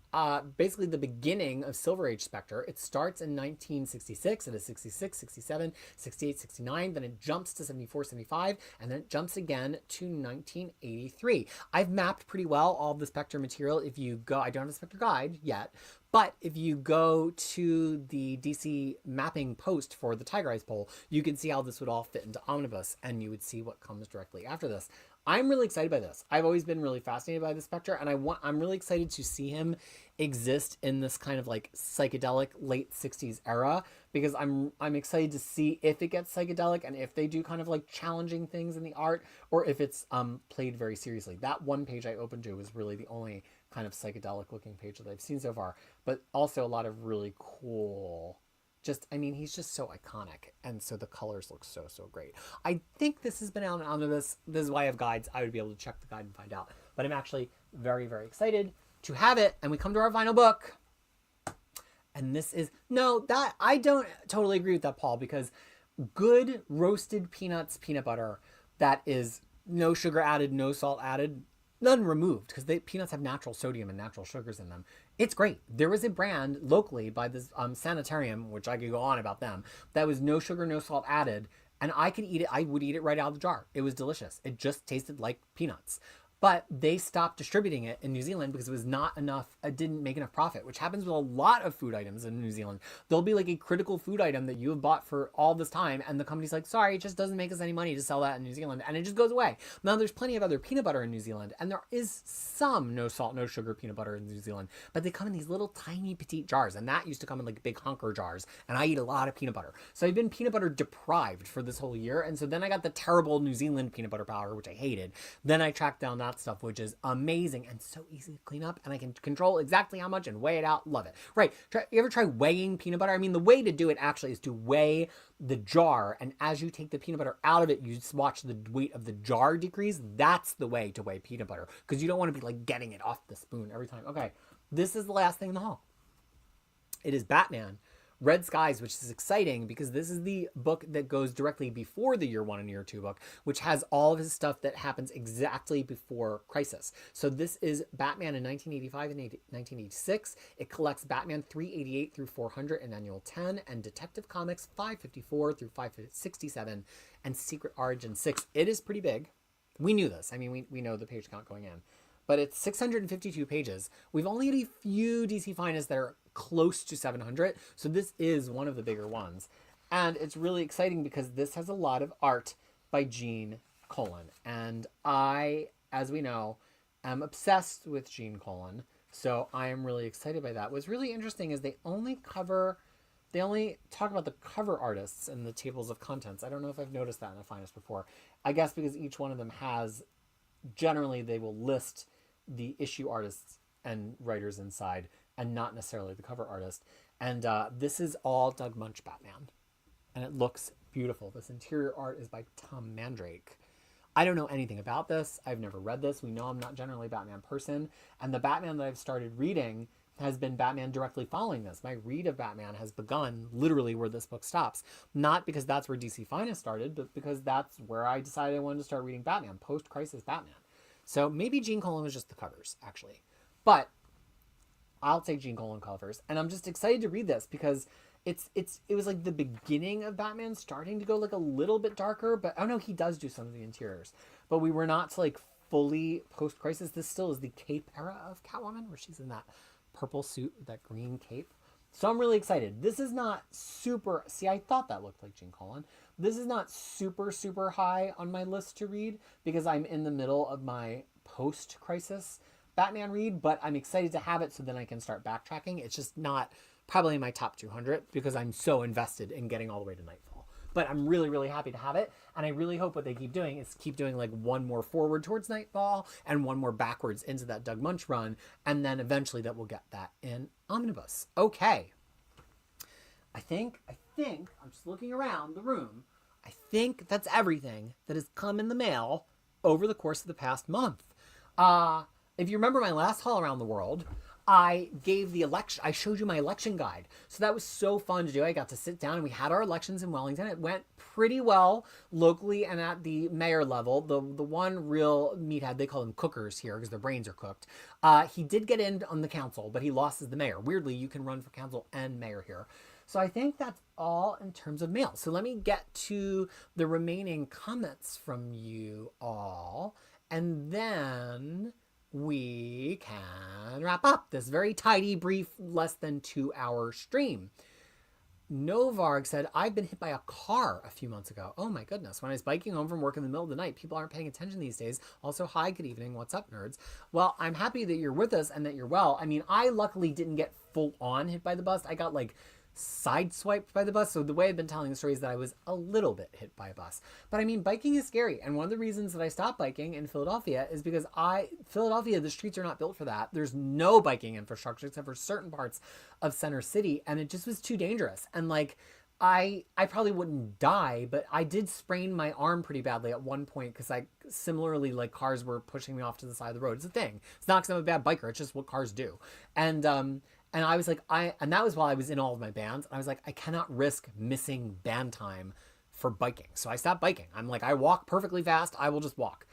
basically the beginning of Silver Age Spectre. It starts in 1966. It is 66, 67, 68, 69. Then it jumps to 74, 75. And then it jumps again to 1983. I've mapped pretty well all of the Spectre material. If you go, I don't have a Spectre guide yet, but if you go to the DC mapping post for the Tiger Eyes poll, you can see how this would all fit into Omnibus, and you would see what comes directly after this. I'm really excited by this. I've always been really fascinated by the Spectre, and I'm really excited to see him exist in this kind of like psychedelic late 60s era, because I'm excited to see if it gets psychedelic and if they do kind of like challenging things in the art, or if it's played very seriously. That one page I opened to was really the only kind of psychedelic looking page that I've seen so far, but also a lot of really cool, he's just so iconic, and so the colors look so great. I think this has been out on this. This is why I have guides. I would be able to check the guide and find out. But I'm actually very, very excited to have it. And we come to our final book. And this is, I don't totally agree with that, Paul, because good roasted peanuts, peanut butter, that is no sugar added, no salt added, none removed, because peanuts have natural sodium and natural sugars in them. It's great. There was a brand locally by this sanitarium, which I could go on about them, that was no sugar, no salt added, and I could eat it. I would eat it right out of the jar. It was delicious. It just tasted like peanuts. But they stopped distributing it in New Zealand because it was not enough, it didn't make enough profit, which happens with a lot of food items in New Zealand. There'll be like a critical food item that you have bought for all this time, and the company's like, sorry, it just doesn't make us any money to sell that in New Zealand, and it just goes away. Now, there's plenty of other peanut butter in New Zealand, and there is some no salt, no sugar peanut butter in New Zealand, but they come in these little tiny petite jars, and that used to come in like big hunker jars, and I eat a lot of peanut butter. So I've been peanut butter deprived for this whole year, and so then I got the terrible New Zealand peanut butter powder, which I hated. Then I tracked down that stuff, which is amazing and so easy to clean up, and I can control exactly how much and weigh it out. Love it. Right. You ever try weighing peanut butter? I mean, the way to do it actually is to weigh the jar, and as you take the peanut butter out of it, you just watch the weight of the jar decrease. That's the way to weigh peanut butter, because you don't want to be like getting it off the spoon every time. Okay, this is the last thing in the haul. It is Batman Red Skies, which is exciting because this is the book that goes directly before the Year 1 and Year 2 book, which has all of his stuff that happens exactly before Crisis. So this is Batman in 1985 and 1986. It collects Batman 388 through 400 in Annual 10, and Detective Comics 554 through 567, and Secret Origin 6. It is pretty big. We knew this. I mean, we know the page count going in. But it's 652 pages. We've only had a few DC Finest that are close to 700, so this is one of the bigger ones. And it's really exciting because this has a lot of art by Gene Colan. And I, as we know, am obsessed with Gene Colan. So I am really excited by that. What's really interesting is they only talk about the cover artists in the tables of contents. I don't know if I've noticed that in the finest before. I guess because each one of them has, generally they will list the issue artists and writers inside and not necessarily the cover artist. And this is all Doug Munch Batman. And it looks beautiful. This interior art is by Tom Mandrake. I don't know anything about this. I've never read this. We know I'm not generally a Batman person. And the Batman that I've started reading has been Batman directly following this. My read of Batman has begun literally where this book stops. Not because that's where DC Finest started, but because that's where I decided I wanted to start reading Batman, post-Crisis Batman. So maybe Gene Colan was just the covers, actually. But I'll take Gene Colan covers. And I'm just excited to read this because it was like the beginning of Batman starting to go like a little bit darker, but I don't know, he does do some of the interiors. But we were not like fully post-Crisis. This still is the cape era of Catwoman, where she's in that purple suit with that green cape. So I'm really excited. This is not super... See, I thought that looked like Gene Colan. This is not super, super high on my list to read because I'm in the middle of my post-Crisis Batman read, but I'm excited to have it so then I can start backtracking. It's just not probably in my top 200 because I'm so invested in getting all the way to Nightfall. But I'm really, really happy to have it. And I really hope what they keep doing is keep doing like one more forward towards Nightfall and one more backwards into that Doug Munch run. And then eventually that we'll get that in Omnibus. Okay. I think, I'm just looking around the room. I think that's everything that has come in the mail over the course of the past month. If you remember my last haul around the world, I showed you my election guide. So that was so fun to do. I got to sit down and we had our elections in Wellington. It went pretty well locally and at the mayor level. The one real meathead, they call them cookers here because their brains are cooked. He did get in on the council, but he lost as the mayor. Weirdly, you can run for council and mayor here. So I think that's all in terms of mail. So let me get to the remaining comments from you all. And then we can wrap up this very tidy, brief, less than 2-hour stream. Novarg said, I've been hit by a car a few months ago. Oh my goodness. When I was biking home from work in the middle of the night, people aren't paying attention these days. Also, hi, good evening. What's up, nerds? Well, I'm happy that you're with us and that you're well. I mean, I luckily didn't get full on hit by the bus. I got like sideswiped by the bus. So the way I've been telling the story is that I was a little bit hit by a bus. But I mean, biking is scary. And one of the reasons that I stopped biking in Philadelphia is because Philadelphia, the streets are not built for that. There's no biking infrastructure except for certain parts of Center City. And it just was too dangerous. And like, I probably wouldn't die, but I did sprain my arm pretty badly at one point because I similarly, like, cars were pushing me off to the side of the road. It's a thing. It's not because I'm a bad biker. It's just what cars do. And I was like, and that was while I was in all of my bands. And I was like, I cannot risk missing band time for biking. So I stopped biking. I'm like, I walk perfectly fast. I will just walk.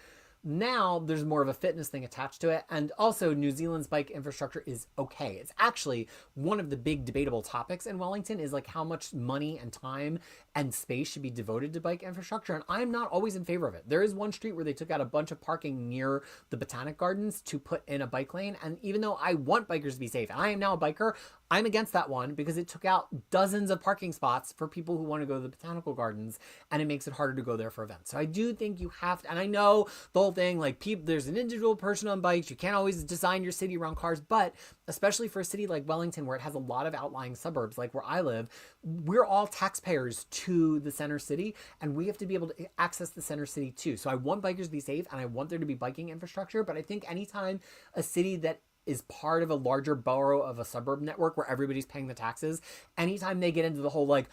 Now there's more of a fitness thing attached to it. And also New Zealand's bike infrastructure is okay. It's actually one of the big debatable topics in Wellington is like how much money and time and space should be devoted to bike infrastructure. And I'm not always in favor of it. There is one street where they took out a bunch of parking near the Botanic Gardens to put in a bike lane. And even though I want bikers to be safe, and I am now a biker, I'm against that one because it took out dozens of parking spots for people who want to go to the Botanical Gardens, and it makes it harder to go there for events. So I do think you have to, and I know the whole thing, like there's an individual person on bikes, you can't always design your city around cars, but especially for a city like Wellington where it has a lot of outlying suburbs, like where I live, we're all taxpayers to the center city, and we have to be able to access the center city too. So I want bikers to be safe, and I want there to be biking infrastructure, but I think anytime a city that is part of a larger borough of a suburb network where everybody's paying the taxes, anytime they get into the whole like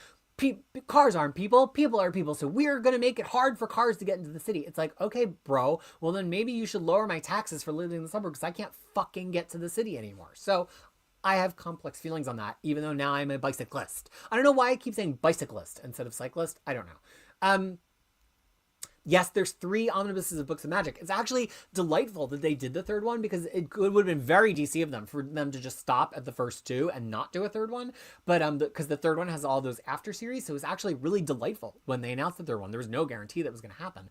cars aren't people, people are people, so we're going to make it hard for cars to get into the city. It's like, okay, bro, well then maybe you should lower my taxes for living in the suburbs because I can't fucking get to the city anymore. So I have complex feelings on that, even though now I'm a bicyclist. I don't know why I keep saying bicyclist instead of cyclist. I don't know. Yes, there's 3 omnibuses of Books of Magic. It's actually delightful that they did the third one because it would have been very DC of them for them to just stop at the first 2 and not do a third one. But because the third one has all those after series, so it was actually really delightful when they announced the third one. There was no guarantee that was going to happen.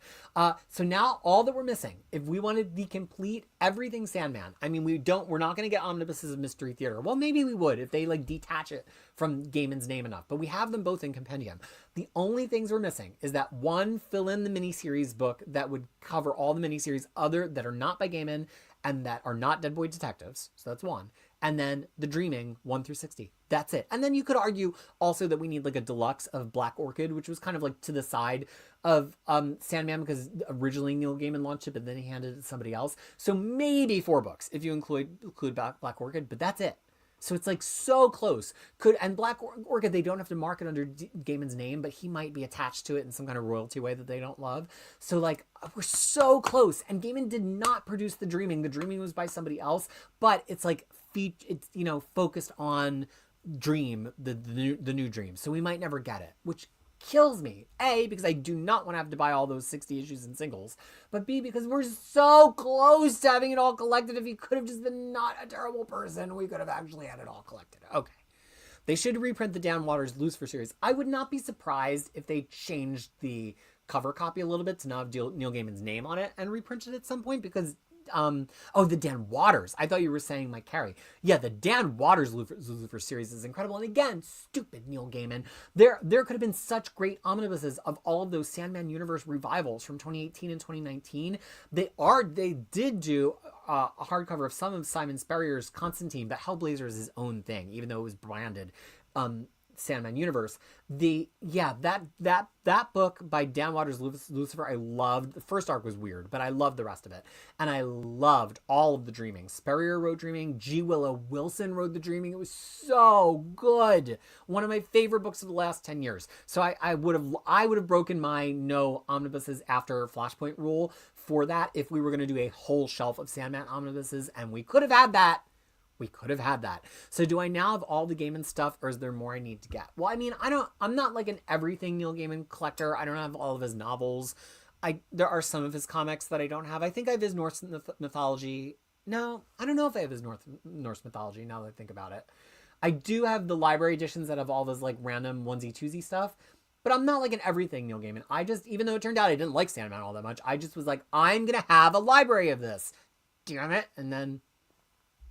So now all that we're missing, if we wanted the complete everything Sandman, I mean, we're not going to get omnibuses of Mystery Theater. Well, maybe we would if they like detach it from Gaiman's name enough, but we have them both in compendium. The only things we're missing is that one fill in the miniseries book that would cover all the miniseries other that are not by Gaiman and that are not Dead Boy Detectives. So that's one. And then The Dreaming 1 through 60. That's it. And then you could argue also that we need like a deluxe of Black Orchid, which was kind of like to the side of Sandman, because originally Neil Gaiman launched it, but then he handed it to somebody else. So maybe 4 books if you include Black Orchid, but that's it. So it's like so close. And Black Orchid, they don't have to mark it under Gaiman's name, but he might be attached to it in some kind of royalty way that they don't love. So like we're so close. And Gaiman did not produce The Dreaming. The Dreaming was by somebody else, but it's like it's focused on Dream, the new Dream. So we might never get it, which kills me. A, because I do not want to have to buy all those 60 issues in singles, but B, because we're so close to having it all collected. If he could have just been not a terrible person, we could have actually had it all collected. Okay. They should reprint the Dan Waters Lucifer series. I would not be surprised if they changed the cover copy a little bit to now have Neil Gaiman's name on it and reprinted it at some point, because the Dan Waters. I thought you were saying Mike Carey. Yeah, the Dan Waters Lucifer series is incredible. And again, stupid Neil Gaiman. There could have been such great omnibuses of all of those Sandman universe revivals from 2018 and 2019. They did do a hardcover of some of Simon Spurrier's Constantine, but Hellblazer is his own thing, even though it was branded Sandman universe. That book by Dan Waters Lucifer, I loved. The first arc was weird, but I loved the rest of it. And I loved all of the Dreaming. Spurrier wrote Dreaming. G. Willow Wilson wrote The Dreaming. It was so good. One of my favorite books of the last 10 years. So I would have broken my no omnibuses after Flashpoint rule for that if we were going to do a whole shelf of Sandman omnibuses, and we could have had that. We could have had that. So do I now have all the Gaiman stuff, or is there more I need to get? Well, I mean, I'm not like an everything Neil Gaiman collector. I don't have all of his novels. There are some of his comics that I don't have. I think I have his Norse mythology. No, I don't know if I have his Norse mythology now that I think about it. I do have the library editions that have all this like random onesie twosie stuff, but I'm not like an everything Neil Gaiman. Even though it turned out I didn't like Sandman all that much, I just was like, I'm going to have a library of this. Damn it. And then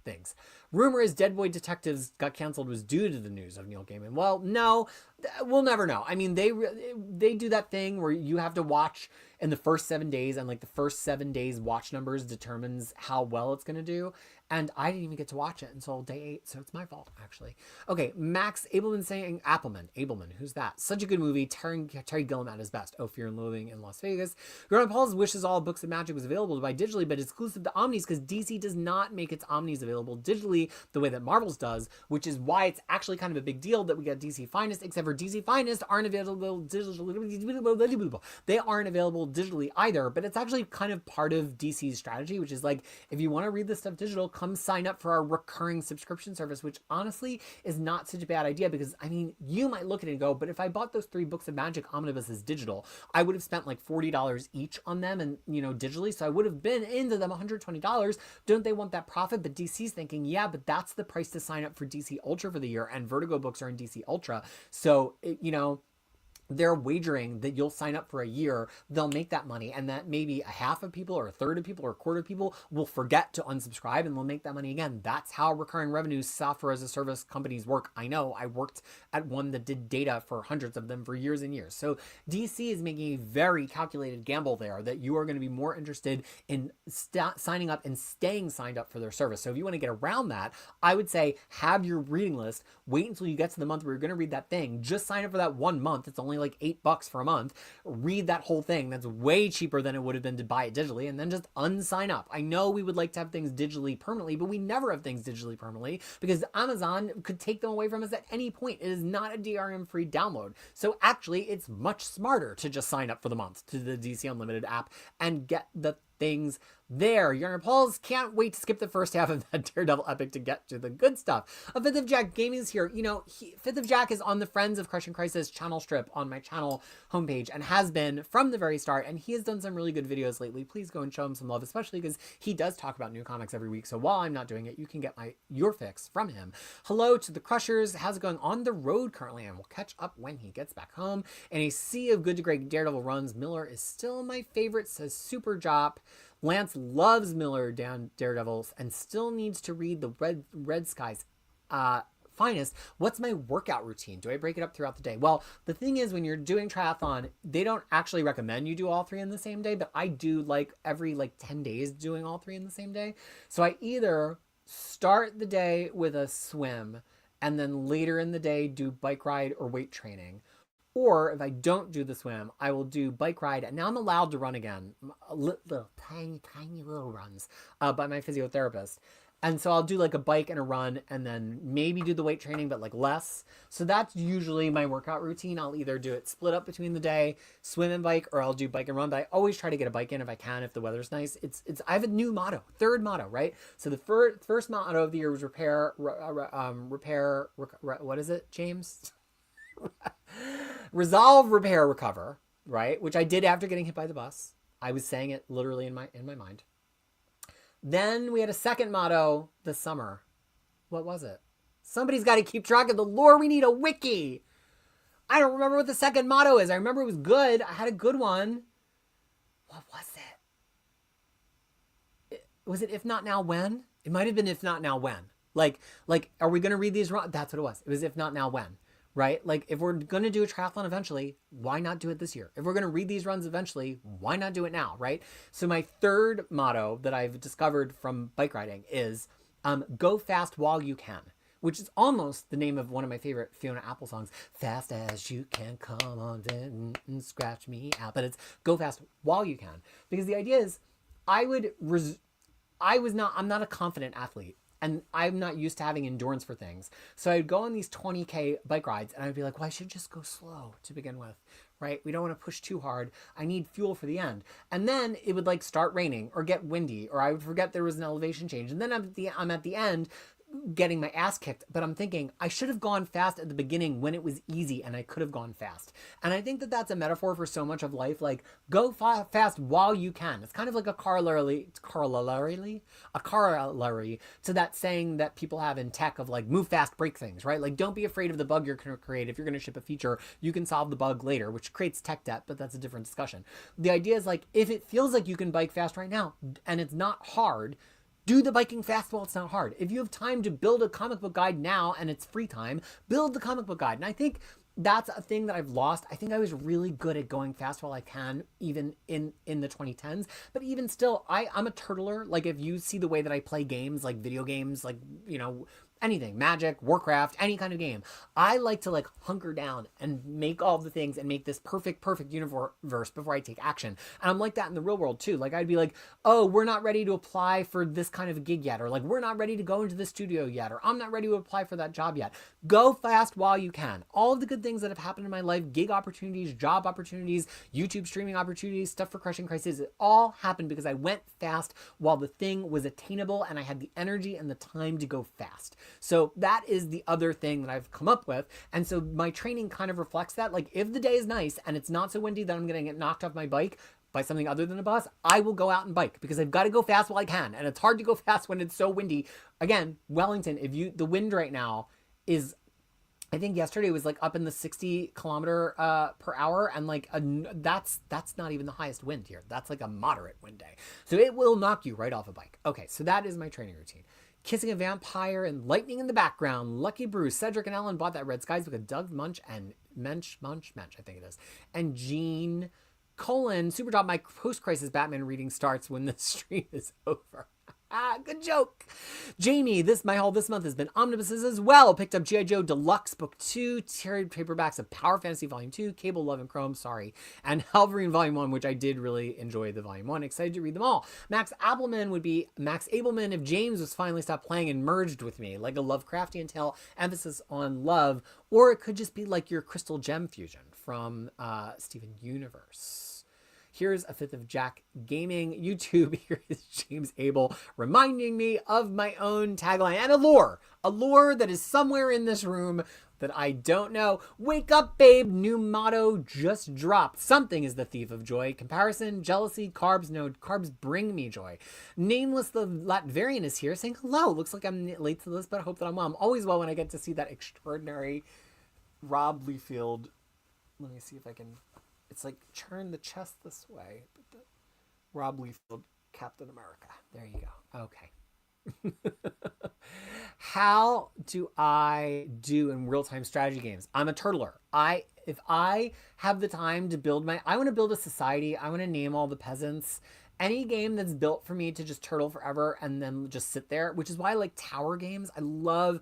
things. Rumor is Dead Boy Detectives got canceled was due to the news of Neil Gaiman. Well, no, we'll never know. I mean, they do that thing where you have to watch in the first 7 days, and like the first 7 days watch numbers determines how well it's going to do. And I didn't even get to watch it until day 8, so it's my fault, actually. Okay, Max Abelman saying Abelman, who's that? Such a good movie. Terry Gilliam at his best. Oh, Fear and Loathing in Las Vegas. Grandma Paul's wishes all books of magic was available to buy digitally, but exclusive to Omnis, because DC does not make its Omnis available digitally the way that Marvel's does, which is why it's actually kind of a big deal that we got DC Finest, except for DC Finest aren't available digitally. They aren't available digitally either, but it's actually kind of part of DC's strategy, which is like, if you want to read this stuff digital, come sign up for our recurring subscription service, which honestly is not such a bad idea, because I mean, you might look at it and go, but if I bought those 3 books of magic omnibuses digital, I would have spent like $40 each on them, and digitally, so I would have been into them $120. Don't they want that profit? But DC's thinking, yeah, but that's the price to sign up for DC Ultra for the year, and Vertigo books are in DC Ultra, so they're wagering that you'll sign up for a year, they'll make that money, and that maybe a half of people or a third of people or a quarter of people will forget to unsubscribe, and they'll make that money again. That's how recurring revenue software as a service companies work. I know, I worked at one that did data for hundreds of them for years and years. So DC is making a very calculated gamble there that you are going to be more interested in signing up and staying signed up for their service. So if you want to get around that, I would say have your reading list, wait until you get to the month where you're going to read that thing, just sign up for that 1 month. It's only like $8 for a month. Read that whole thing. That's way cheaper than it would have been to buy it digitally, and then just unsign up. I know we would like to have things digitally permanently, but we never have things digitally permanently because Amazon could take them away from us at any point. It is not a DRM free download. So actually, it's much smarter to just sign up for the month to the DC Unlimited app and get the things there. Yarn Pauls can't wait to skip the first half of that Daredevil epic to get to the good stuff. A Fifth of Jack Gaming is here. Fifth of Jack is on the Friends of Crushing Crisis channel strip on my channel homepage and has been from the very start, and he has done some really good videos lately. Please go and show him some love, especially because he does talk about new comics every week. So while I'm not doing it, you can get your fix from him. Hello to the Crushers. How's it going on the road currently? And we'll catch up when he gets back home. In a sea of good to great Daredevil runs, Miller is still my favorite, says Super Jop. Lance loves Miller down Daredevils and still needs to read the Red Skies finest, what's my workout routine? Do I break it up throughout the day? Well, the thing is, when you're doing triathlon, they don't actually recommend you do all three in the same day, but I do like every 10 days doing all three in the same day. So I either start the day with a swim and then later in the day do bike ride or weight training. Or if I don't do the swim, I will do bike ride. And now I'm allowed to run again. Little tiny, tiny little runs by my physiotherapist. And so I'll do like a bike and a run and then maybe do the weight training, but like less. So that's usually my workout routine. I'll either do it split up between the day, swim and bike, or I'll do bike and run. But I always try to get a bike in if I can, if the weather's nice. I have a new motto, third motto, right? So the first motto of the year was what is it, James? Resolve, repair, recover, right? Which I did after getting hit by the bus. I was saying it literally in my mind. Then we had a second motto this summer. What was it? Somebody's got to keep track of the lore. We need a wiki. I don't remember what the second motto is. I remember it was good. I had a good one. What was it? Was it if not now, when? It might have been if not now, when. Like, are we going to read these wrong? That's what it was. It was if not now, when. Right? Like, if we're going to do a triathlon eventually, why not do it this year? If we're going to read these runs eventually, why not do it now? Right? So my third motto that I've discovered from bike riding is go fast while you can, which is almost the name of one of my favorite Fiona Apple songs. Fast as you can, come on and scratch me out. But it's go fast while you can. Because the idea is I'm not a confident athlete. And I'm not used to having endurance for things. So I'd go on these 20K bike rides and I'd be like, well, I should just go slow to begin with, right? We don't want to push too hard. I need fuel for the end. And then it would start raining or get windy, or I would forget there was an elevation change. And then I'm at the end getting my ass kicked, but I'm thinking I should have gone fast at the beginning when it was easy and I could have gone fast. And I think that that's a metaphor for so much of life. Like, go fast while you can. It's kind of like a corollary to that saying that people have in tech of like, move fast, break things, right? Like, don't be afraid of the bug you're going to create. If you're going to ship a feature, you can solve the bug later, which creates tech debt, but that's a different discussion. The idea is like, if it feels like you can bike fast right now and it's not hard, do the biking fast while it's not hard. If you have time to build a comic book guide now and it's free time, build the comic book guide. And I think that's a thing that I've lost. I think I was really good at going fast while I can, even in the 2010s. But even still, I'm a turtler. Like, if you see the way that I play games, like video games, like, anything, Magic, Warcraft, any kind of game, I like to hunker down and make all the things and make this perfect universe before I take action. And I'm like that in the real world too. Like, I'd be like, oh, we're not ready to apply for this kind of a gig yet, or like, we're not ready to go into the studio yet, or I'm not ready to apply for that job yet. Go fast while you can. All of the good things that have happened in my life, gig opportunities, job opportunities, YouTube streaming opportunities, stuff for Crushing Crisis, it all happened because I went fast while the thing was attainable and I had the energy and the time to go fast. So that is the other thing that I've come up with. And so my training kind of reflects that. Like, if the day is nice and it's not so windy that I'm going to get knocked off my bike by something other than a bus, I will go out and bike because I've got to go fast while I can. And it's hard to go fast when it's so windy. Again, Wellington, the wind right now is, I think yesterday was up in the 60 kilometer per hour, and that's not even the highest wind here. That's like a moderate wind day. So it will knock you right off a bike. Okay, so that is my training routine. Kissing a Vampire and Lightning in the Background. Lucky Bruce, Cedric and Ellen bought that Red Skies book of Doug Munch and Mensch, I think it is. And Gene, super job, my post-crisis Batman reading starts when the stream is over. Good joke. Jamie, my haul this month has been omnibuses as well. Picked up G.I. Joe Deluxe Book 2, trade paperbacks of Power Fantasy Volume 2, Cable, Love, and Chrome, and Halverine Volume 1, which I did really enjoy the Volume 1. Excited to read them all. Max Abelman would be Max Abelman if James was finally stopped playing and merged with me, like a Lovecraftian tale, emphasis on love, or it could just be like your Crystal Gem fusion from Steven Universe. Here's a fifth of Jack Gaming YouTube. Here is James Abel reminding me of my own tagline and a lore that is somewhere in this room that I don't know. Wake up, babe. New motto just dropped. Something is the thief of joy. Comparison, jealousy, carbs. No, carbs bring me joy. Nameless the Latvian is here saying hello. Looks like I'm late to this, but I hope that I'm well. I'm always well when I get to see that extraordinary Rob Liefeld. Let me see if I can... It's like turn the chest this way. But Rob Liefeld, Captain America. There you go. Okay. How do I do in real-time strategy games? I'm a turtler. If I have the time to I want to build a society. I want to name all the peasants. Any game that's built for me to just turtle forever and then just sit there, which is why I like tower games. I love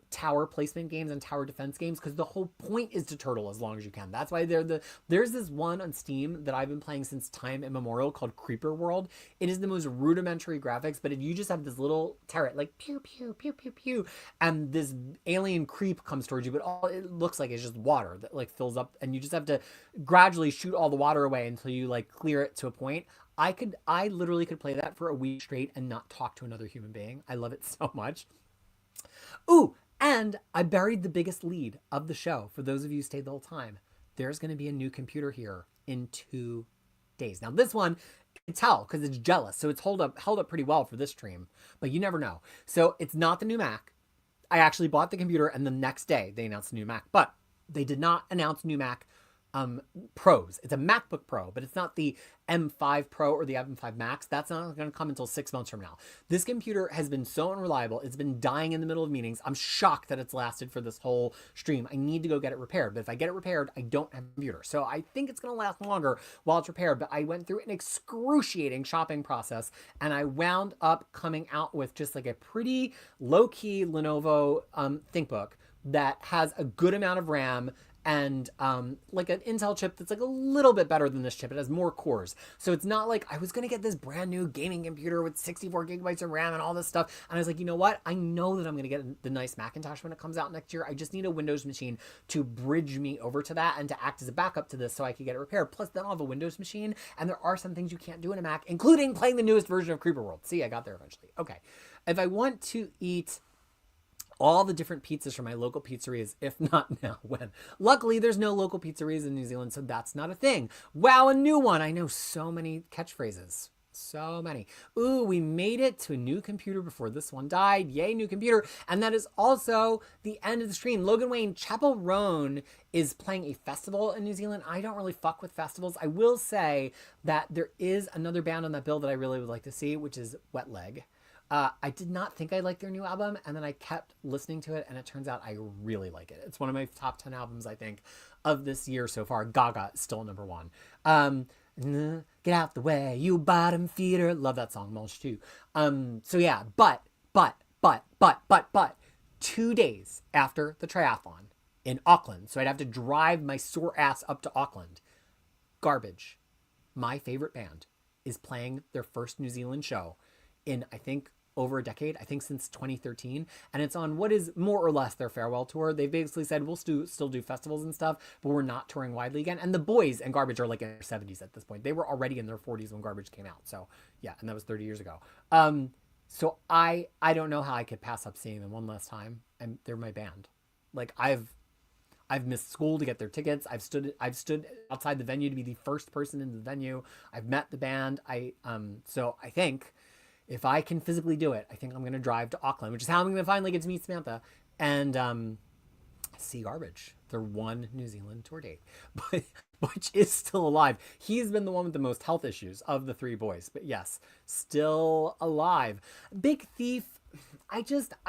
tower placement games and tower defense games because the whole point is to turtle as long as you can. That's why there's this one on Steam that I've been playing since time immemorial called Creeper World. It is the most rudimentary graphics, but if you just have this little turret like pew pew pew pew pew, and this alien creep comes towards you, but all it looks like is just water that like fills up, and you just have to gradually shoot all the water away until you like clear it to a point. I literally could play that for a week straight and not talk to another human being. I love it so much. Ooh, and I buried the biggest lead of the show. For those of you who stayed the whole time, there's going to be a new computer here in 2 days. Now, this one, you can tell because it's jealous. So it's held up pretty well for this stream, but you never know. So it's not the new Mac. I actually bought the computer and the next day they announced the new Mac, but they did not announce new Mac Pros. It's a MacBook Pro, but it's not the M5 Pro or the M5 Max. That's not going to come until 6 months from now. This computer has been so unreliable. It's been dying in the middle of meetings. I'm shocked that it's lasted for this whole stream. I need to go get it repaired, but if I get it repaired, I don't have a computer. So I think it's going to last longer while it's repaired, but I went through an excruciating shopping process and I wound up coming out with just like a pretty low-key Lenovo ThinkBook that has a good amount of RAM and like an Intel chip that's like a little bit better than this chip. It has more cores. So it's not like I was going to get this brand new gaming computer with 64 gigabytes of RAM and all this stuff. And I was like, you know what? I know that I'm going to get the nice Macintosh when it comes out next year. I just need a Windows machine to bridge me over to that and to act as a backup to this so I could get it repaired. Plus, then I'll have a Windows machine. And there are some things you can't do in a Mac, including playing the newest version of Creeper World. See, I got there eventually. Okay. If I want to eat all the different pizzas from my local pizzerias, if not now, when? Luckily, there's no local pizzerias in New Zealand, so that's not a thing. Wow, a new one. I know so many catchphrases. So many. Ooh, we made it to a new computer before this one died. Yay, new computer. And that is also the end of the stream. Logan Wayne, Chapel Roan is playing a festival in New Zealand. I don't really fuck with festivals. I will say that there is another band on that bill that I really would like to see, which is Wet Leg. I did not think I liked their new album, and then I kept listening to it, and it turns out I really like it. It's one of my top 10 albums, I think, of this year so far. Gaga is still number one. Get out the way, you bottom feeder. Love that song, Mulch too. So yeah, but 2 days after the triathlon in Auckland, so I'd have to drive my sore ass up to Auckland. Garbage, my favorite band, is playing their first New Zealand show in, I think, over a decade, I think since 2013, and it's on what is more or less their farewell tour. They basically said, we'll still do festivals and stuff, but we're not touring widely again. And the boys and Garbage are like in their 70s at this point. They were already in their 40s when Garbage came out. So yeah, and that was 30 years ago. So I don't know how I could pass up seeing them one last time. And they're my band. Like I've missed school to get their tickets. I've stood outside the venue to be the first person in the venue. I've met the band. So I think if I can physically do it, I think I'm going to drive to Auckland, which is how I'm going to finally get to meet Samantha and see Garbage, their one New Zealand tour date, but which is still alive. He's been the one with the most health issues of the three boys, but yes, still alive. Big Thief, I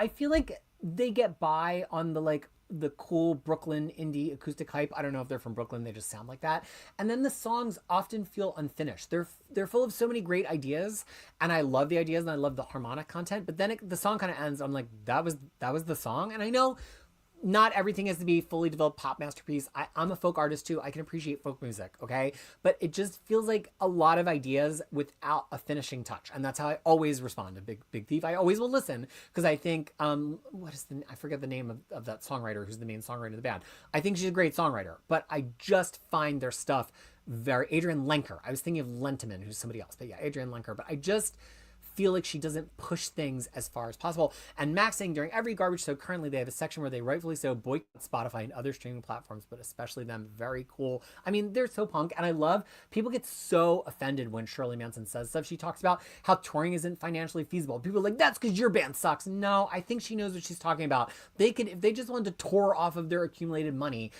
feel like they get by on the cool Brooklyn indie acoustic hype. I don't know if they're from Brooklyn, they just sound like that. And then the songs often feel unfinished. They're full of so many great ideas, and I love the ideas and I love the harmonic content, but then the song kind of ends. I'm like, that was the song. And I know not everything has to be fully developed pop masterpiece. I'm a folk artist too. I can appreciate folk music, okay? But it just feels like a lot of ideas without a finishing touch. And that's how I always respond to Big Thief. I always will listen because I think, I forget the name of that songwriter who's the main songwriter of the band. I think she's a great songwriter, but I just find their stuff very, Adrienne Lenker. I was thinking of Lentiman, who's somebody else, but yeah, Adrienne Lenker. But I just feel like she doesn't push things as far as possible. And Max saying during every Garbage show currently they have a section where they rightfully so boycott Spotify and other streaming platforms, but especially them. Very cool. I mean, they're so punk, and I love people get so offended when Shirley Manson says stuff. She talks about how touring isn't financially feasible. People are like, that's because your band sucks. No, I think she knows what she's talking about. They could, if they just wanted to tour off of their accumulated money,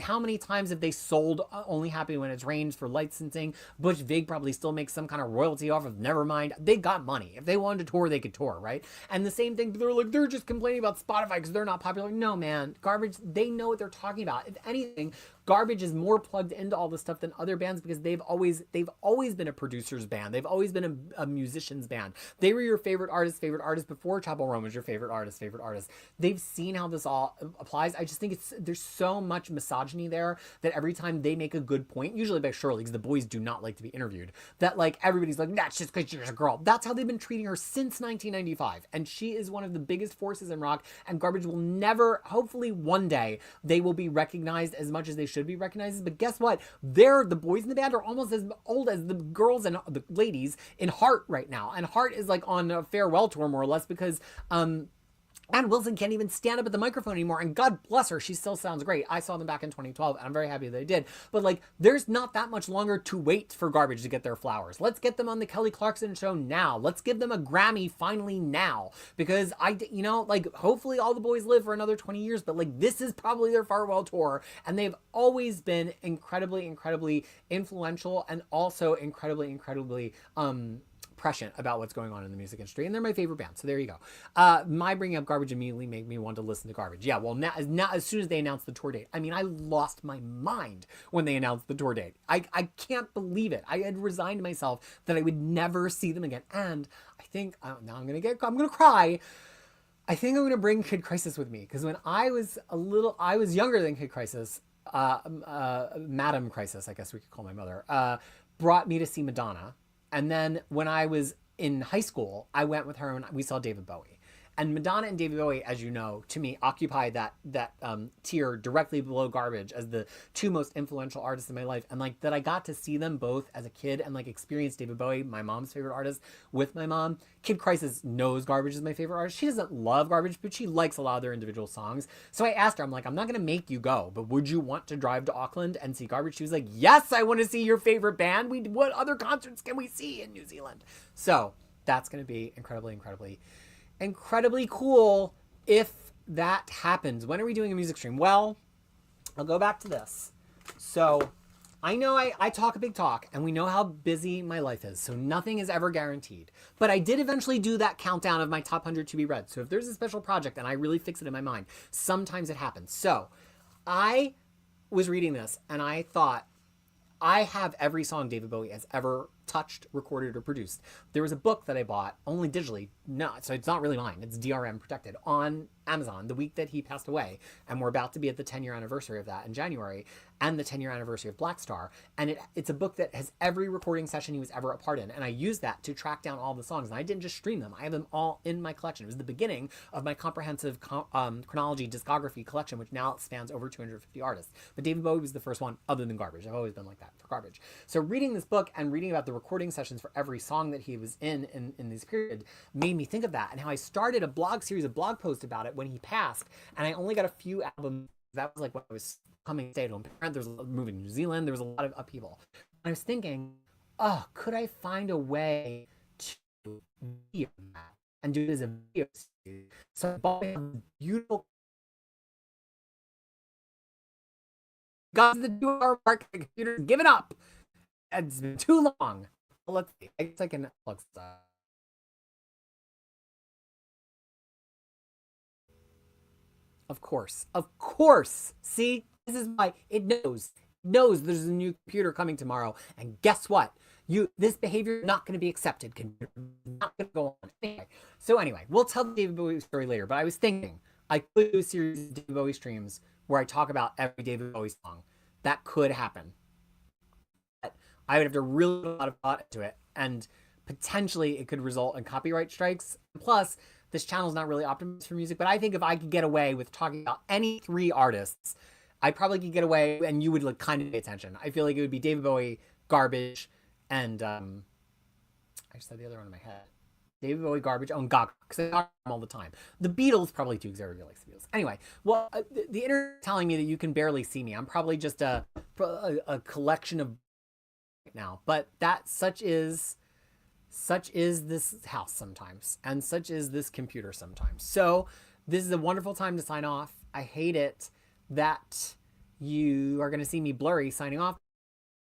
how many times have they sold Only Happy When It's Rains for licensing? Butch Vig probably still makes some kind of royalty off of Nevermind. They they got money. If they wanted to tour, they could tour, right? And the same thing, they're like, they're just complaining about Spotify because they're not popular. No, man, Garbage, they know what they're talking about. If anything, Garbage is more plugged into all this stuff than other bands because they've always been a producer's band. They've always been a musician's band. They were your favorite artist before Chapel Roan was your favorite artist. They've seen how this all applies. I just think there's so much misogyny there that every time they make a good point, usually by Shirley, because the boys do not like to be interviewed, that like everybody's like, that's just because she's a girl. That's how they've been treating her since 1995. And she is one of the biggest forces in rock, and Garbage will never, hopefully one day, they will be recognized as much as they should be recognized. But guess what? The boys in the band are almost as old as the girls and the ladies in Heart right now. And Heart is like on a farewell tour, more or less, because Ann Wilson can't even stand up at the microphone anymore, and God bless her, she still sounds great. I saw them back in 2012, and I'm very happy that they did. But like, there's not that much longer to wait for Garbage to get their flowers. Let's get them on the Kelly Clarkson show now. Let's give them a Grammy finally now, because like, hopefully all the boys live for another 20 years, but like, this is probably their farewell tour, and they've always been incredibly, incredibly influential, and also incredibly, incredibly prescient about what's going on in the music industry, and they're my favorite band. So there you go. My bringing up Garbage immediately made me want to listen to Garbage. Yeah, well, now as soon as they announced the tour date, I mean, I lost my mind when they announced the tour date. I can't believe it. I had resigned myself that I would never see them again, and I think now I'm gonna cry. I think I'm gonna bring Kid Crisis with me, because when I was younger than Kid Crisis. Madam Crisis, I guess we could call my mother, brought me to see Madonna. And then when I was in high school, I went with her and we saw David Bowie. And Madonna and David Bowie, as you know, to me, occupy that tier directly below Garbage as the two most influential artists in my life. And like that, I got to see them both as a kid and like experience David Bowie, my mom's favorite artist, with my mom. Kid Crisis knows Garbage is my favorite artist. She doesn't love Garbage, but she likes a lot of their individual songs. So I asked her, I'm like, I'm not going to make you go, but would you want to drive to Auckland and see Garbage? She was like, yes, I want to see your favorite band. What other concerts can we see in New Zealand? So that's going to be incredibly cool if that happens. When are we doing a music stream? Well, I'll go back to this. So I know I talk a big talk, and we know how busy my life is, so nothing is ever guaranteed. But I did eventually do that countdown of my top 100 to be read. So if there's a special project and I really fix it in my mind, sometimes it happens. So I was reading this and I thought, I have every song David Bowie has ever touched, recorded, or produced. There was a book that I bought, only digitally, so it's not really mine, it's DRM protected, on Amazon the week that he passed away, and we're about to be at the 10-year anniversary of that in January, and the 10-year anniversary of Black Star, and it's a book that has every recording session he was ever a part in, and I used that to track down all the songs, and I didn't just stream them, I have them all in my collection. It was the beginning of my comprehensive chronology discography collection, which now spans over 250 artists, but David Bowie was the first one other than Garbage. I've always been like that for Garbage. So reading this book and reading about the recording sessions for every song that he was in this period made me think of that, and how I started a series of blog posts about it when he passed, and I only got a few albums. That was like when I was coming stay at home parent. There was a movie in New Zealand. There was a lot of upheaval. And I was thinking, oh, could I find a way to video that and do it as a video series? So I bought a beautiful got the 2-hour mark. The computer's given up. It's been too long. Let's see. I guess I can look. Of course. See, this is why it knows there's a new computer coming tomorrow, and guess what? This behavior is not going to be accepted. Computer not going to go on anyway. We'll tell the David Bowie story later. But I was thinking I could do a series of David Bowie streams where I talk about every David Bowie song. That could happen. But I would have to really put a lot of thought into it, and potentially it could result in copyright strikes. Plus, this channel is not really optimized for music, but I think if I could get away with talking about any 3 artists, I probably could get away, and you would like kind of pay attention. I feel like it would be David Bowie, Garbage, and I just had the other one in my head. David Bowie, Garbage, and Gaga, because I talk them all the time. The Beatles probably too, because everybody likes the Beatles. Anyway, well, the internet is telling me that you can barely see me. I'm probably just a collection of right now, but such is this house sometimes, and such is this computer sometimes. So this is a wonderful time to sign off. I hate it that you are going to see me blurry signing off.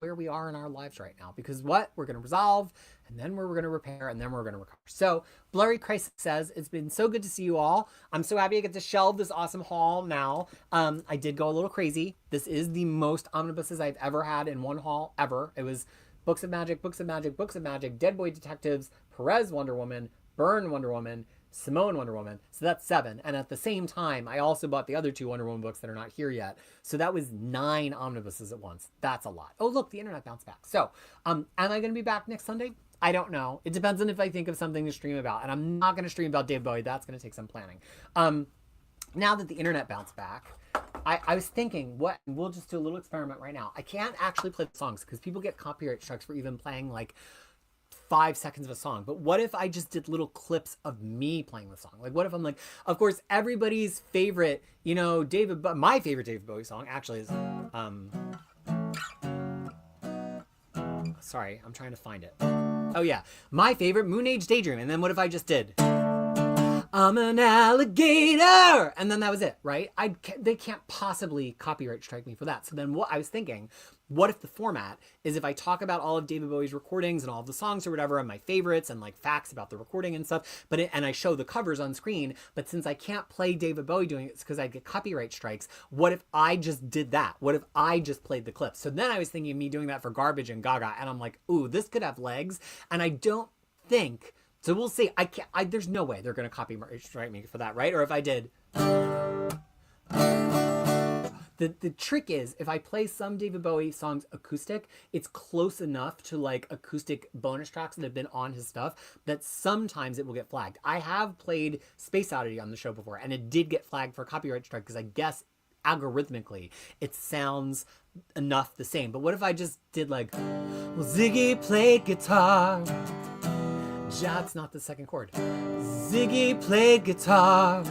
where we are in our lives right now. Because what? We're going to resolve, and then we're going to repair, and then we're going to recover. So Blurry Crisis says, it's been so good to see you all. I'm so happy I get to shelve this awesome haul now. I did go a little crazy. This is the most omnibuses I've ever had in one haul ever. It was Books of Magic, Books of Magic, Books of Magic, Dead Boy Detectives, Perez Wonder Woman, Byrne Wonder Woman, Simone Wonder Woman. So that's 7. And at the same time, I also bought the other 2 Wonder Woman books that are not here yet. So that was 9 omnibuses at once. That's a lot. Oh, look, the internet bounced back. So, am I going to be back next Sunday? I don't know. It depends on if I think of something to stream about. And I'm not going to stream about David Bowie. That's going to take some planning. Now that the internet bounced back, I was thinking, we'll just do a little experiment right now. I can't actually play the songs because people get copyright strikes for even playing like 5 seconds of a song. But what if I just did little clips of me playing the song? Like, what if I'm like, of course, everybody's favorite, my favorite David Bowie song actually is, sorry, I'm trying to find it. Oh yeah, my favorite, Moon Age Daydream. And then what if I just did, I'm an alligator, and then that was it, right? They can't possibly copyright strike me for that. So then what I was thinking, what if the format is if I talk about all of David Bowie's recordings and all of the songs or whatever and my favorites and like facts about the recording and stuff, and I show the covers on screen, but since I can't play David Bowie doing it because I'd get copyright strikes, what if I just did that? What if I just played the clips? So then I was thinking of me doing that for Garbage and Gaga, and I'm like, ooh, this could have legs, and I don't think... So we'll see. There's no way they're going to copyright strike me for that, right? Or if I did... The trick is, if I play some David Bowie songs acoustic, it's close enough to like acoustic bonus tracks that have been on his stuff that sometimes it will get flagged. I have played Space Oddity on the show before, and it did get flagged for copyright strike because I guess algorithmically it sounds enough the same. But what if I just did like, well, Ziggy played guitar... That's not the second chord. Ziggy played guitar,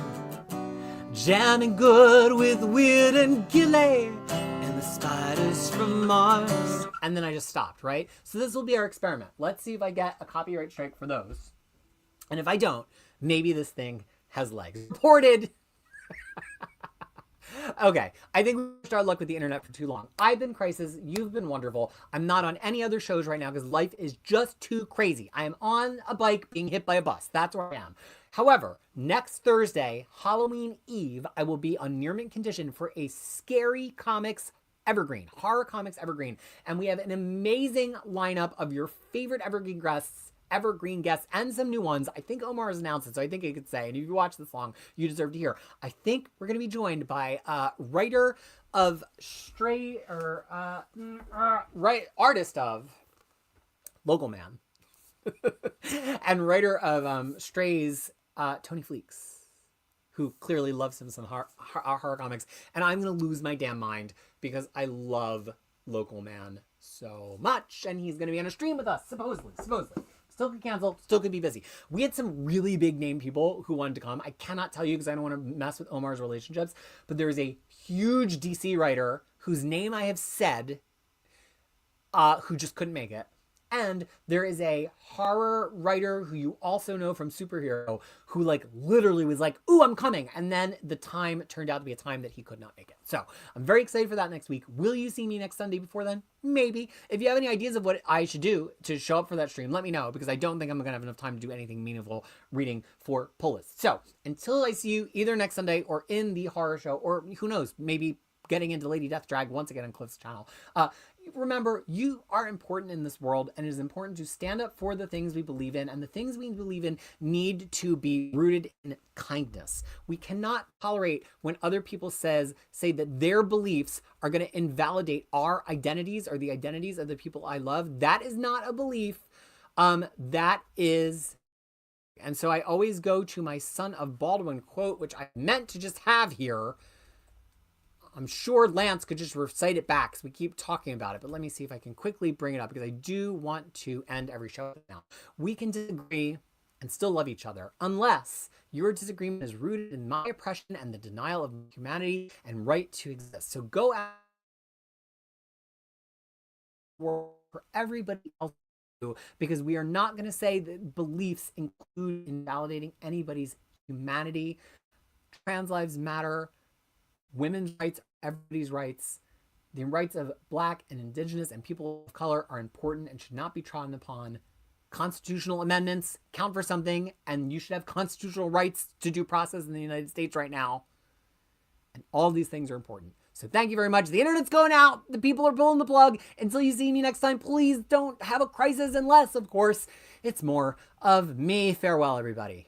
jamming good with Weird and Gilly and the spiders from Mars. And then I just stopped, right? So this will be our experiment. Let's see if I get a copyright strike for those. And if I don't, maybe this thing has legs. Reported! Okay, I think we've started luck with the internet for too long. I've been Crisis, you've been wonderful. I'm not on any other shows right now because life is just too crazy. I am on a bike being hit by a bus. That's where I am. However, next Thursday, Halloween Eve, I will be on Near Mint Condition for a Scary Comics Evergreen, Horror Comics Evergreen. And we have an amazing lineup of your favorite evergreen guests and some new ones. I think Omar has announced it, so I think he could say, and if you watch this long, you deserve to hear. I think we're going to be joined by writer of artist of Local Man and writer of Strays, Tony Fleeks, who clearly loves him some horror comics. And I'm going to lose my damn mind because I love Local Man so much, and he's going to be on a stream with us, supposedly. Still could cancel, still could be busy. We had some really big name people who wanted to come. I cannot tell you because I don't want to mess with Omar's relationships, but there is a huge DC writer whose name I have said, who just couldn't make it. And there is a horror writer who you also know from Superhero who like literally was like, ooh, I'm coming. And then the time turned out to be a time that he could not make it. So I'm very excited for that next week. Will you see me next Sunday before then? Maybe. If you have any ideas of what I should do to show up for that stream, let me know because I don't think I'm going to have enough time to do anything meaningful reading for pull lists. So until I see you either next Sunday or in the horror show, or who knows, maybe getting into Lady Death Drag once again on Cliff's channel. Remember, you are important in this world, and it is important to stand up for the things we believe in, and the things we believe in need to be rooted in kindness. We cannot tolerate when other people say that their beliefs are going to invalidate our identities or the identities of the people I love. That is not a belief. That is... And so I always go to my Son of Baldwin quote, which I meant to just have here. I'm sure Lance could just recite it back because we keep talking about it, but let me see if I can quickly bring it up because I do want to end every show now. We can disagree and still love each other unless your disagreement is rooted in my oppression and the denial of humanity and right to exist. So go out for everybody else, because we are not going to say that beliefs include invalidating anybody's humanity. Trans lives matter. Women's rights, everybody's rights. The rights of Black and Indigenous and people of color are important and should not be trodden upon. Constitutional amendments count for something, and you should have constitutional rights to due process in the United States right now. And all these things are important. So thank you very much. The internet's going out. The people are pulling the plug. Until you see me next time, please don't have a crisis unless, of course, it's more of me. Farewell, everybody.